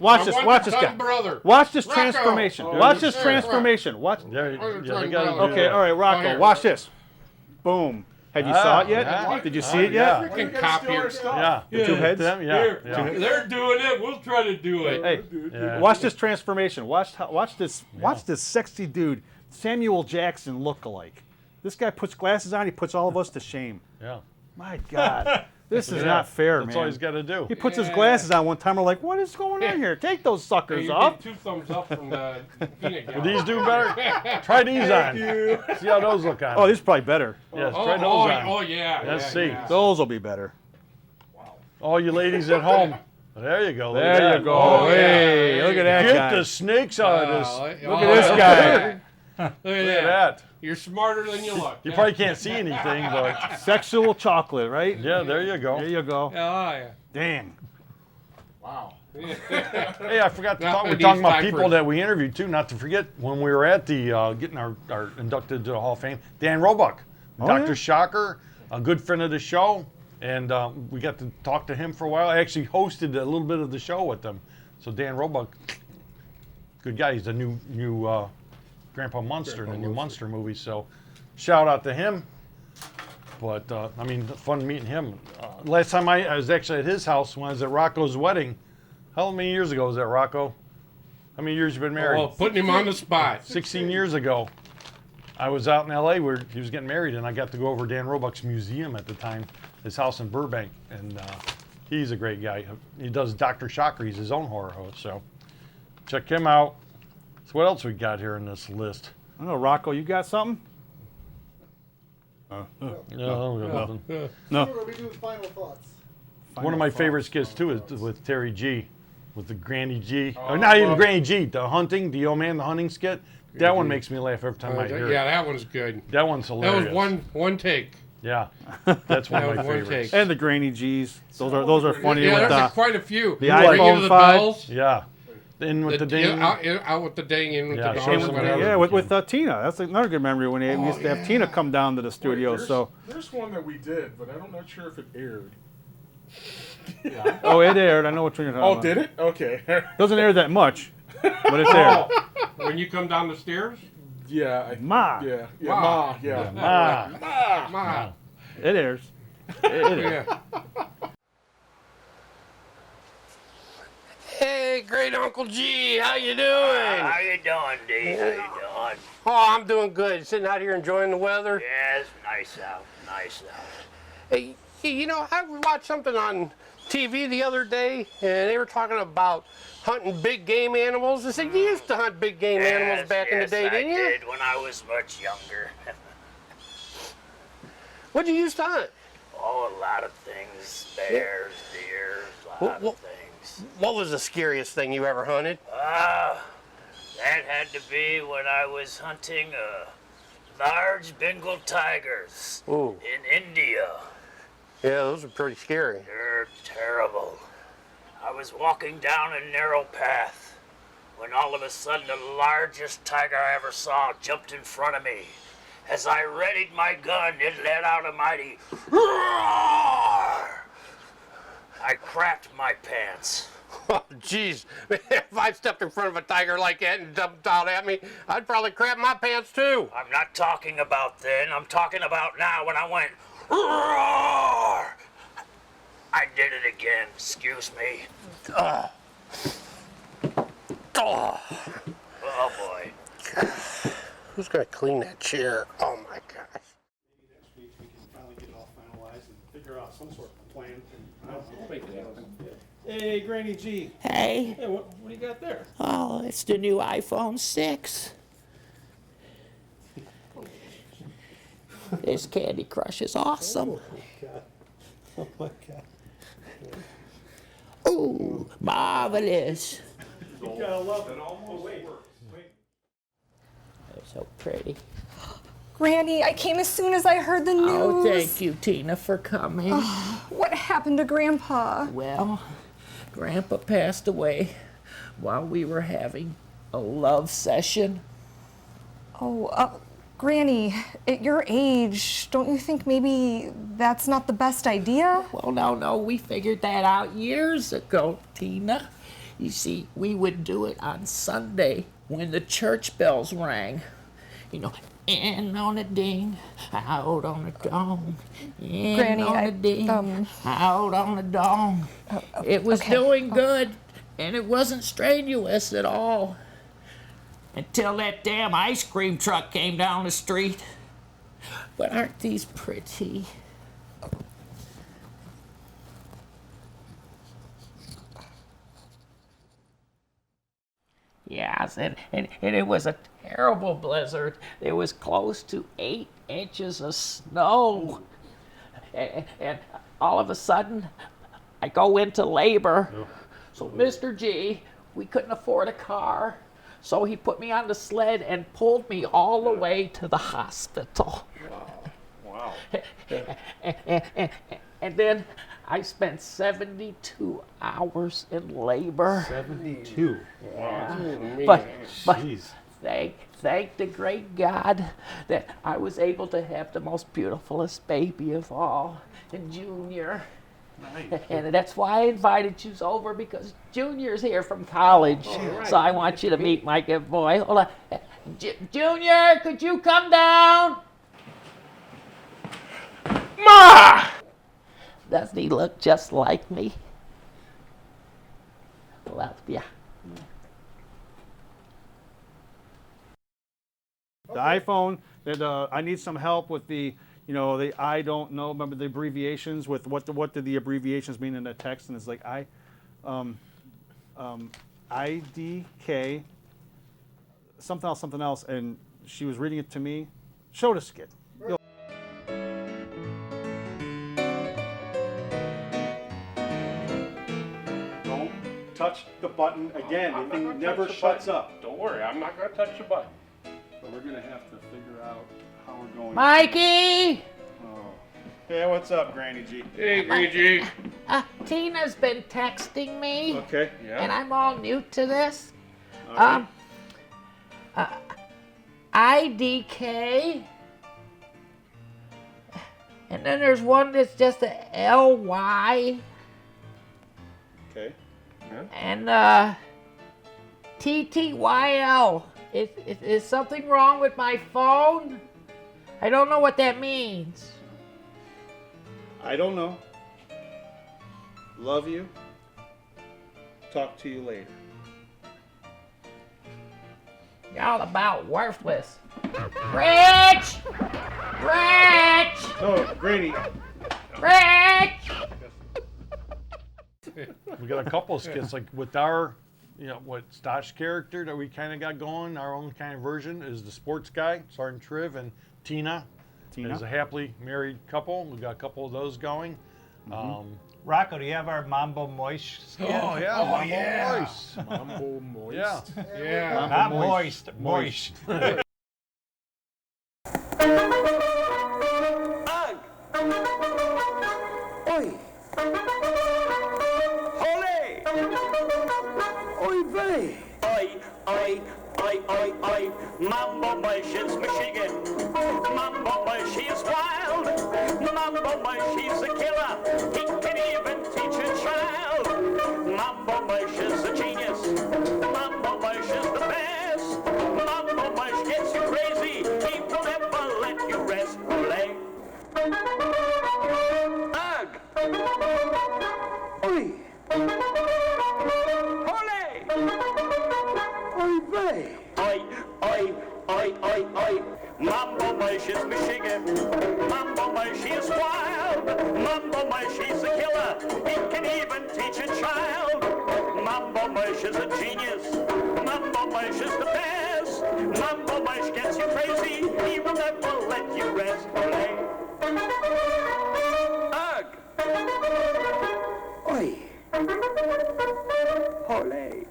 Watch this. Watch this guy. Brother. Watch this Rocco. transformation. Oh, Watch this yeah, transformation. Watch. Yeah, they got to Okay, all right, Rocco. Watch this. Boom. Have you saw it yet? yeah. Did you see it yet? Freaking copiers. Yeah. The two heads? Yeah. They're doing it. We'll try to do it. Hey, watch this transformation. Watch this sexy dude, Samuel Jackson look-alike. This guy puts glasses on. He puts all of us to shame. Yeah. My God, this is not fair, That's man. all he's got to do. He puts his glasses on one time. We're like, what is going on here? Take those suckers off. 2 thumbs up from the peanut gallery. Will these do better? Try these on. See how those look on. Oh, these are probably better. Yes, try those on. Oh, yeah. Let's see. Yeah. Those will be better. All you ladies at home. There you go. There you go. Oh, Hey, yeah. look at that Get guy. the snakes out of this. Look at this guy. Look Look at that. You're smarter than you look. You probably can't see anything, but Sexual chocolate, right? yeah, there you go. There you go. Oh, yeah. Dang. Wow. Hey, I forgot to Not talk. We're with talking these about diapers. people that we interviewed too. Not to forget when we were at the getting our inducted to the Hall of Fame. Dan Roebuck, Dr. yeah. Shocker, a good friend of the show, and we got to talk to him for a while. I actually hosted a little bit of the show with them. So Dan Roebuck, good guy. He's the new Grandpa Munster in the new Munster movie. So shout out to him. but I mean, fun meeting him. Last time I was actually at his house when I was at Rocco's wedding. How many years ago was that, Rocco? How many years you been married? Oh, putting him on the spot. 16 years ago. I was out in L.A. where he was getting married, and I got to go over to Dan Roebuck's museum at the time, his house in Burbank, and he's a great guy. He does Dr. Shocker. He's his own horror host, so check him out. So what else we got here in this list? I don't know, Rocco, you got something? No. We do final thoughts. One of my favorite skits too is with Terry G, with the Granny G. Or not even Granny G, the hunting, the old man, the hunting skit. That one makes me laugh every time I hear it. Yeah, that one's good. That one's hilarious. That was one take. Yeah, that's one of my favorites. And the Granny G's. Those are funny. Yeah, with there's quite a few. The iPhone 5. Yeah. In with the ding. Out with the ding, in with the Yeah, dogs, whatever. Yeah, with Tina. That's another good memory when we used to have Tina come down to the studio. There's one that we did, but I'm not sure if it aired. Oh, it aired. I know what you're talking about. Oh, did it? Okay. Doesn't air that much, but it's aired. When you come down the stairs? Yeah. Ma. Yeah. Ma. Ma. It airs. It airs. Hey, great Uncle G, how you doing? How you doing, D? How you doing? Oh, I'm doing good. Sitting out here enjoying the weather. Yeah, it's nice out. Nice out. Hey, you know, I watched something on TV the other day, and they were talking about hunting big game animals. They said you used to hunt big game animals back in the day, didn't you? I did when I was much younger. What'd you used to hunt? Oh, a lot of things. Bears, deer, a lot of things. What was the scariest thing you ever hunted? That had to be when I was hunting large Bengal tigers in India. Yeah, those are pretty scary. They're terrible. I was walking down a narrow path when all of a sudden the largest tiger I ever saw jumped in front of me. As I readied my gun, it let out a mighty roar. I crapped my pants. Oh, jeez. If I stepped in front of a tiger like that and jumped out at me, I'd probably crap my pants too. I'm not talking about then. I'm talking about now when I went roar. I did it again. Excuse me. Oh boy. Who's gonna clean that chair? Oh my gosh. Maybe next week we can finally get it all finalized and figure out some sort of plan. I'll make it happen. Hey, Granny G. Hey. Hey, what do you got there? Oh, it's the new iPhone 6. This Candy Crush is awesome. Oh my God. Ooh, marvelous. You gotta love it. Almost wait. They're so pretty. Granny, I came as soon as I heard the news. Oh, thank you, Tina, for coming. Oh, what happened to Grandpa? Well, Grandpa passed away while we were having a love session. Oh, Granny, at your age, don't you think maybe that's not the best idea? Well, no, we figured that out years ago, Tina. You see, we would do it on Sunday when the church bells rang. You know, in on a ding, out on a dong. In Granny, on a ding, out on a dong. It was doing good, and it wasn't strenuous at all. Until that damn ice cream truck came down the street. But aren't these pretty? Yes, and it was a terrible blizzard. There was close to 8 inches of snow. And all of a sudden, I go into labor. So Mr. G, we couldn't afford a car. So he put me on the sled and pulled me all the way to the hospital. Wow. And then I spent 72 hours in labor. 72. Yeah. Wow. But thank the great God that I was able to have the most beautifulest baby of all, Junior. Nice. And that's why I invited you over, because Junior's here from college. Right. So I want you to meet my good boy. Hold on. Junior, could you come down? Doesn't he look just like me? Love ya. The iPhone, that I need some help with the, the I don't know. Remember the abbreviations with what did the abbreviations mean in the text? And it's like IDK, something else, and she was reading it to me. Show the skit. Don't touch the button again. The thing never shuts up. Don't worry, I'm not going to touch the button. But we're gonna have to figure out how we're going. Mikey! Oh. Hey, what's up, Granny G? Hey, Granny G. Tina's been texting me. Okay. Yeah. And I'm all new to this. All right. IDK. And then there's one that's just a LY. Okay. Yeah. And TTYL. Is something wrong with my phone? I don't know what that means. I don't know. Love you. Talk to you later. Y'all about worthless. Rich! Rich! Oh, Granny. Rich! We got a couple of skits like with our, what Stosh character that we kind of got going. Our own kind of version is the sports guy, Sergeant Triv, and Tina. Tina is a happily married couple. We got a couple of those going. Rocco, do you have our Mambo Moist skit? Oh yeah, Oh, Mambo yeah. Moist. Mambo Moist. Yeah. Yeah. Not moist. Oi! Ole! Oi, vey! Oi! Mambo Moist is Michigan. Mambo Moist, she's wild. Mambo Moist, she's a killer. He can even teach a child. Mambo Moist is a genius. Mambo Moist is the best. Mambo Moist gets you crazy. He will never let you rest. Ole! Ugh! Oi! Ole! Oi, vey! Oi! Mambo Moist is Michigan. Mambo Moist, she is wild. Mambo Moist, she's a killer. He can even teach a child. Mambo Moist is a genius. Mambo Moist is the best. Mambo Moist gets you crazy. He will never let you rest. Ole! Ugh! Oi! Ole!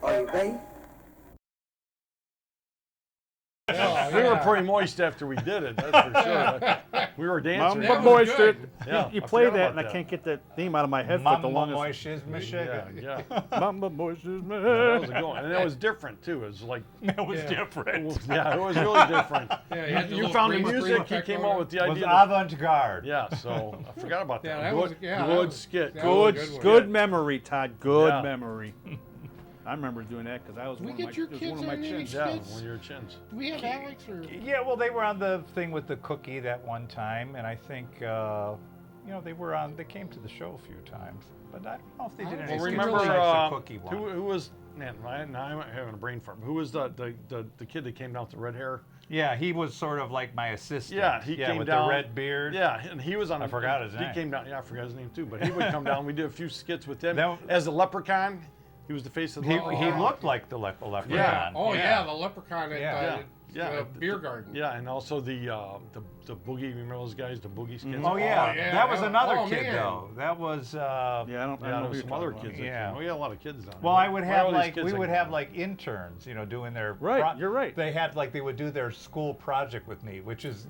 Oi, vey! We were pretty moist after we did it, that's for sure. We were dancing. Mambo Moist. Yeah, You I play forgot that, about and I can't get that theme out of my head for the Mambo longest. Moist is Michigan. Yeah. Mambo Moist is That was a good one. And that was different too. It was like That was different. Yeah, it was really different. Yeah, you had the you little found the green music. screen He came effect out with the It was idea. Of, avant-garde. yeah, so I forgot about that. Yeah, that good, was- yeah, good that was- skit. that was a Good, good one. good memory, Todd. Good Yeah. memory. I remember doing that because that was We one get of your my, it was kids one of my on any chins. Yeah, skits? one of your chins. Do we have Alex or? Yeah, well, they were on the thing with the cookie that one time, and I think, they were on. They came to the show a few times, but I don't know if they did any. Well, skits remember besides the cookie one. who was? Man, now I'm having a brain fart. Who was the kid that came down with the red hair? Yeah, he was sort of like my assistant. Yeah, he came with down the red beard. Yeah, and he was on. I forgot his name. He came down. Yeah, I forgot his name too. But he would come down. We did a few skits with him That- as a leprechaun. He was the face of the He leprechaun. looked like the leprechaun. Yeah. Oh yeah, the leprechaun at Yeah. the beer garden. Yeah, and also the boogie. Remember those guys? The boogie skits. Oh yeah, that was another kid man. though. That was. Yeah, I don't Yeah, know there who was you're some other talking kids. about. Yeah. We had a lot of kids on. Well, I would have all these like kids we that would came have on. like interns, doing their Right, you're right. They had like they would do their school project with me, which is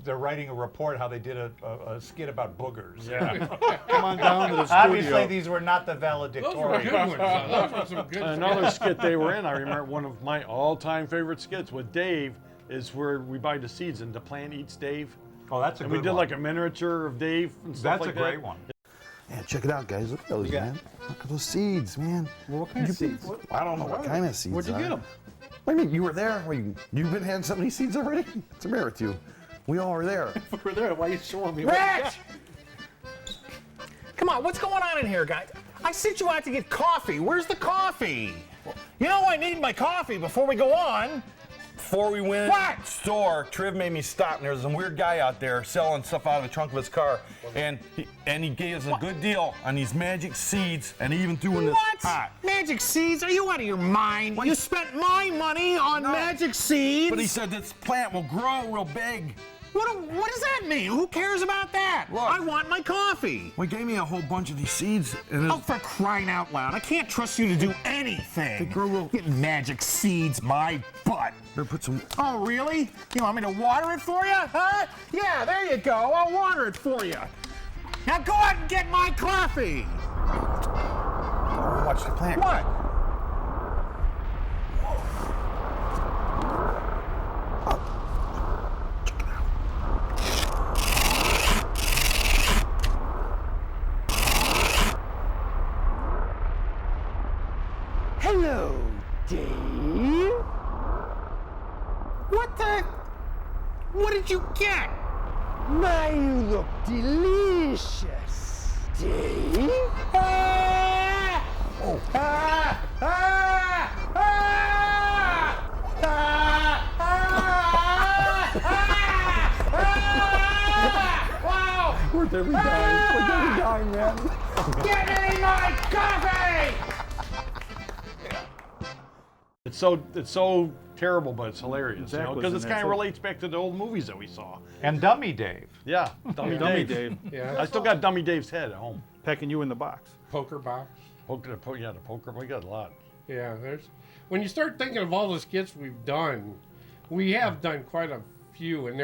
they're writing a report how they did a skit about boogers. Yeah. Come on down to the studio. Obviously, these were not the valedictorian. Those were good ones. Those were some good Another skits. skit they were in, I remember one of my all-time favorite skits with Dave is where we buy the seeds and the plant eats Dave. Oh, that's a and good we did one. like a miniature of Dave and stuff That's like a great that. one. Yeah, check it out, guys. Look at those, man. Look at those seeds, man. Well, what kind of seeds? I don't know what kind of seeds. Where'd you get them? I mean, you were there. You've been having some of these seeds already? What's the matter with you? We all were there. We're there. Why are you showing me? Rich! on, what's going on in here, guys? I sent you out to get coffee. Where's the coffee? You know I need my coffee before we go on. Before we went in the store, Triv made me stop, and there was some weird guy out there selling stuff out of the trunk of his car, and he gave us a good deal on these magic seeds, and he even threw in this pot. Magic seeds? Are you out of your mind? You spent my money on magic seeds? But he said this plant will grow real big. What does that mean? Who cares about that? Look, I want my coffee. Well, he gave me a whole bunch of these seeds. And oh, for crying out loud. I can't trust you to do anything. They grow real... Get magic seeds, my butt. Here, put some... Oh, really? You want me to water it for you? Huh? Yeah, there you go. I'll water it for you. Now go out and get my coffee. Watch the plant. What? Hello, Dave. What did you get? My, you look delicious, Dave. Ah! Oh. Ah! Ah! Ah! Ah! Ah! Ah! Wow! We're dying, man. Get me my coffee! It's so terrible, but it's hilarious, Zach because was it in kind there, of too. relates back to the old movies that we saw. And Dummy Dave. Yeah, Dummy Dave. Yeah. I still got Dummy Dave's head at home. Pecking you in the box. Poker box. The poker. We got a lot. Yeah, when you start thinking of all the skits we've done, we have done quite a few, and they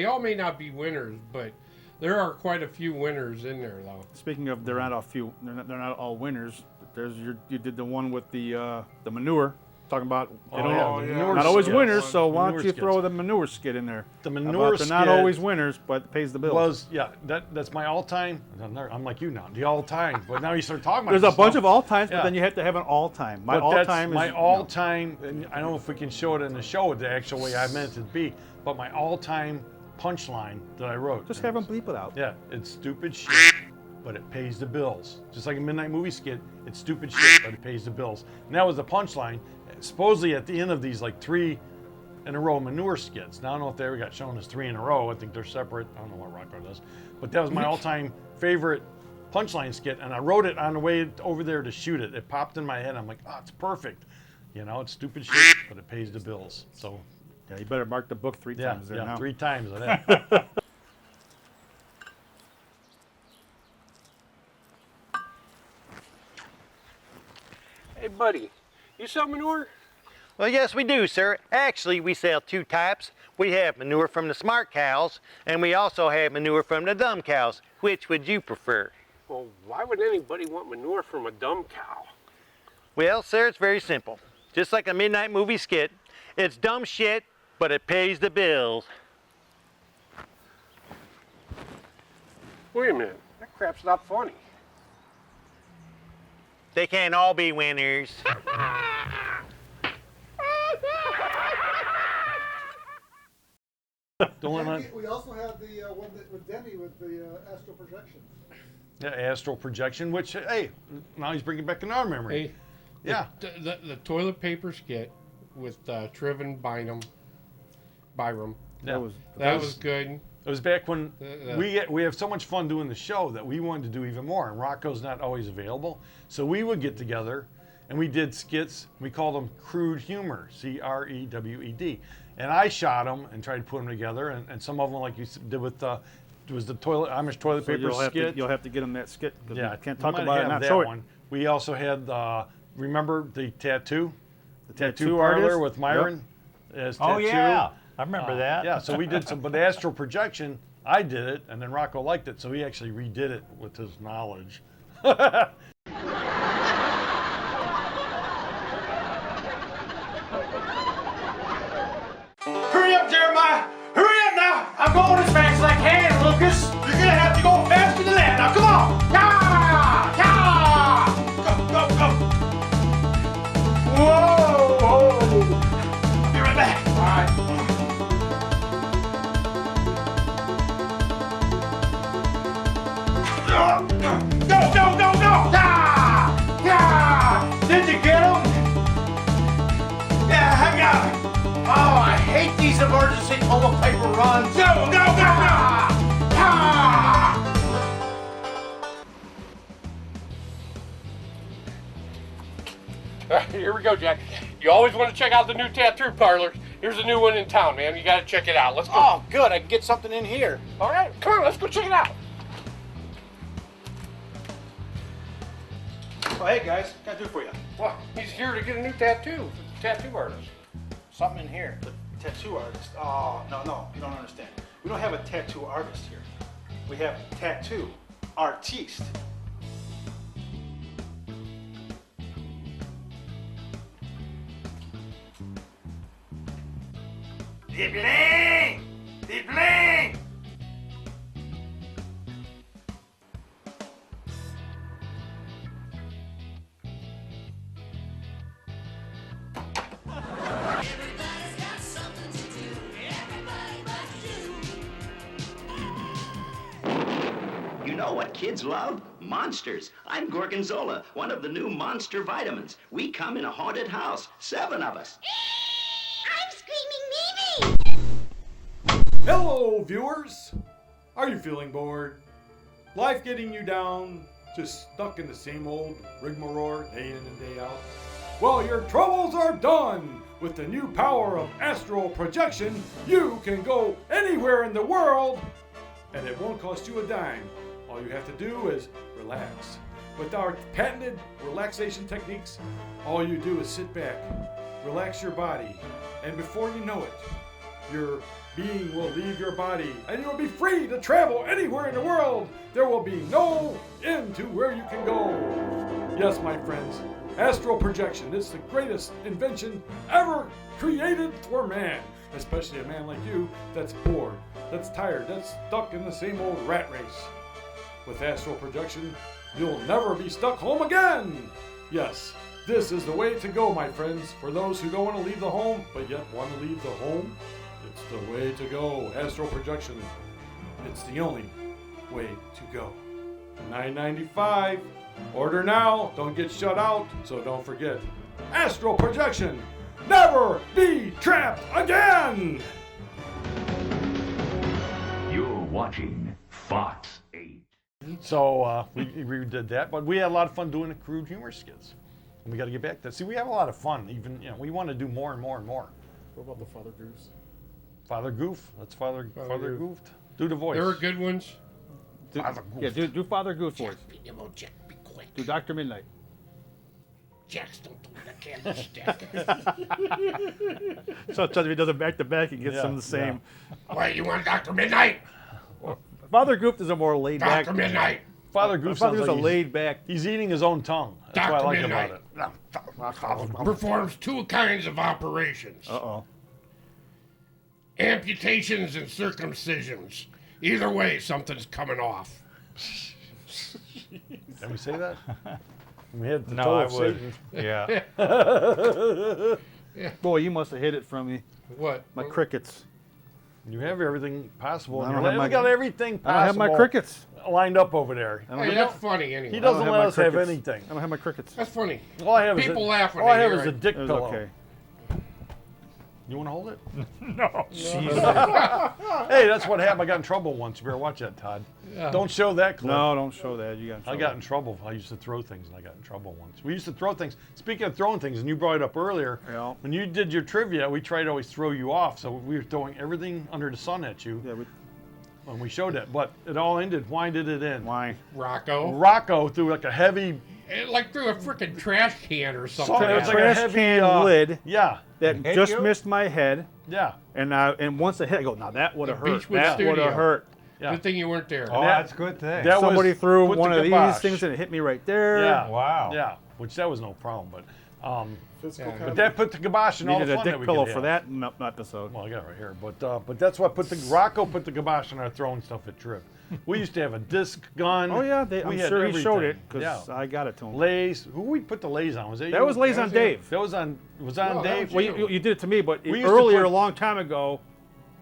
all may not be winners, but there are quite a few winners in there, though. Speaking of, they're not all winners. You did the one with the manure. Talking about not always winners, so why don't you throw the manure skit in there? The manure skit. They're not always winners, but it pays the bills. That's my all-time. I'm like you now, the all-time. But now you start talking about There's a this bunch stuff. of all-times, but then you have to have an all-time. My all-time is... My all-time, and I don't know if we can show it in the show the actual way I meant it to be, but my all-time punchline that I wrote. Just have them bleep it out. Yeah, it's stupid shit, but it pays the bills. Just like a midnight movie skit, it's stupid shit, but it pays the bills. And that was the punchline. Supposedly at the end of these like 3 in a row manure skits. Now I don't know if they ever got shown as 3 in a row. I think they're separate. I don't know what Rocco does. But that was my all-time favorite punchline skit, and I wrote it on the way over there to shoot it. It popped in my head. I'm like, oh, it's perfect. You know, it's stupid shit, but it pays the bills. So yeah, you better mark the book 3 times there now. 3 times of that. Hey, buddy, you sell manure? Well, yes, we do, sir. Actually, we sell 2 types. We have manure from the smart cows, and we also have manure from the dumb cows. Which would you prefer? Well, why would anybody want manure from a dumb cow? Well, sir, it's very simple. Just like a midnight movie skit, it's dumb shit, but it pays the bills. Wait a minute, that crap's not funny. They can't all be winners. We also have the one with Demi with the astral projections. Yeah, astral projection, which, hey, now he's bringing back another memory. Hey, yeah. The toilet paper skit with Triv and Byram. Yeah. That was good. It was back when we have so much fun doing the show that we wanted to do even more, and Rocco's not always available. So we would get together, and we did skits. We called them crude humor, C-R-E-W-E-D. And I shot them and tried to put them together, and some of them, like you did with the Amish toilet paper skit. You'll have to get them that skit, because Yeah, we can't we talk might about it have and not that show it. one. We also had, remember the tattoo? The tattoo parlor artist? with Myron as tattoo. Oh, yeah. I remember that. Yeah, so we did some, but the astral projection, I did it, and then Rocco liked it, so he actually redid it with his knowledge. Hurry up, Jeremiah! Hurry up now! I'm going as fast as I can, Lucas! You're gonna have to go faster than that! Now, come on! Yeah! Yeah! Go, go, go! Whoa! Whoa! I'll be right back. All right. Go, go, go, go! Yeah! Yeah! Did you get him? Yeah, I got him. Oh, I hate these emergency toilet paper runs. Go, go, go, go! Ah! All right, here we go, Jack. You always want to check out the new tattoo parlor. Here's a new one in town, man. You got to check it out. Let's go. Oh, good. I can get something in here. All right, come on, let's go check it out. Oh, hey, guys. What can I do for you? Well, he's here to get a new tattoo. Tattoo artist. Something in here. The tattoo artist. Oh, no, you don't understand. We don't have a tattoo artist here. We have a tattoo artiste. Dibling! Dibling! You know what kids love? Monsters. I'm Gorgonzola, one of the new monster vitamins. We come in a haunted house, 7 of us. Hello, viewers! Are you feeling bored? Life getting you down? Just stuck in the same old rigmarole day in and day out? Well, your troubles are done! With the new power of astral projection, you can go anywhere in the world, and it won't cost you a dime. All you have to do is relax. With our patented relaxation techniques, all you do is sit back, relax your body, and before you know it, your being will leave your body, and you will be free to travel anywhere in the world. There will be no end to where you can go. Yes, my friends, astral projection is the greatest invention ever created for man, especially a man like you that's bored, that's tired, that's stuck in the same old rat race. With astral projection, you'll never be stuck home again. Yes, this is the way to go, my friends. For those who don't want to leave the home, but yet want to leave the home, it's the way to go. Astral projection, it's the only way to go. $9.95. Order now. Don't get shut out. So don't forget, astral projection. Never be trapped again. You're watching Fox 8. So we did that, but we had a lot of fun doing the crude humor skits. And we got to get back to that. See, we have a lot of fun. Even we want to do more and more and more. What about the Father Goose? Father Goof. That's Father Goofed. Do the voice. There were good ones. Father Goof. Yeah, do Father Goof voice. Jack, be quick. Do Dr. Midnight. Jax, don't do the candlestick. Sometimes if he does it back to back, he gets them the same. Wait, you want Dr. Midnight? Father Goof is a more laid back. Dr. Midnight. Father Goof Father sounds Goof's like a laid back. He's eating his own tongue. That's what I like about it. Performs 2 kinds of operations. Uh-oh. Amputations and circumcisions. Either way, something's coming off. Can we say that? We had the No, toe I of would. Satan. Yeah. Boy, you must have hid it from me. What? My crickets. You have everything possible. I in don't your have life. my- We got everything possible. I don't have my crickets. Lined up over there. Hey, that's funny anyway. He doesn't let us have crickets. anything. I don't have my crickets. That's funny. All I have People is laugh when all I they have hear is a it. dick It was pillow. okay. You want to hold it? No. Hey, that's what happened. I got in trouble once. You better watch that, Todd. Yeah. Don't show that clip. No, don't show that. You got in I trouble. got in trouble. I used to throw things, and I got in trouble once. We used to throw things. Speaking of throwing things, and you brought it up earlier, Yeah. when you did your trivia, we tried to always throw you off, so we were throwing everything under the sun at you. Yeah, when we showed it, but it all ended. Why did it end? Why? Rocco threw like a heavy. Like through a freaking trash can or something. It was like a trash heavy can lid. Yeah. That Hit just you? missed my head. Yeah. And once it hit, I go, now that would have hurt. Beechwood That would Studio. have hurt. Yeah. Good thing you weren't there. Oh, that's a good thing. That Somebody was threw put one the of these kibosh. things and it hit me right there. Yeah. Wow. Yeah. Which that was no problem, but. Physical But that put the kibosh in all the Needed fun a that dick we pillow could for have. that episode. Well, I got it right here, but that's what put the Rocco put the kibosh on our throwing stuff at Trip. We used to have a disc gun. Oh yeah, We I'm had sure he showed everything. it because Yeah. I got it to him. Lays. Who we put the lays on? Was that you? That was Lays on Dave. That was on. Was that on No, that Dave? was Well, you did it to me, but We used to earlier, put- a long time ago,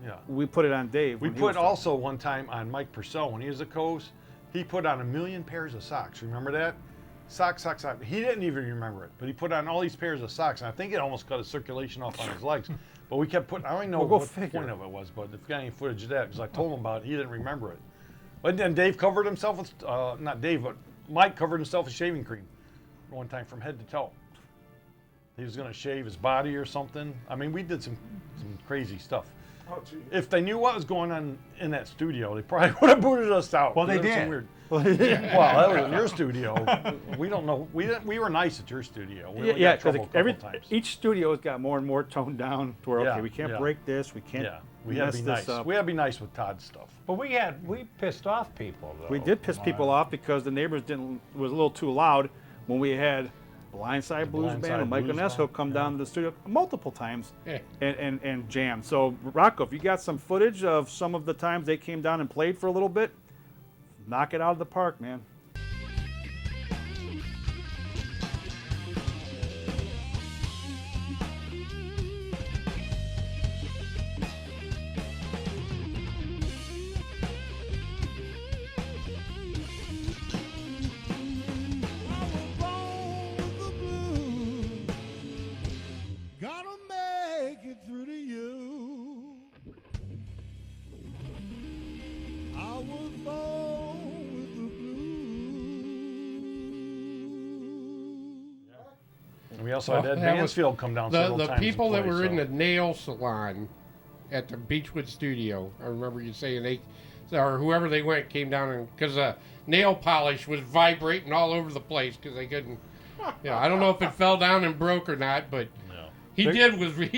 Yeah. we put it on Dave. We when he put was also one time on Mike Purcell when he was a co-host. he put on 1 million pairs of socks. Remember that? Socks. He didn't even remember it, but he put on all these pairs of socks, and I think it almost cut his circulation off on his legs. But we kept putting, I don't even know what the point of it was, but if you got any footage of that, because I told him about it, he didn't remember it. But then Dave covered himself with, not Dave, but Mike covered himself with shaving cream one time from head to toe. He was going to shave his body or something. I mean, we did some crazy stuff. Oh, gee. If they knew what was going on in that studio, they probably would have booted us out. Well, they There was some did. weird- Well, that was in your studio. We don't know. We were nice at your studio. We only got in trouble a couple times. Each studio has got more and more toned down to where, okay, we can't break this, we can't We had mess to be this nice. up. We had to be nice with Todd's stuff. But we pissed off people, though. We did piss people off because the neighbors was a little too loud when we had Blindside Blues Band and Michael Nesso come down to the studio multiple times and jam. So Rocco, if you got some footage of some of the times they came down and played for a little bit, knock it out of the park, man. Gotta make it through to you. I was born with the blues. And we also had Ed Mansfield come down several times. The people and that play, were in so. the nail salon at the Beechwood studio, I remember you saying or whoever they went came down and, because nail polish was vibrating all over the place because they couldn't, I don't know if it fell down and broke or not, but he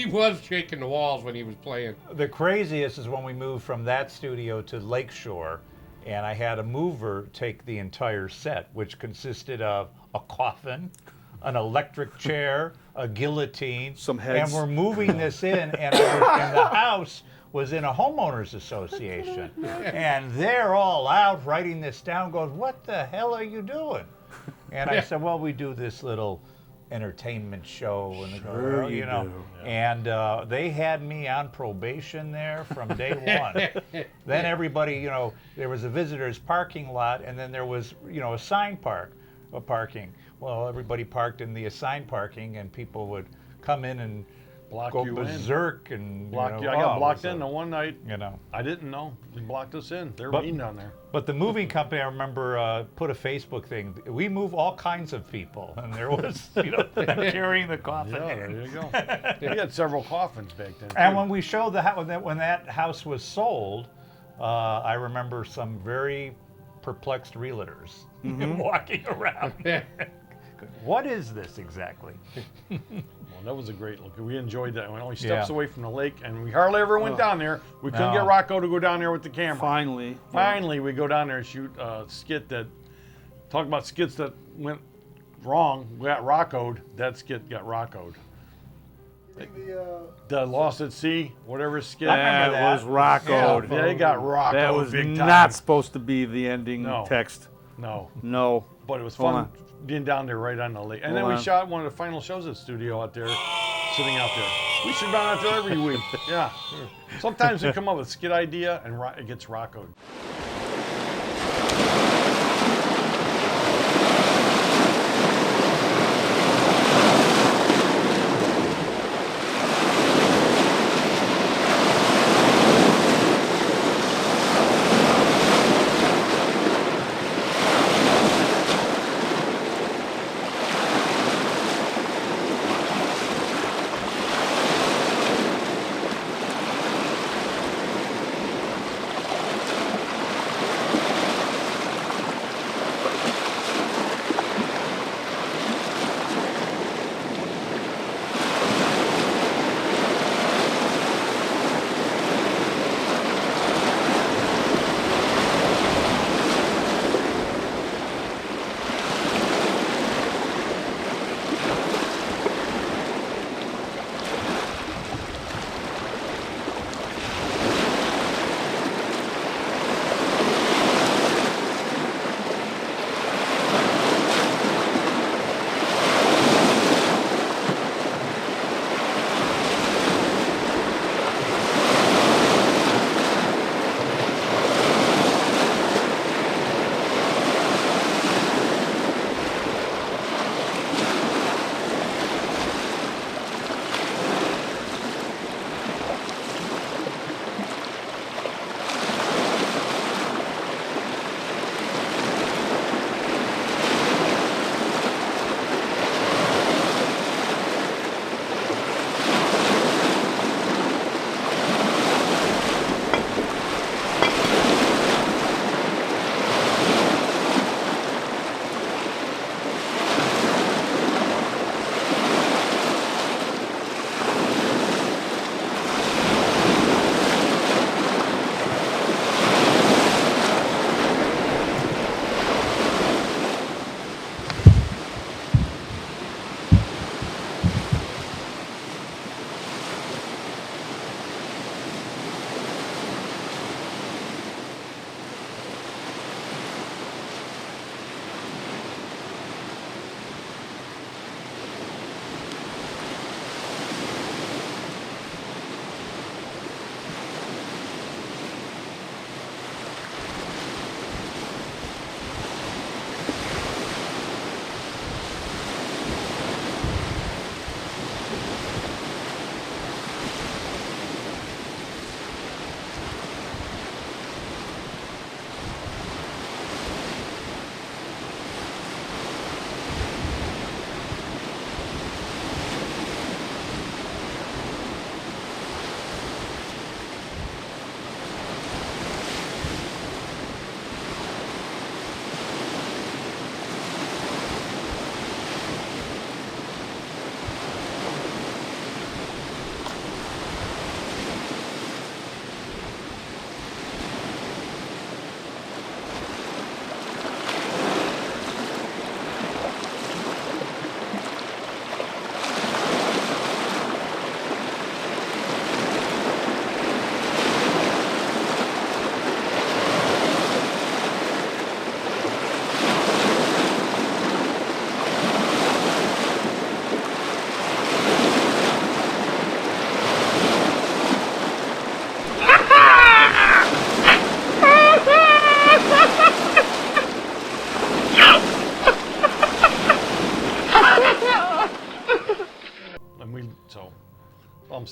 was shaking the walls when he was playing. The craziest is when we moved from that studio to Lakeshore, and I had a mover take the entire set, which consisted of a coffin, an electric chair, a guillotine, some heads. And we're moving this in, and the house was in a homeowners association. And they're all out writing this down, goes, what the hell are you doing? And I said, well, we do this little entertainment show, and they go, Sure well, you do. And they had me on probation there from day one. Then everybody, there was a visitor's parking lot, and then there was, assigned parking. Well, everybody parked in the assigned parking, and people would come in and go berserk and block you. I got blocked in the one night. I didn't know. They blocked us in. They were mean down there. But the moving company, I remember, put a Facebook thing. We move all kinds of people, and there was, them carrying the coffin. Yeah, there you go. We had several coffins back then. And when we showed when that house was sold, I remember some very perplexed realtors walking around. What is this exactly? Well, that was a great look. We enjoyed that. We only steps away from the lake, and we hardly ever went down there. We couldn't get Rocco to go down there with the camera. Finally, we go down there and shoot a skit that, talk about skits that went wrong. We got Rocco'd. That skit got Rocco'd. The Lost at Sea, whatever skit. That was Rocco'd. Yeah, they got Rocco'd. That was big time. not supposed to be the ending text. No. But it was fun being down there right on the lake. And then we shot one of the final shows at the studio out there, sitting out there. We shoot down out there every week. Yeah. Sometimes we come up with a skit idea and it gets Rocco'd.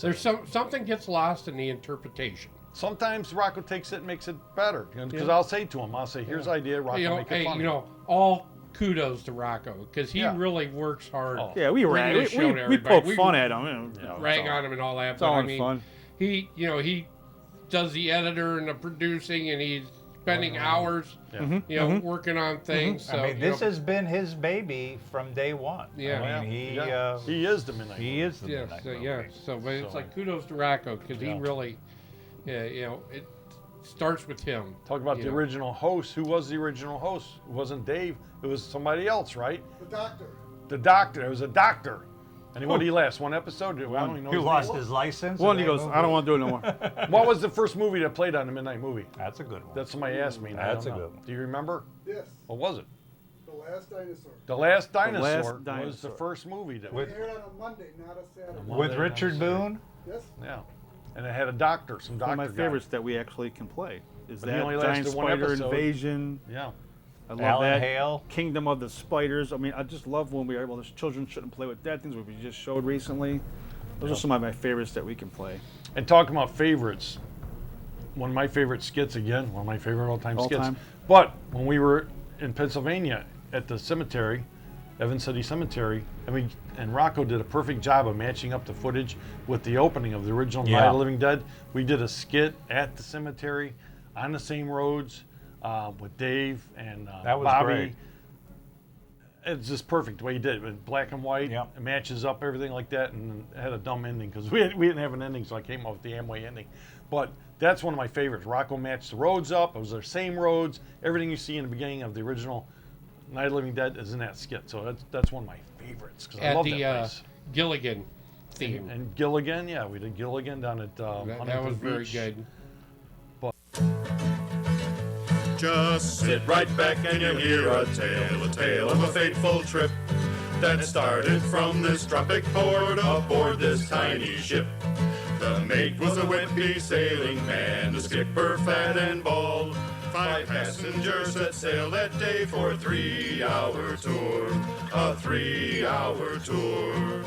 There's something gets lost in the interpretation. Sometimes Rocco takes it and makes it better. Because Yeah. I'll say to him, here's the idea, Rocco, make it funny. All kudos to Rocco because he really works hard. Yeah, we bringing rag. this show to We poke everybody. fun at him. Rag on him and all that. It's all in fun. He does the editor and the producing, and he's spending hours, working on things. So, I mean, this has been his baby from day one. Yeah. I mean, he is the Midnight He Movie. is the Midnight Movie. But it's like kudos to Rocco because he really, it starts with him. Talk about the original host. Who was the original host? It wasn't Dave. It was somebody else, right? The doctor. The doctor. It was a doctor. And what did he last? One episode? I don't even know He his lost name. his license. One, he goes, I don't want to do it no more. What was the first movie that played on the Midnight Movie? That's a good one. That's somebody asked me. And I That's don't a know. good one. Do you remember? Yes. What was it? The Last Dinosaur. The Last Dinosaur, Last was Dinosaur. the first movie that It aired on a Monday, not a Saturday. With Richard Boone? Yes. Yeah. And it had a doctor, some doctor One of my guy. favorites that we actually can play is But he that only Giant lasted one Spider episode. Invasion. Yeah. I love Alan that. Hale. Kingdom of the Spiders. I mean, I just love when we are, well, the children shouldn't play with dead things, which we just showed recently. Those are some of my favorites that we can play. And talking about favorites, one of my favorite skits, again, one of my favorite all-time skits. All-time. But when we were in Pennsylvania at the cemetery, Evans City Cemetery, and Rocco did a perfect job of matching up the footage with the opening of the original Night of the Living Dead. We did a skit at the cemetery on the same roads with Dave and That was Bobby. great. It's just perfect the way he did it. With black and white, it matches up everything like that, and it had a dumb ending because we didn't have an ending, so I came up with the Amway ending. But that's one of my favorites. Rocco matched the roads up. It was their same roads. Everything you see in the beginning of the original Night of the Living Dead is in that skit. So that's one of my favorites because I love that place. Gilligan theme. And Gilligan, yeah, we did Gilligan down at that was Huntington very Beach. good. Just sit right back and you'll hear a tale of a fateful trip that started from this tropic port aboard this tiny ship. The mate was a wimpy sailing man, the skipper fat and bald. 5 passengers set sail that day for a 3-hour tour, a 3-hour tour.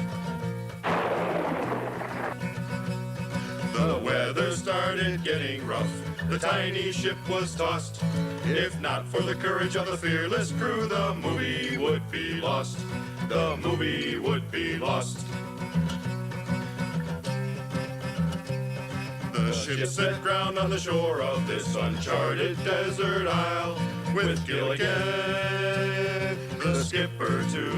The weather started getting rough, the tiny ship was tossed. If not for the courage of the fearless crew, the movie would be lost. The movie would be lost. The ship set ground on the shore of this uncharted desert isle, with Gilligan, the skipper too,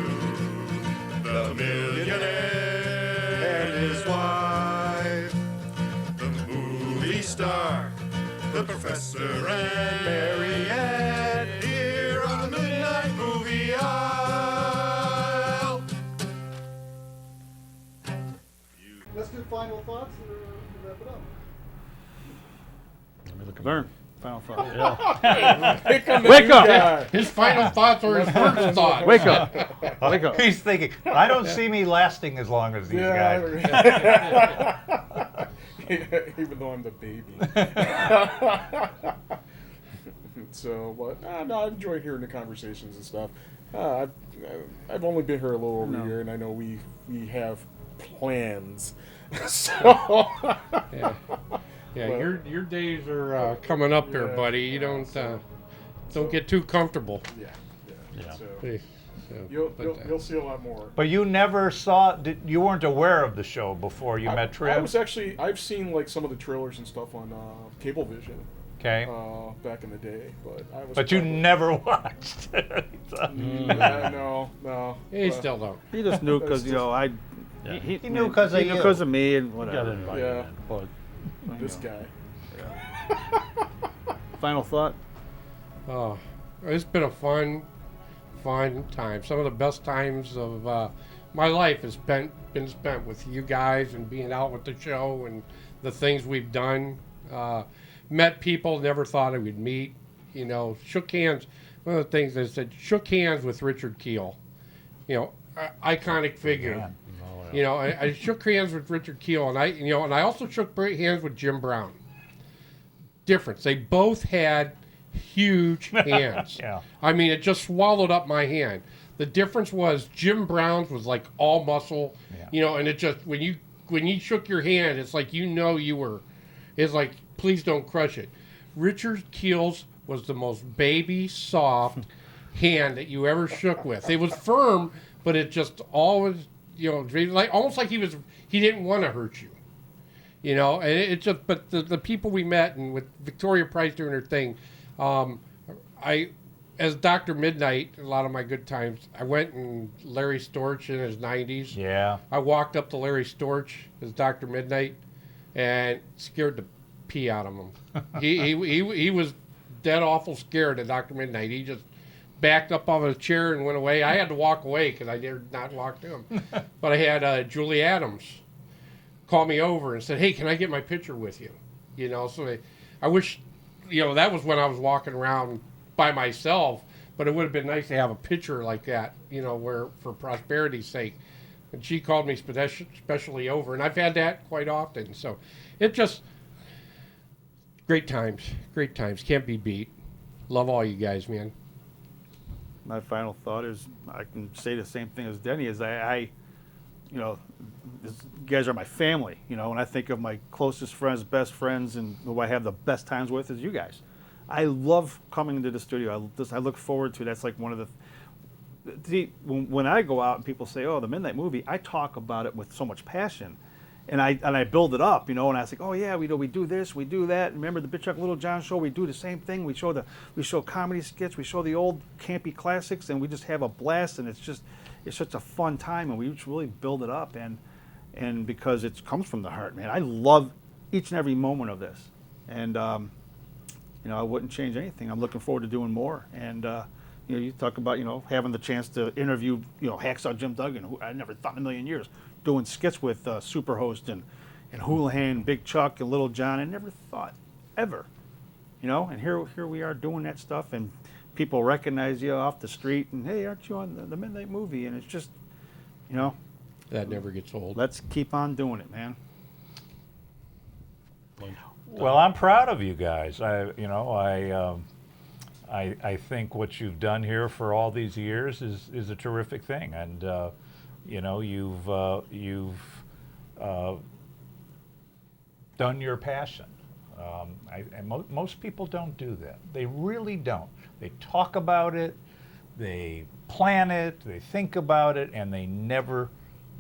the millionaire and his wife, the movie star, the professor and Mary Ann, here on the Midnight Movie Aisle. Let's do final thoughts or wrap it up. Learn. Final thought. Wake up! His final thoughts are his first thoughts. Wake up. Wake up. He's thinking, I don't see me lasting as long as these guys. Even though I'm the baby. So, but no, I enjoy hearing the conversations and stuff. I've only been here a little over a year, and I know we have plans. So Yeah, your days are coming up here, buddy. You don't get too comfortable. Yeah. So, You'll see a lot more. But you never saw, you weren't aware of the show before you met Triv? I've seen like some of the trailers and stuff on Cablevision. Okay. Back in the day, but you never watched. No. He still don't. He just knew because he knew because of you. Because of me and whatever. This guy. Final thought. Oh, it's been a fun time. Some of the best times of my life has been spent with you guys and being out with the show and the things we've done. Met people never thought I would meet. Shook hands. One of the things I said, shook hands with Richard Keel. Iconic figure. I shook hands with Richard Keel, and I also shook hands with Jim Brown. Difference. They both had huge hands. Yeah. I mean, it just swallowed up my hand. The difference was Jim Brown's was like all muscle, and it just when you when he shook your hand, it's like you were. It's like, please don't crush it. Richard Keel's was the most baby soft hand that you ever shook with. It was firm, but it just always, like almost like he didn't want to hurt you. And it just, but the people we met, and with Victoria Price doing her thing, as Dr. Midnight, a lot of my good times, I went and Larry Storch in his 90s. Yeah. I walked up to Larry Storch as Dr. Midnight and scared the pee out of him. He was dead awful scared of Dr. Midnight. He just backed up off his chair and went away. I had to walk away because I dared not walk to him. But I had Julie Adams call me over and said, hey, can I get my picture with you? So I wish, that was when I was walking around by myself, but it would have been nice to have a picture like that, where for prosperity's sake. And she called me specially over, and I've had that quite often. So it just, great times, can't be beat. Love all you guys, man. My final thought is, I can say the same thing as Denny, is you guys are my family, when I think of my closest friends, best friends, and who I have the best times with is you guys. I love coming into the studio. I look forward to it. That's like one of the, when I go out and people say, oh, the Midnight Movie, I talk about it with so much passion. And I build it up, and I was like, oh yeah, we do this, we do that. Remember the Big Chuck Lil John show? We do the same thing. We show comedy skits, we show the old campy classics, and we just have a blast. And it's such a fun time, and we just really build it up. And because it comes from the heart, man. I love each and every moment of this, and I wouldn't change anything. I'm looking forward to doing more. And you talk about having the chance to interview Hacksaw Jim Duggan, who I never thought in a million years, doing skits with Superhost and Hoolihan, Big Chuck, and Lil John. I never thought ever, And here we are doing that stuff, and people recognize you off the street, and hey, aren't you on the Midnight Movie? And it's just, that never gets old. Let's keep on doing it, man. Well, I'm proud of you guys. I think what you've done here for all these years is a terrific thing, and you've done your passion. Most people don't do that. They really don't. They talk about it, they plan it, they think about it, and they never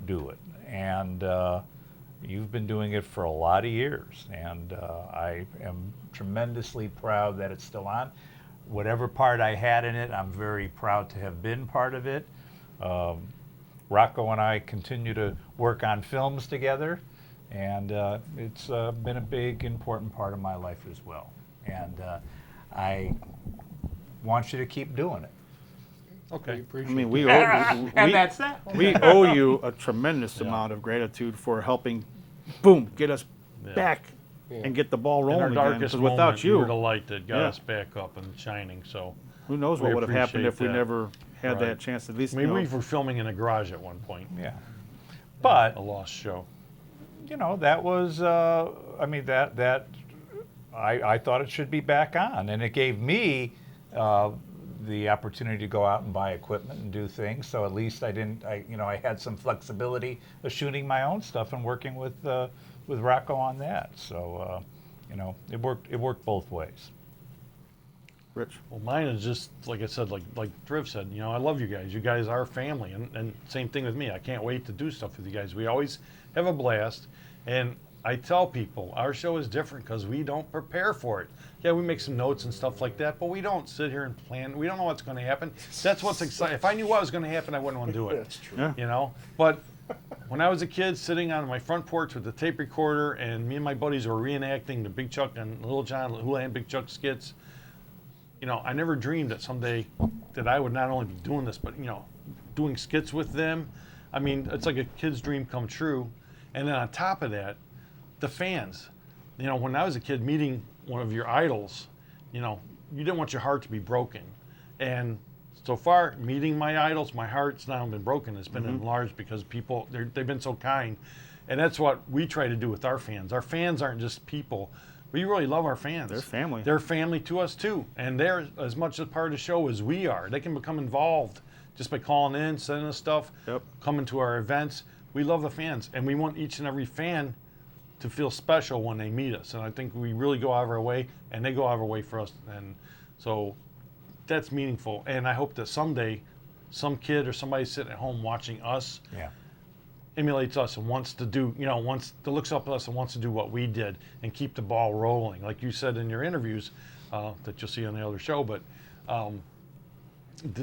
do it. And you've been doing it for a lot of years, and I am tremendously proud that it's still on. Whatever part I had in it, I'm very proud to have been part of it. Rocco and I continue to work on films together, and it's been a big, important part of my life as well. And I want you to keep doing it. Okay. We and that's that. We owe you a tremendous amount of gratitude for helping, get us back and get the ball rolling in our again. darkest Because without moment, you, were the light that got us back up and shining. So who knows what would have happened if we never had that chance? At least we were filming in a garage at one point. Yeah, but a lost show. That was. I thought it should be back on, and it gave me the opportunity to go out and buy equipment and do things. So at least I had some flexibility of shooting my own stuff and working with Rocco on that. So it worked both ways. Rich? Well, mine is just like I said, like Driv said. I love you guys. You guys are family, and same thing with me. I can't wait to do stuff with you guys. We always have a blast, and I tell people our show is different because we don't prepare for it. Yeah, we make some notes and stuff like that, but we don't sit here and plan. We don't know what's going to happen. That's what's exciting. If I knew what was going to happen, I wouldn't want to do it. That's true. Yeah. But when I was a kid, sitting on my front porch with the tape recorder, and me and my buddies were reenacting the Big Chuck and Lil John, Hoolihan Big Chuck skits, I never dreamed that someday that I would not only be doing this, but doing skits with them. I mean, it's like a kid's dream come true. And then on top of that, the fans. When I was a kid, meeting one of your idols, you didn't want your heart to be broken. And so far, meeting my idols, my heart's not been broken. It's been enlarged because people, they've been so kind. And that's what we try to do with our fans. Our fans aren't just people. We really love our fans. They're family. They're family to us too. And they're as much a part of the show as we are. They can become involved just by calling in, sending us stuff, coming to our events. we love the fans, and we want each and every fan to feel special when they meet us. And I think we really go out of our way, and they go out of our way for us. And so that's meaningful. And I hope that someday some kid or somebody sitting at home watching us emulates us and wants to do, wants to looks up at us and wants to do what we did and keep the ball rolling. Like you said in your interviews that you'll see on the other show, but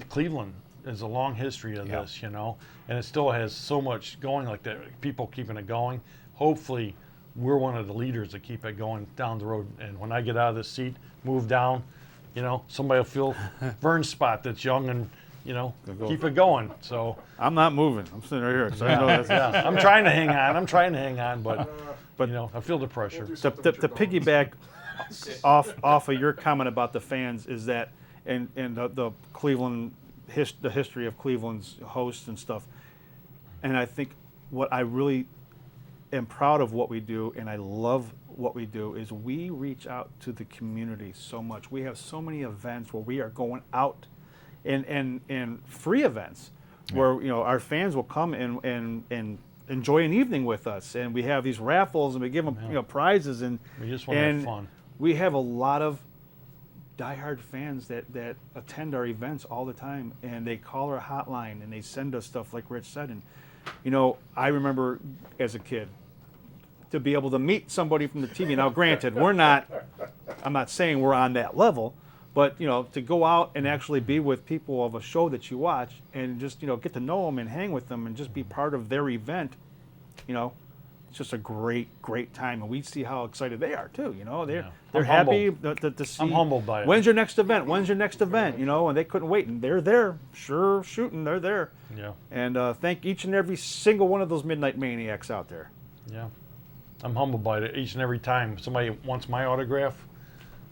Cleveland is a long history of this, and it still has so much going like that. People keeping it going. Hopefully, we're one of the leaders that keep it going down the road. And when I get out of this seat, move down, somebody will fill Vern's spot that's young and, keep it going. So I'm not moving. I'm sitting right here. So I know that's, I'm trying to hang on. But I feel the pressure. To piggyback off of your comment about the fans is that, and the Cleveland, the history of Cleveland's hosts and stuff, and I think what I really am proud of what we do, and I love what we do, is we reach out to the community so much. We have so many events where we are going out, and free events where our fans will come and enjoy an evening with us, and we have these raffles and we give them prizes, and we just want to have fun. We have a lot of diehard fans that attend our events all the time, and they call our hotline and they send us stuff like Rich said. And I remember as a kid to be able to meet somebody from the TV. Now granted, I'm not saying we're on that level, but to go out and actually be with people of a show that you watch and just get to know them and hang with them and just be part of their event, it's just a great time, and we see how excited they are too. They're happy to see. I'm humbled by it. When's your next event? And they couldn't wait, and they're there, sure shooting. They're there. Yeah. And thank each and every single one of those Midnight Maniacs out there. Yeah. I'm humbled by it each and every time somebody wants my autograph.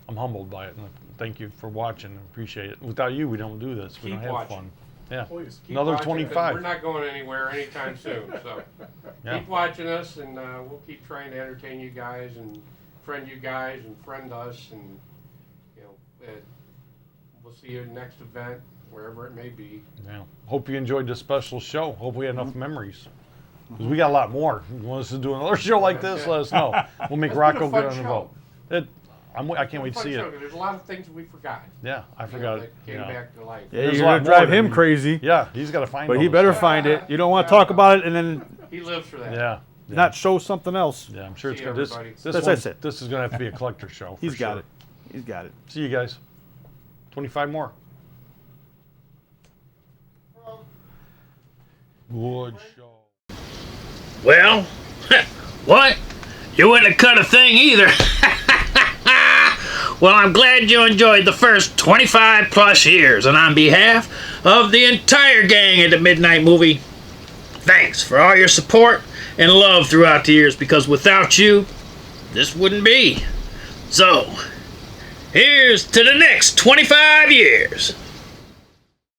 I'm humbled by it, and thank you for watching. Appreciate it. Without you, we don't do this. We Keep don't have watching. fun. Yeah. Please keep Another watching, 25. We're not going anywhere anytime soon. So keep watching us, and we'll keep trying to entertain you guys and friend you guys and friend us, and we'll see you at the next event, wherever it may be. Yeah. Hope you enjoyed this special show. Hope we had enough memories. Because we got a lot more. If you want us to do another show like this, let us know. We'll make Rocco get on the vote. I can't wait to see it. There's a lot of things we forgot. Yeah, I forgot that came back to life. Yeah, you're gonna drive him crazy. Yeah, he's got to find it. But he better find it. You don't want to talk about it and then he lives for that. Yeah. Not show something else. Yeah, I'm sure it's good. everybody. This is going to have to be a collector show. He's got it. He's got it. See you guys. 25 more. Good show. Well, what? You wouldn't have cut a thing either. Well, I'm glad you enjoyed the first 25 plus years, and on behalf of the entire gang at the Midnight Movie, thanks for all your support and love throughout the years, because without you, this wouldn't be. So, here's to the next 25 years.